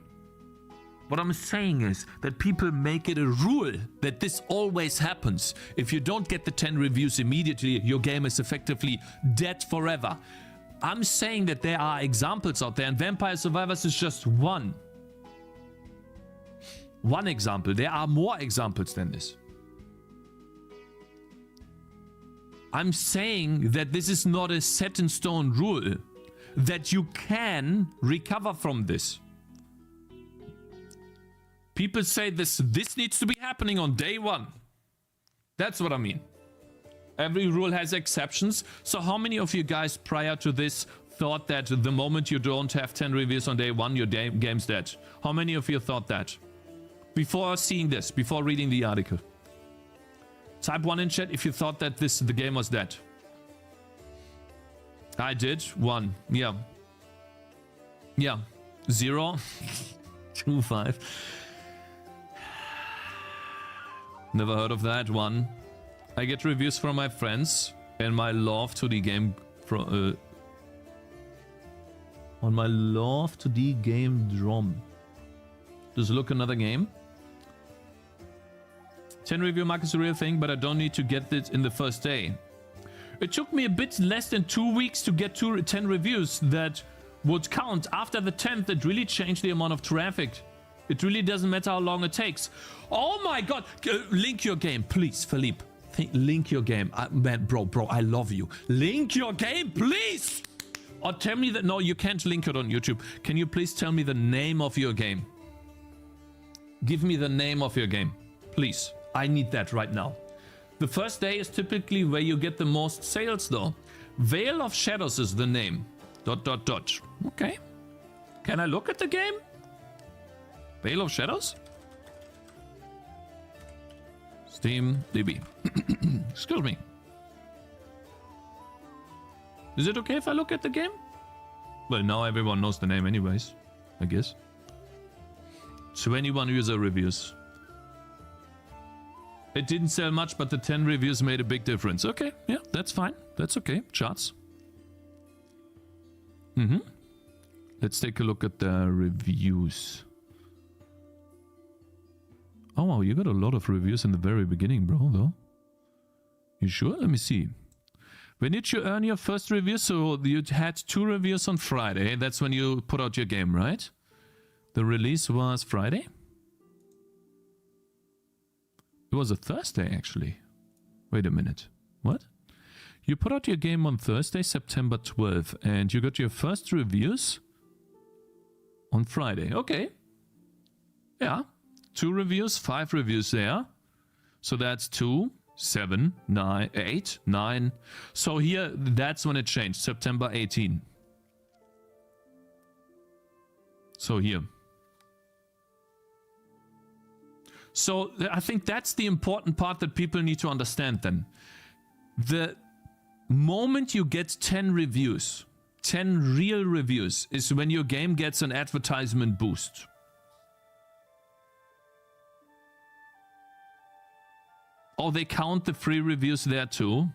What I'm saying is that people make it a rule that this always happens. If you don't get the 10 reviews immediately, your game is effectively dead forever. I'm saying that there are examples out there, and Vampire Survivors is just one. One example. There are more examples than this. I'm saying that this is not a set in stone rule, that you can recover from this. People say this needs to be happening on day 1. That's what I mean. Every rule has exceptions. So how many of you guys prior to this thought that the moment you don't have 10 reviews on day 1, your game's dead? How many of you thought that? Before seeing this, before reading the article. Type 1 in chat if you thought that the game was dead. I did. 1. Yeah. Yeah. 0. 2, 5. Never heard of that. 1. I get reviews from my friends and my love to the game on my love to the game drum. Just look another game. 10 review mark is a real thing, but I don't need to get it in the first day. It took me a bit less than 2 weeks to get 10 reviews that would count. After the 10th, it really changed the amount of traffic. It really doesn't matter how long it takes. Oh my god! Link your game, please, Philippe. Link your game. Man, bro, I love you. Link your game, please! Or tell me that... No, you can't link it on YouTube. Can you please tell me the name of your game? Give me the name of your game, please. I need that right now. The first day is typically where you get the most sales though. Veil of Shadows is the name. ... Okay. Can I look at the game? Veil of Shadows? Steam DB. Excuse me. Is it okay if I look at the game? Well, now everyone knows the name anyways, I guess. 21 user reviews. It didn't sell much, but the 10 reviews made a big difference. Okay, yeah, that's fine. That's okay. Charts. Let's take a look at the reviews. Oh wow, you got a lot of reviews in the very beginning, bro, though. You sure? Let me see. When did you earn your first review? So you had 2 reviews on Friday. That's when you put out your game, right? The release was Friday? It was a Thursday, actually. Wait a minute. What? You put out your game on Thursday, September 12th, and you got your first reviews on Friday. Okay. Yeah. 2 reviews, 5 reviews there. So that's 2, 7, 9, 8, 9. So here, that's when it changed. September 18. So here. So I think that's the important part that people need to understand then. The moment you get 10 reviews, 10 real reviews, is when your game gets an advertisement boost. Oh, they count the free reviews there too?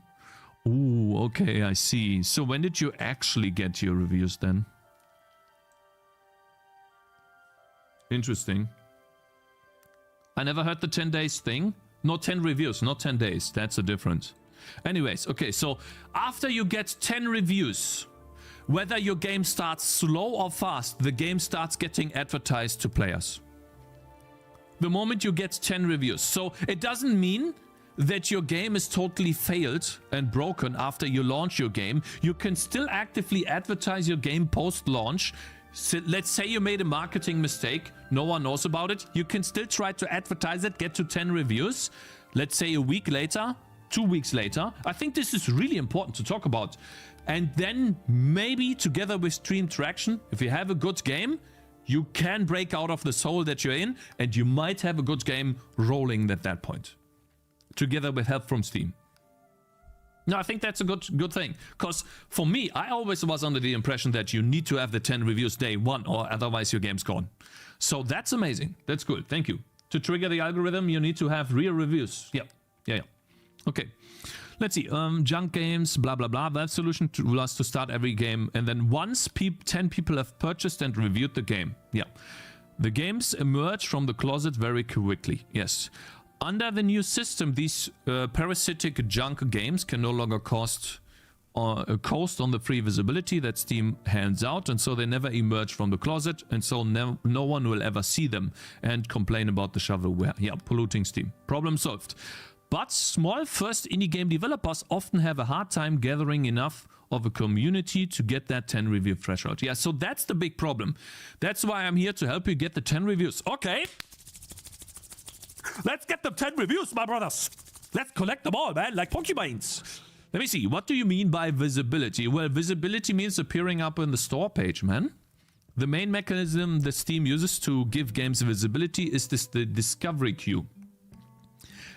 Ooh, okay, I see. So when did you actually get your reviews then? Interesting. I never heard the 10 days thing. No, 10 reviews, not 10 days. That's the difference. Anyways, okay, so after you get 10 reviews, whether your game starts slow or fast, the game starts getting advertised to players. The moment you get 10 reviews. So it doesn't mean that your game is totally failed and broken after you launch your game. You can still actively advertise your game post-launch. So let's say you made a marketing mistake, no one knows about it. You can still try to advertise it, get to 10 reviews. Let's say a week later, 2 weeks later. I think this is really important to talk about. And then maybe together with stream traction, if you have a good game, you can break out of the hole that you're in and you might have a good game rolling at that point. Together with help from Steam. No, I think that's a good thing. Because for me, I always was under the impression that you need to have the 10 reviews day 1 or otherwise your game's gone. So that's amazing. That's good. Thank you. To trigger the algorithm, you need to have real reviews. Yeah. Okay. Let's see. Junk games, blah, blah, blah. That solution will us to start every game. And then once 10 people have purchased and reviewed the game. Yeah. The games emerge from the closet very quickly. Yes. Under the new system, these parasitic junk games can no longer coast on the free visibility that Steam hands out, and so they never emerge from the closet, and so no one will ever see them and complain about the shovelware. Yeah, polluting Steam. Problem solved. But small first indie game developers often have a hard time gathering enough of a community to get that 10 review threshold. Yeah, so that's the big problem. That's why I'm here to help you get the 10 reviews. Okay. Let's get the 10 reviews, my brothers. Let's collect them all, man, like Pokemons. Let me see. What do you mean by visibility? Well, visibility means appearing up in the store page, man. The main mechanism that Steam uses to give games visibility is the discovery queue.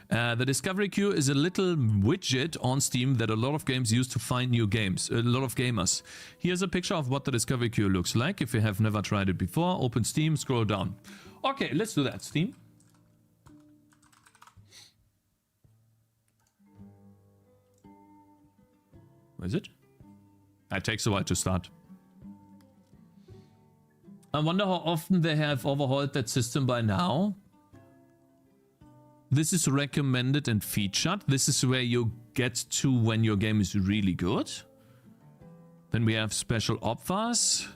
The discovery queue is a little widget on Steam that a lot of games use to find new games, a lot of gamers. Here's a picture of what the discovery queue looks like. If you have never tried it before, open Steam, scroll down. Okay, let's do that, Steam. Where is it? It takes a while to start. I wonder how often they have overhauled that system by now. This is recommended and featured. This is where you get to when your game is really good. Then we have special offers.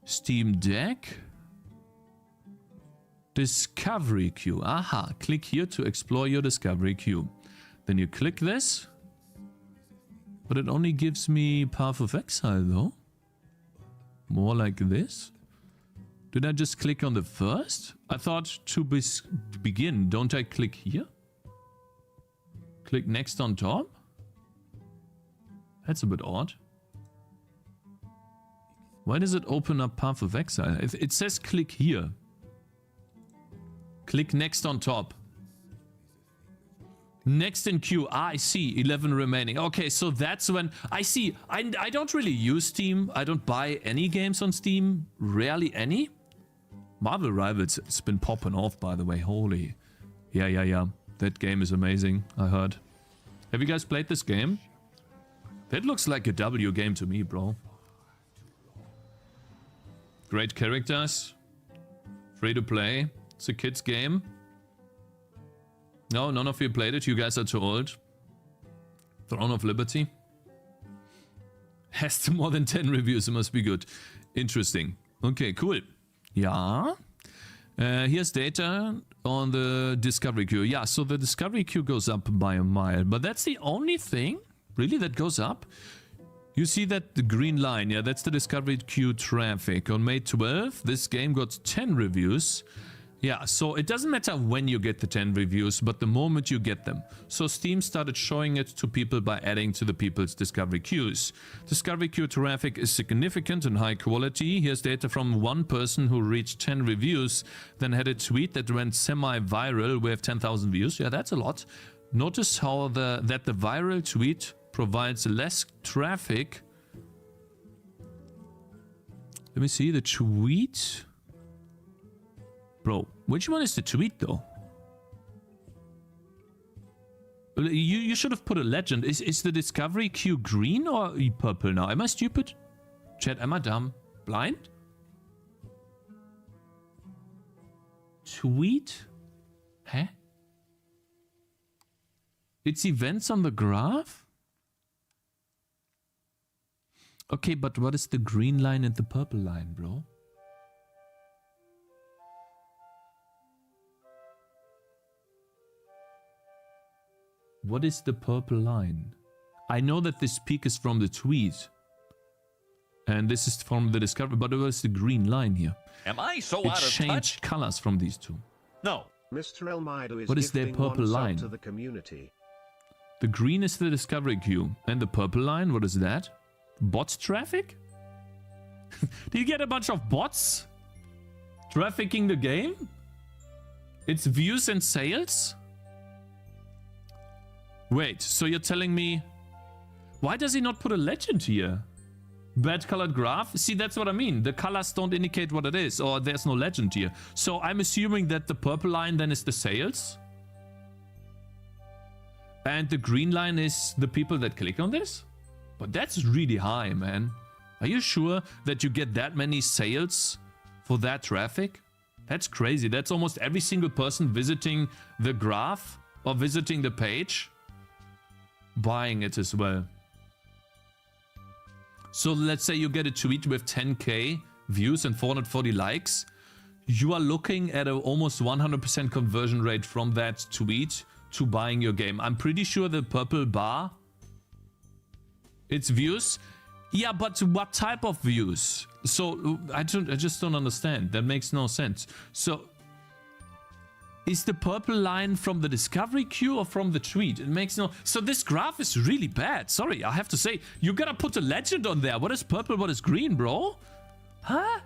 Steam Deck. Discovery queue. Aha. Click here to explore your discovery queue. Then you click this. But it only gives me Path of Exile though. More like this. Did I just click on the first? I thought to begin. Don't I click here? Click next on top? That's a bit odd. Why does it open up Path of Exile? It says click here. Click next on top. Next in queue. Ah, I see. 11 remaining. Okay, so that's when... I see. I don't really use Steam. I don't buy any games on Steam. Rarely any. Marvel Rivals, it's been popping off, by the way. Holy. Yeah. That game is amazing, I heard. Have you guys played this game? That looks like a W game to me, bro. Great characters. Free to play. It's a kid's game. No, none of you played it. You guys are too old. Throne of Liberty. Has more than 10 reviews. It must be good. Interesting. Okay, cool. Yeah. Here's data on the discovery queue. Yeah, so the discovery queue goes up by a mile. But that's the only thing, really, that goes up. You see that the green line, yeah, that's the discovery queue traffic. On May 12th, this game got 10 reviews. Yeah, so it doesn't matter when you get the 10 reviews, but the moment you get them. So Steam started showing it to people by adding to the people's discovery queues. Discovery queue traffic is significant and high quality. Here's data from one person who reached 10 reviews, then had a tweet that went semi-viral with 10,000 views. Yeah, that's a lot. Notice how that the viral tweet provides less traffic. Let me see the tweet. Bro, which one is the tweet though? You should have put a legend. Is the discovery queue green or purple now? Am I stupid? Chat, am I dumb? Blind? Tweet? Huh? It's events on the graph? Okay, but what is the green line and the purple line, bro? What is the purple line? I know that this peak is from the tweet. And this is from the discovery, but what is the green line here?
Am I so
it
out of
changed
touch?
colors from these two.
No.
Mr. Elmido is
what is their
gifting
purple
one sub
line?
to the community.
The green is the discovery queue. And the purple line, what is that? Bots traffic? Do you get a bunch of bots trafficking the game? It's views and sales? Wait, so you're telling me... Why does he not put a legend here? Bad colored graph? See, that's what I mean. The colors don't indicate what it is, or there's no legend here. So I'm assuming that the purple line then is the sales. And the green line is the people that click on this? But that's really high, man. Are you sure that you get that many sales for that traffic? That's crazy. That's almost every single person visiting the graph or visiting the page buying it as well. So let's say you get a tweet with 10k views and 440 likes. You are looking at an almost 100% conversion rate from that tweet to buying your game. I'm pretty sure the purple bar, it's views. Yeah, but what type of views? So I just don't understand. That makes no sense. So is the purple line from the discovery queue or from the tweet? It makes no... So this graph is really bad. Sorry, I have to say. You gotta put a legend on there. What is purple? What is green, bro? Huh?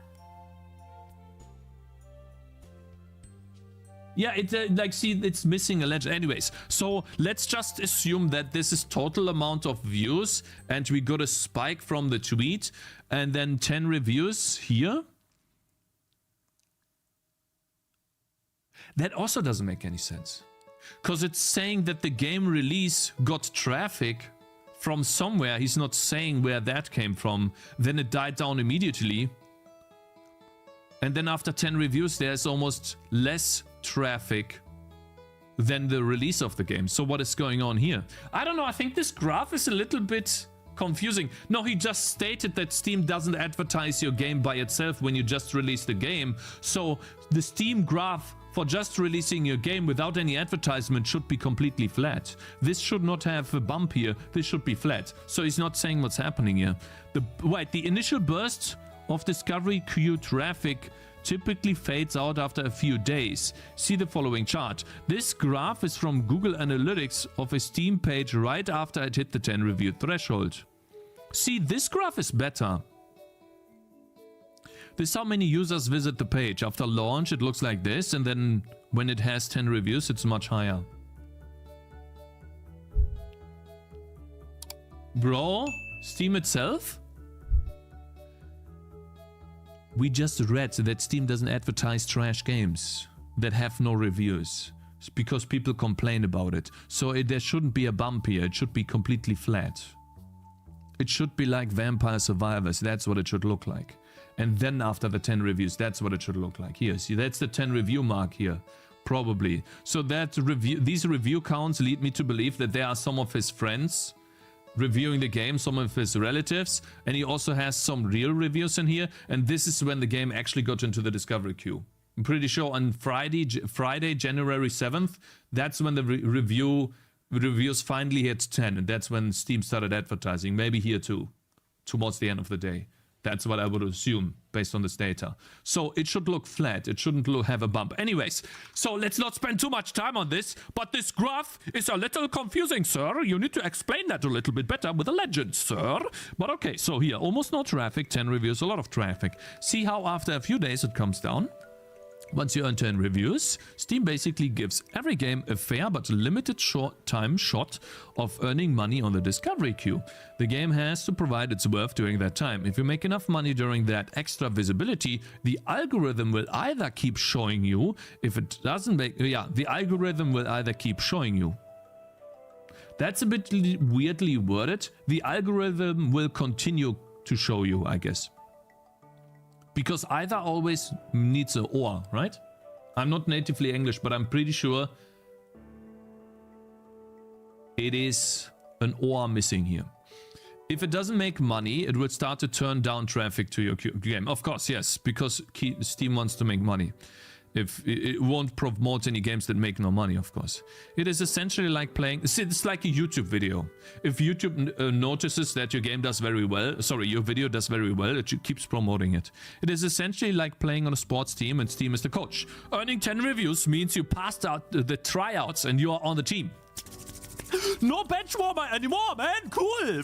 Yeah, it's missing a legend. Anyways, so let's just assume that this is total amount of views and we got a spike from the tweet and then 10 reviews here. That also doesn't make any sense. Because it's saying that the game release got traffic from somewhere. He's not saying where that came from. Then it died down immediately. And then after 10 reviews, there's almost less traffic than the release of the game. So what is going on here? I don't know. I think this graph is a little bit confusing. No, he just stated that Steam doesn't advertise your game by itself when you just release the game. So the Steam graph for just releasing your game without any advertisement should be completely flat. This should not have a bump here. This should be flat. So he's not saying what's happening here. The initial burst of discovery queue traffic typically fades out after a few days. See the following chart. This graph is from Google Analytics of a Steam page right after it hit the 10 review threshold. See, this graph is better. This is how many users visit the page. After launch, it looks like this, and then when it has 10 reviews, it's much higher. Bro, Steam itself? We just read that Steam doesn't advertise trash games that have no reviews. It's because people complain about it. So there shouldn't be a bump here. It should be completely flat. It should be like Vampire Survivors. That's what it should look like. And then after the 10 reviews, that's what it should look like. Here, see, that's the 10 review mark here. Probably. So that these review counts lead me to believe that there are some of his friends reviewing the game, some of his relatives, and he also has some real reviews in here, and this is when the game actually got into the discovery queue. I'm pretty sure on Friday, January 7th, that's when the reviews finally hit 10, and that's when Steam started advertising, maybe here too, towards the end of the day. That's what I would assume based on this data. So it should look flat. It shouldn't have a bump. Anyways, so let's not spend too much time on this. But this graph is a little confusing, sir. You need to explain that a little bit better with a legend, sir. But okay, so here, almost no traffic, 10 reviews, a lot of traffic. See how after a few days it comes down? Once you earn 10 reviews, Steam basically gives every game a fair but limited short-time shot of earning money on the discovery queue. The game has to provide its worth during that time. If you make enough money during that extra visibility, the algorithm will either keep showing you. If it doesn't make... Yeah, the algorithm will either keep showing you. That's a bit weirdly worded. The algorithm will continue to show you, I guess. Because either always needs an or, right? I'm not natively English, but I'm pretty sure it is an or missing here. If it doesn't make money, it will start to turn down traffic to your game. Of course, yes, because Steam wants to make money. If it won't promote any games that make no money, of course. It is essentially like playing... It's like a YouTube video. If YouTube notices that your game does very well... Sorry, your video does very well, it keeps promoting it. It is essentially like playing on a sports team and Steam is the coach. Earning 10 reviews means you passed out the tryouts and you are on the team. No bench warmer anymore, man! Cool!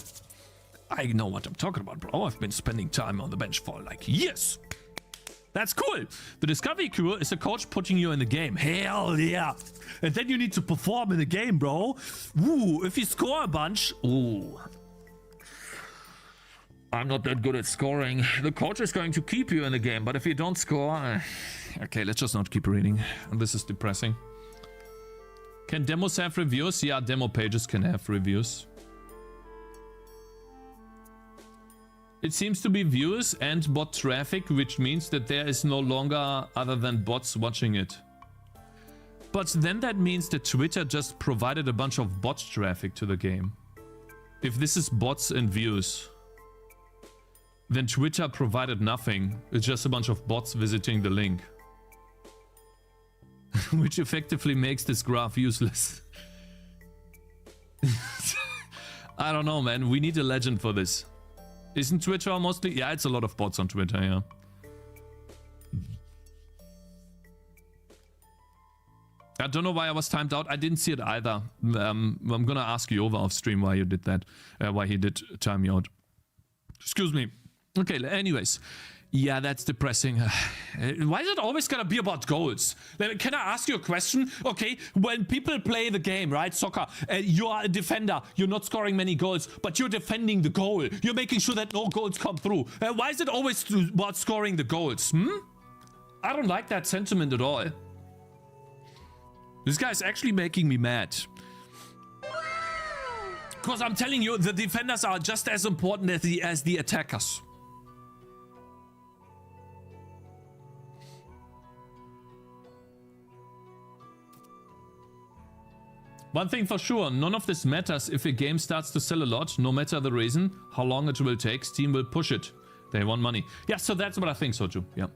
I know what I'm talking about, bro. I've been spending time on the bench for like years. That's cool. The discovery queue is a coach putting you in the game. Hell yeah. And then you need to perform in the game, bro. Ooh, if you score a bunch. Ooh. I'm not that good at scoring. The coach is going to keep you in the game, but if you don't score... Okay, let's just not keep reading. This is depressing. Can demos have reviews? Yeah, demo pages can have reviews. It seems to be views and bot traffic, which means that there is no longer other than bots watching it. But then that means that Twitter just provided a bunch of bot traffic to the game. If this is bots and views, then Twitter provided nothing. It's just a bunch of bots visiting the link. Which effectively makes this graph useless. I don't know, man. We need a legend for this. Isn't Twitter mostly? Yeah, it's a lot of bots on Twitter, yeah. I don't know why I was timed out. I didn't see it either. I'm gonna ask you over off stream why you did that. Why he did time you out. Excuse me. Okay, anyways. Yeah, that's depressing. Why is it always gonna be about goals? Can I ask you a question? Okay, when people play the game, right, soccer, you are a defender, you're not scoring many goals, but you're defending the goal. You're making sure that no goals come through. Why is it always about scoring the goals? I don't like that sentiment at all. This guy's actually making me mad. Because I'm telling you, the defenders are just as important as the attackers. One thing for sure, none of this matters if a game starts to sell a lot, no matter the reason, how long it will take, Steam will push it. They want money. Yeah, so that's what I think so too, yeah.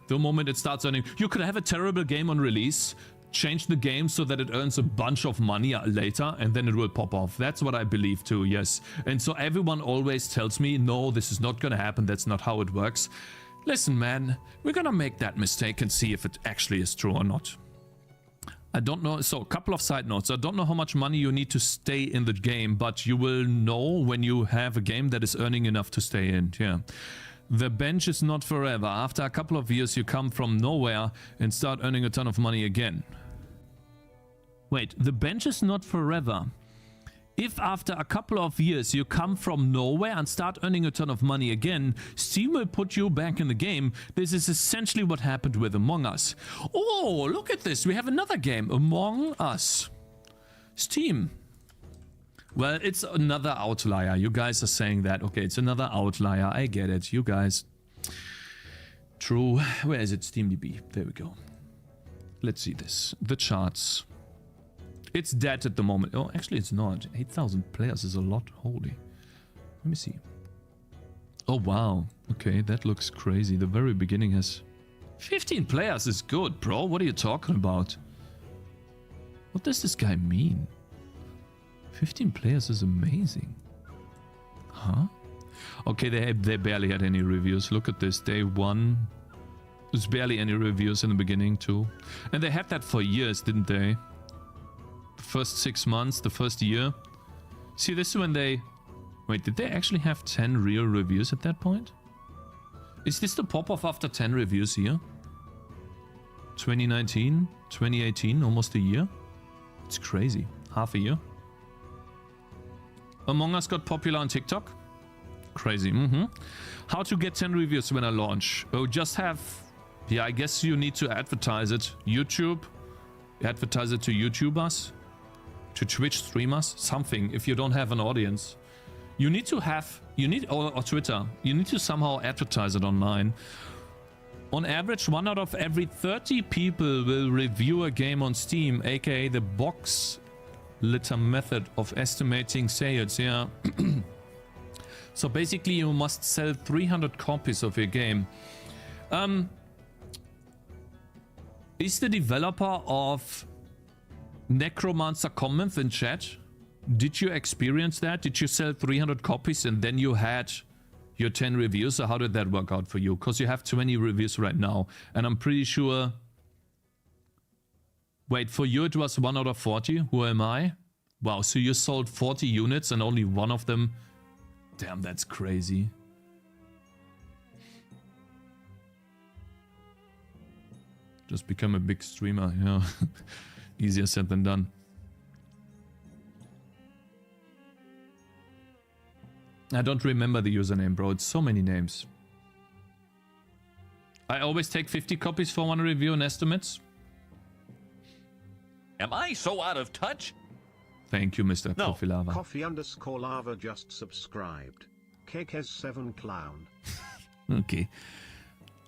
The moment it starts earning, you could have a terrible game on release, change the game so that it earns a bunch of money later, and then it will pop off. That's what I believe too, yes. And so everyone always tells me, no, this is not gonna happen, that's not how it works. Listen, man, we're gonna make that mistake and see if it actually is true or not. I don't know, so a couple of side notes. I don't know how much money you need to stay in the game, but you will know when you have a game that is earning enough to stay in, yeah. The bench is not forever. After a couple of years you come from nowhere and start earning a ton of money again. Wait, the bench is not forever. If after a couple of years you come from nowhere and start earning a ton of money again, Steam will put you back in the game. This is essentially what happened with Among Us. Oh, look at this. We have another game, Among Us. Steam. Well, it's another outlier. You guys are saying that. Okay, it's another outlier. I get it. You guys. True. Where is it? SteamDB. There we go. Let's see this. The charts. It's dead at the moment. Oh, actually it's not. 8,000 players is a lot. Holy. Let me see. Oh, wow. Okay, that looks crazy. The very beginning has... 15 players is good, bro. What are you talking about? What does this guy mean? 15 players is amazing. Huh? Okay, they barely had any reviews. Look at this. Day 1. There's barely any reviews in the beginning too. And they had that for years, didn't they? First 6 months, the first year. See, this is when they... Wait, did they actually have 10 real reviews at that point? Is this the pop-off after 10 reviews here? 2019, 2018, almost a year? It's crazy. Half a year. Among Us got popular on TikTok? Crazy. How to get 10 reviews when I launch? Oh, just have... Yeah, I guess you need to advertise it. YouTube. Advertise it to YouTubers. To Twitch streamers, something, if you don't have an audience. You need to have, or Twitter, you need to somehow advertise it online. On average, 1 out of every 30 people will review a game on Steam, aka the box litter method of estimating sales, yeah. So basically you must sell 300 copies of your game. Is the developer of Necromancer Comments in chat? Did you experience that? Did you sell 300 copies and then you had your 10 reviews? Or how did that work out for you? Because you have 20 reviews right now. And I'm pretty sure... Wait, for you it was 1 out of 40? Who am I? Wow, so you sold 40 units and only 1 of them... Damn, that's crazy. Just become a big streamer, yeah. Easier said than done. I don't remember the username, bro. It's so many names. I always take 50 copies for 1 review and estimates.
Am I so out of touch?
Thank you, Mr.
No.
Coffee Lava.
Coffee_lava just subscribed. KK7 Clown.
Okay.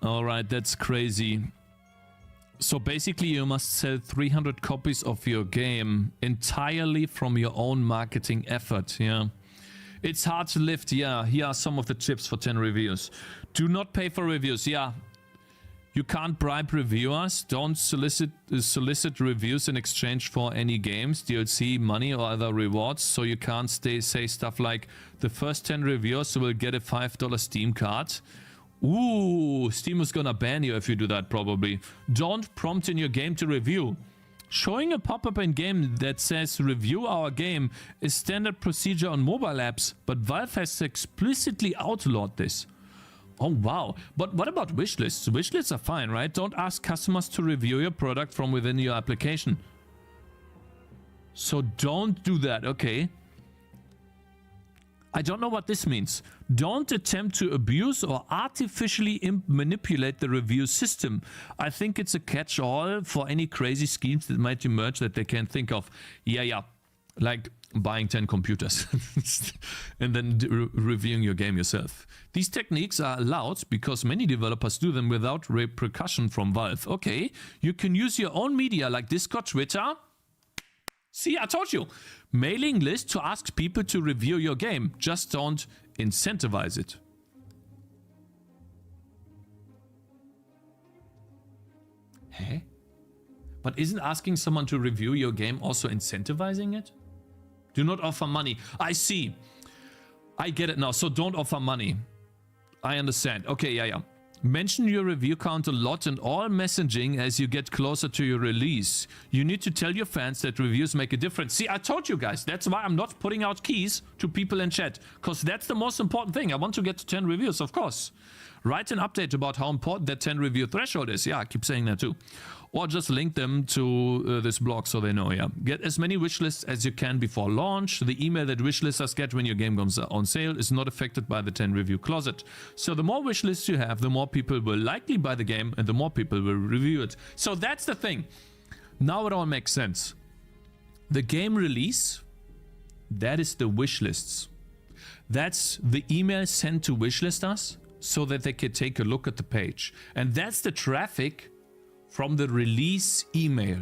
Alright, that's crazy. So basically you must sell 300 copies of your game entirely from your own marketing effort, yeah. It's hard to lift, yeah. Here are some of the tips for 10 reviews. Do not pay for reviews, yeah. You can't bribe reviewers. Don't solicit reviews in exchange for any games, DLC, money or other rewards. So you can't say stuff like, the first 10 reviewers will get a $5 Steam card. Ooh, Steam is gonna ban you if you do that, probably. Don't prompt in your game to review. Showing a pop-up in game that says review our game is standard procedure on mobile apps, but Valve has explicitly outlawed this. Oh wow, but what about wishlists? Wishlists are fine, right? Don't ask customers to review your product from within your application. So don't do that, okay? I don't know what this means. Don't attempt to abuse or artificially manipulate the review system. I think it's a catch-all for any crazy schemes that might emerge that they can't think of. Yeah. Like buying 10 computers and then reviewing your game yourself. These techniques are allowed because many developers do them without repercussion from Valve. Okay, you can use your own media like Discord, Twitter. See, I told you. Mailing list to ask people to review your game. Just don't incentivize it. Hey? But isn't asking someone to review your game also incentivizing it? Do not offer money. I see. I get it now. So don't offer money. I understand. Okay, yeah. Mention your review count a lot in all messaging as you get closer to your release. You need to tell your fans that reviews make a difference. See, I told you guys, that's why I'm not putting out keys to people in chat. Because that's the most important thing. I want to get to 10 reviews, of course. Write an update about how important that 10 review threshold is. Yeah, I keep saying that too. Or just link them to this blog so they know, yeah. Get as many wishlists as you can before launch. The email that wishlisters get when your game comes on sale is not affected by the 10 review closet. So the more wishlists you have, the more people will likely buy the game and the more people will review it. So that's the thing. Now it all makes sense. The game release, that is the wishlists. That's the email sent to wishlisters so that they can take a look at the page. And that's the traffic from the release email.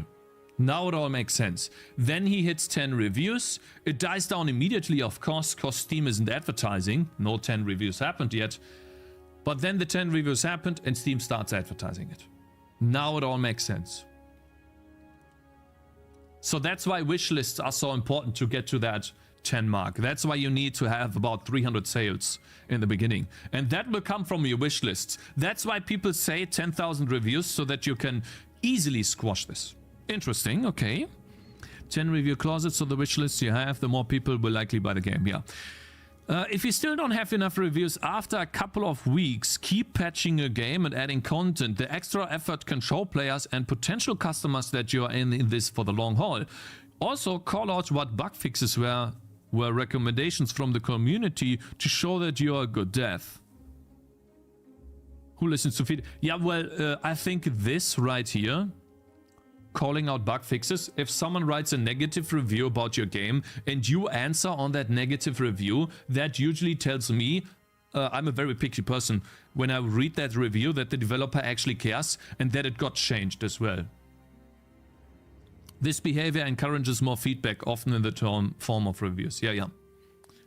Now it all makes sense. Then he hits 10 reviews. It dies down immediately, of course, because Steam isn't advertising. No 10 reviews happened yet. But then the 10 reviews happened and Steam starts advertising it. Now it all makes sense. So that's why wish lists are so important to get to that 10 mark. That's why you need to have about 300 sales in the beginning. And that will come from your wish lists. That's why people say 10,000 reviews so that you can easily squash this. Interesting, okay. 10 review closets, so the wish lists you have, the more people will likely buy the game, yeah. If you still don't have enough reviews after a couple of weeks, keep patching your game and adding content. The extra effort can show players and potential customers that you are in this for the long haul. Also, call out what bug fixes were recommendations from the community to show that you are a good dev. Who listens to feed? Yeah, well, I think this right here, calling out bug fixes. If someone writes a negative review about your game and you answer on that negative review, that usually tells me, I'm a very picky person, when I read that review that the developer actually cares and that it got changed as well. This behavior encourages more feedback, often in the form of reviews. Yeah.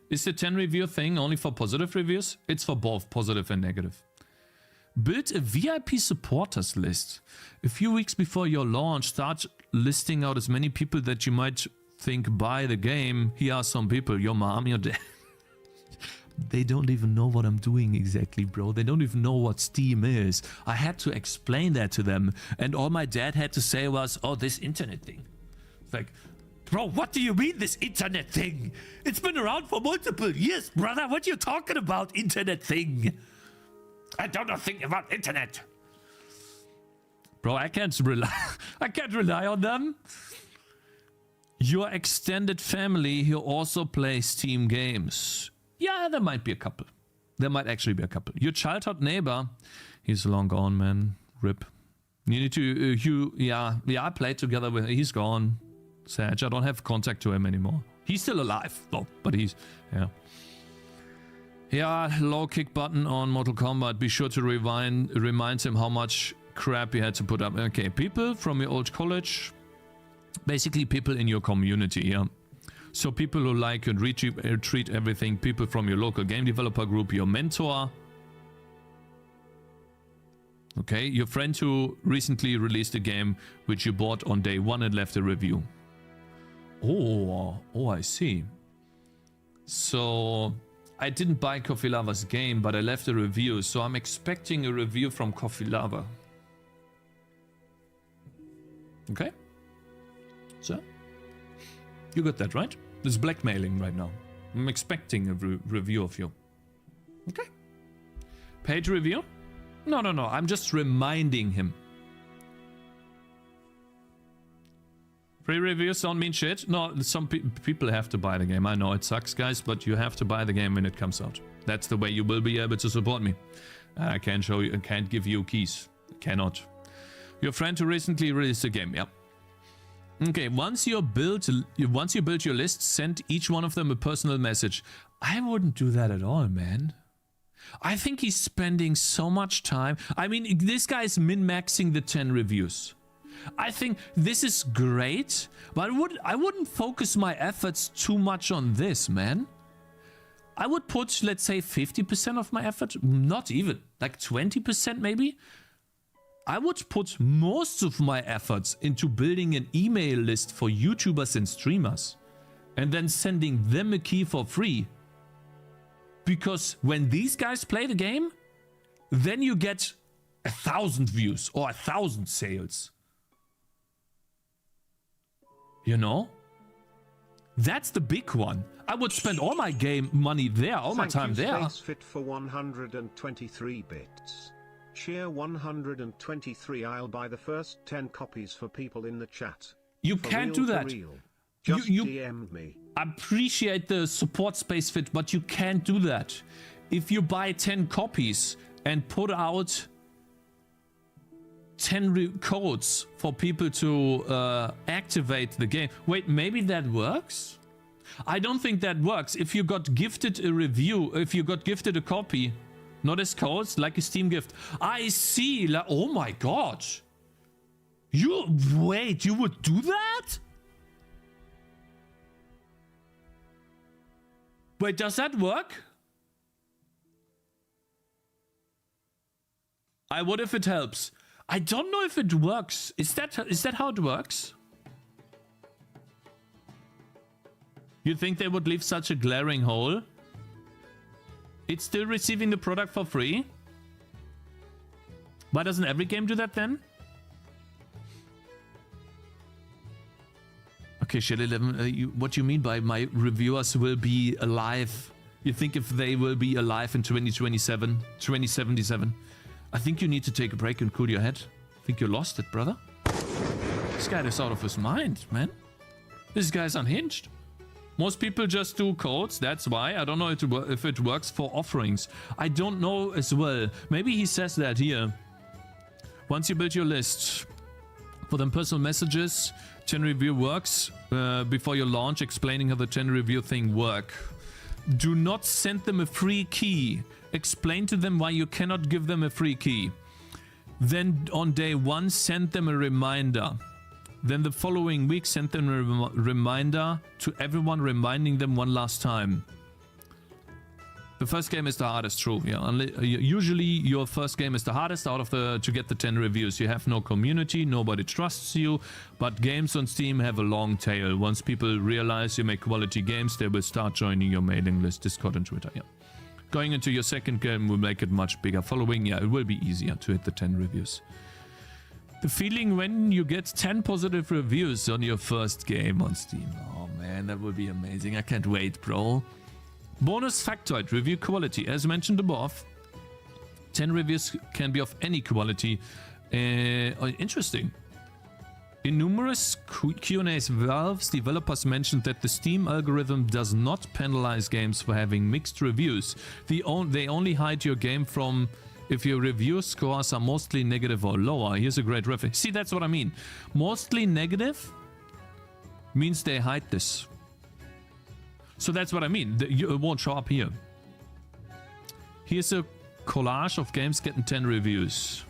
Is the 10 review thing only for positive reviews? It's for both positive and negative. Build a VIP supporters list. A few weeks before your launch, start listing out as many people that you might think buy the game. Here are some people, your mom, your dad. They don't even know what I'm doing exactly, bro. They don't even know what Steam is. I had to explain that to them. And all my dad had to say was, oh, this internet thing. It's like, bro, what do you mean this internet thing? It's been around for multiple years, brother. What are you talking about, internet thing? I don't know thing about internet. Bro, I can't rely on them. Your extended family who also plays Steam games. Yeah, there might be a couple. There might actually be a couple. Your childhood neighbor, he's long gone, man. RIP. You need to, yeah, I played together with, he's gone. Sad, I don't have contact to him anymore. He's still alive, though, but he's, yeah. Yeah, low kick button on Mortal Kombat. Be sure to remind him how much crap you had to put up. Okay, people from your old college. Basically, people in your community, yeah. So people who like and treat everything, people from your local game developer group, your mentor. Okay, your friend who recently released a game which you bought on day one and left a review. Oh, I see. So I didn't buy Coffee Lava's game, but I left a review, so I'm expecting a review from Coffee Lava. Okay? So, you got that, right? This is blackmailing right now. I'm expecting a review of you. Okay. Paid review? No. I'm just reminding him. Free reviews don't mean shit. No, some people have to buy the game. I know it sucks, guys, but you have to buy the game when it comes out. That's the way you will be able to support me. I can't show you, I can't give you keys. Cannot. Your friend who recently released a game, yeah. Okay, once you build your list, send each one of them a personal message. I wouldn't do that at all, man. I think he's spending so much time. I mean, this guy is min-maxing the 10 reviews. I think this is great, but I wouldn't focus my efforts too much on this, man. I would put, let's say, 50% of my effort, not even, like 20% maybe. I would put most of my efforts into building an email list for YouTubers and streamers and then sending them a key for free. Because when these guys play the game, then you get 1,000 views or 1,000 sales. You know? That's the big one. I would spend all my game money there, all my time there.
Spacefit for 123 bits. Cheer 123. I'll buy the first 10 copies for people in the chat.
You can't do that.
Just
you
DM'd me.
I appreciate the support, Spacefit, but you can't do that. If you buy 10 copies and put out 10 codes for people to activate the game. Wait, maybe that works? I don't think that works. If you got gifted a review, if you got gifted a copy, not as codes, like a Steam gift. I see. Oh my god. You would do that? Wait, does that work? I would if it helps. I don't know if it works. Is that how it works? You think they would leave such a glaring hole? It's still receiving the product for free? Why doesn't every game do that then? Okay, Shell 11, what you mean by my reviewers will be alive? You think if they will be alive in 2027, 2077? I think you need to take a break and cool your head. I think you lost it, brother. This guy is out of his mind, man. This guy's unhinged. Most people just do codes, that's why. I don't know if it works for offerings. I don't know as well. Maybe he says that here. Once you build your list, for them personal messages, 10 review works. Before your launch, explaining how the 10 review thing work. Do not send them a free key. Explain to them why you cannot give them a free key. Then on day 1, send them a reminder. Then the following week, send them a reminder to everyone, reminding them one last time. The first game is the hardest, true. Yeah, usually your first game is the hardest out of to get the 10 reviews. You have no community, nobody trusts you, but games on Steam have a long tail. Once people realize you make quality games, they will start joining your mailing list, Discord and Twitter. Yeah. Going into your second game will make it much bigger. Following, yeah, it will be easier to hit the 10 reviews. The feeling when you get 10 positive reviews on your first game on Steam. Oh man, that would be amazing. I can't wait, bro. Bonus factoid, review quality. As mentioned above, 10 reviews can be of any quality. Interesting. In numerous Q&As, Valve's developers mentioned that the Steam algorithm does not penalize games for having mixed reviews. They only hide your game from if your review scores are mostly negative or lower. Here's a great reference. See, that's what I mean. Mostly negative means they hide this. So that's what I mean. It won't show up here. Here's a collage of games getting 10 reviews.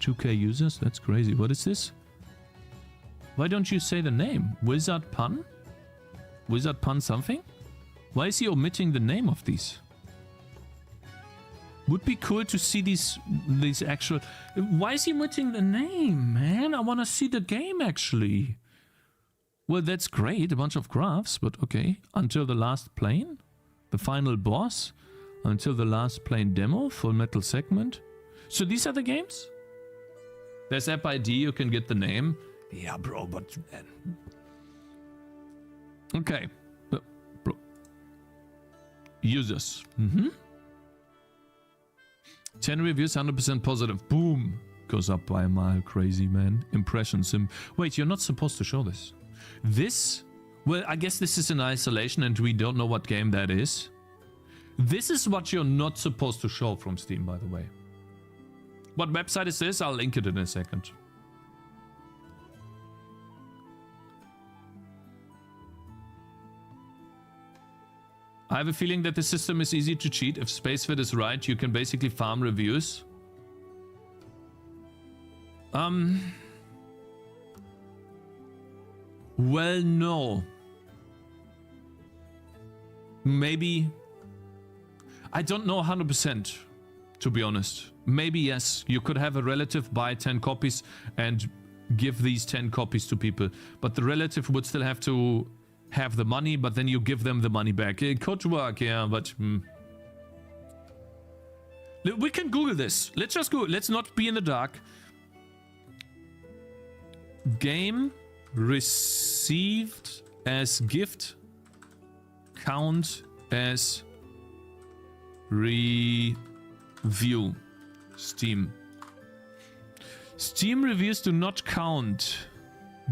2K users? That's crazy. What is this? Why don't you say the name? Wizard Pun? Wizard Pun something? Why is he omitting the name of these? Would be cool to see these actual... Why is he omitting the name, man? I want to see the game, actually. Well, that's great. A bunch of graphs, but okay. Until the Last Plane? The final boss? Until the Last Plane demo? Full Metal segment? So these are the games? There's app ID, you can get the name. Yeah, bro, but... Okay. Bro. Users. 10 reviews, 100% positive. Boom. Goes up by a mile. Crazy, man. Impressions. Wait, you're not supposed to show this. This? Well, I guess this is in isolation and we don't know what game that is. This is what you're not supposed to show from Steam, by the way. What website is this? I'll link it in a second. I have a feeling that the system is easy to cheat. If SpaceFit is right, you can basically farm reviews. Well, no. Maybe. I don't know 100%, to be honest. Maybe yes, you could have a relative buy 10 copies and give these 10 copies to people. But the relative would still have to have the money, but then you give them the money back. It could work, yeah, but... We can Google this. Let's just go. Let's not be in the dark. Game received as gift count as review. Steam. Steam reviews do not count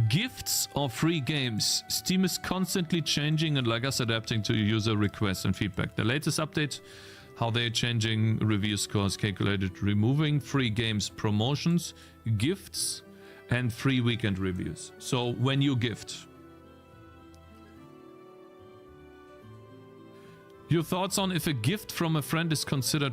gifts or free games. Steam is constantly changing and like us adapting to user requests and feedback. The latest update, how they're changing review scores calculated, removing free games promotions, gifts, and free weekend reviews. So when you gift. Your thoughts on if a gift from a friend is considered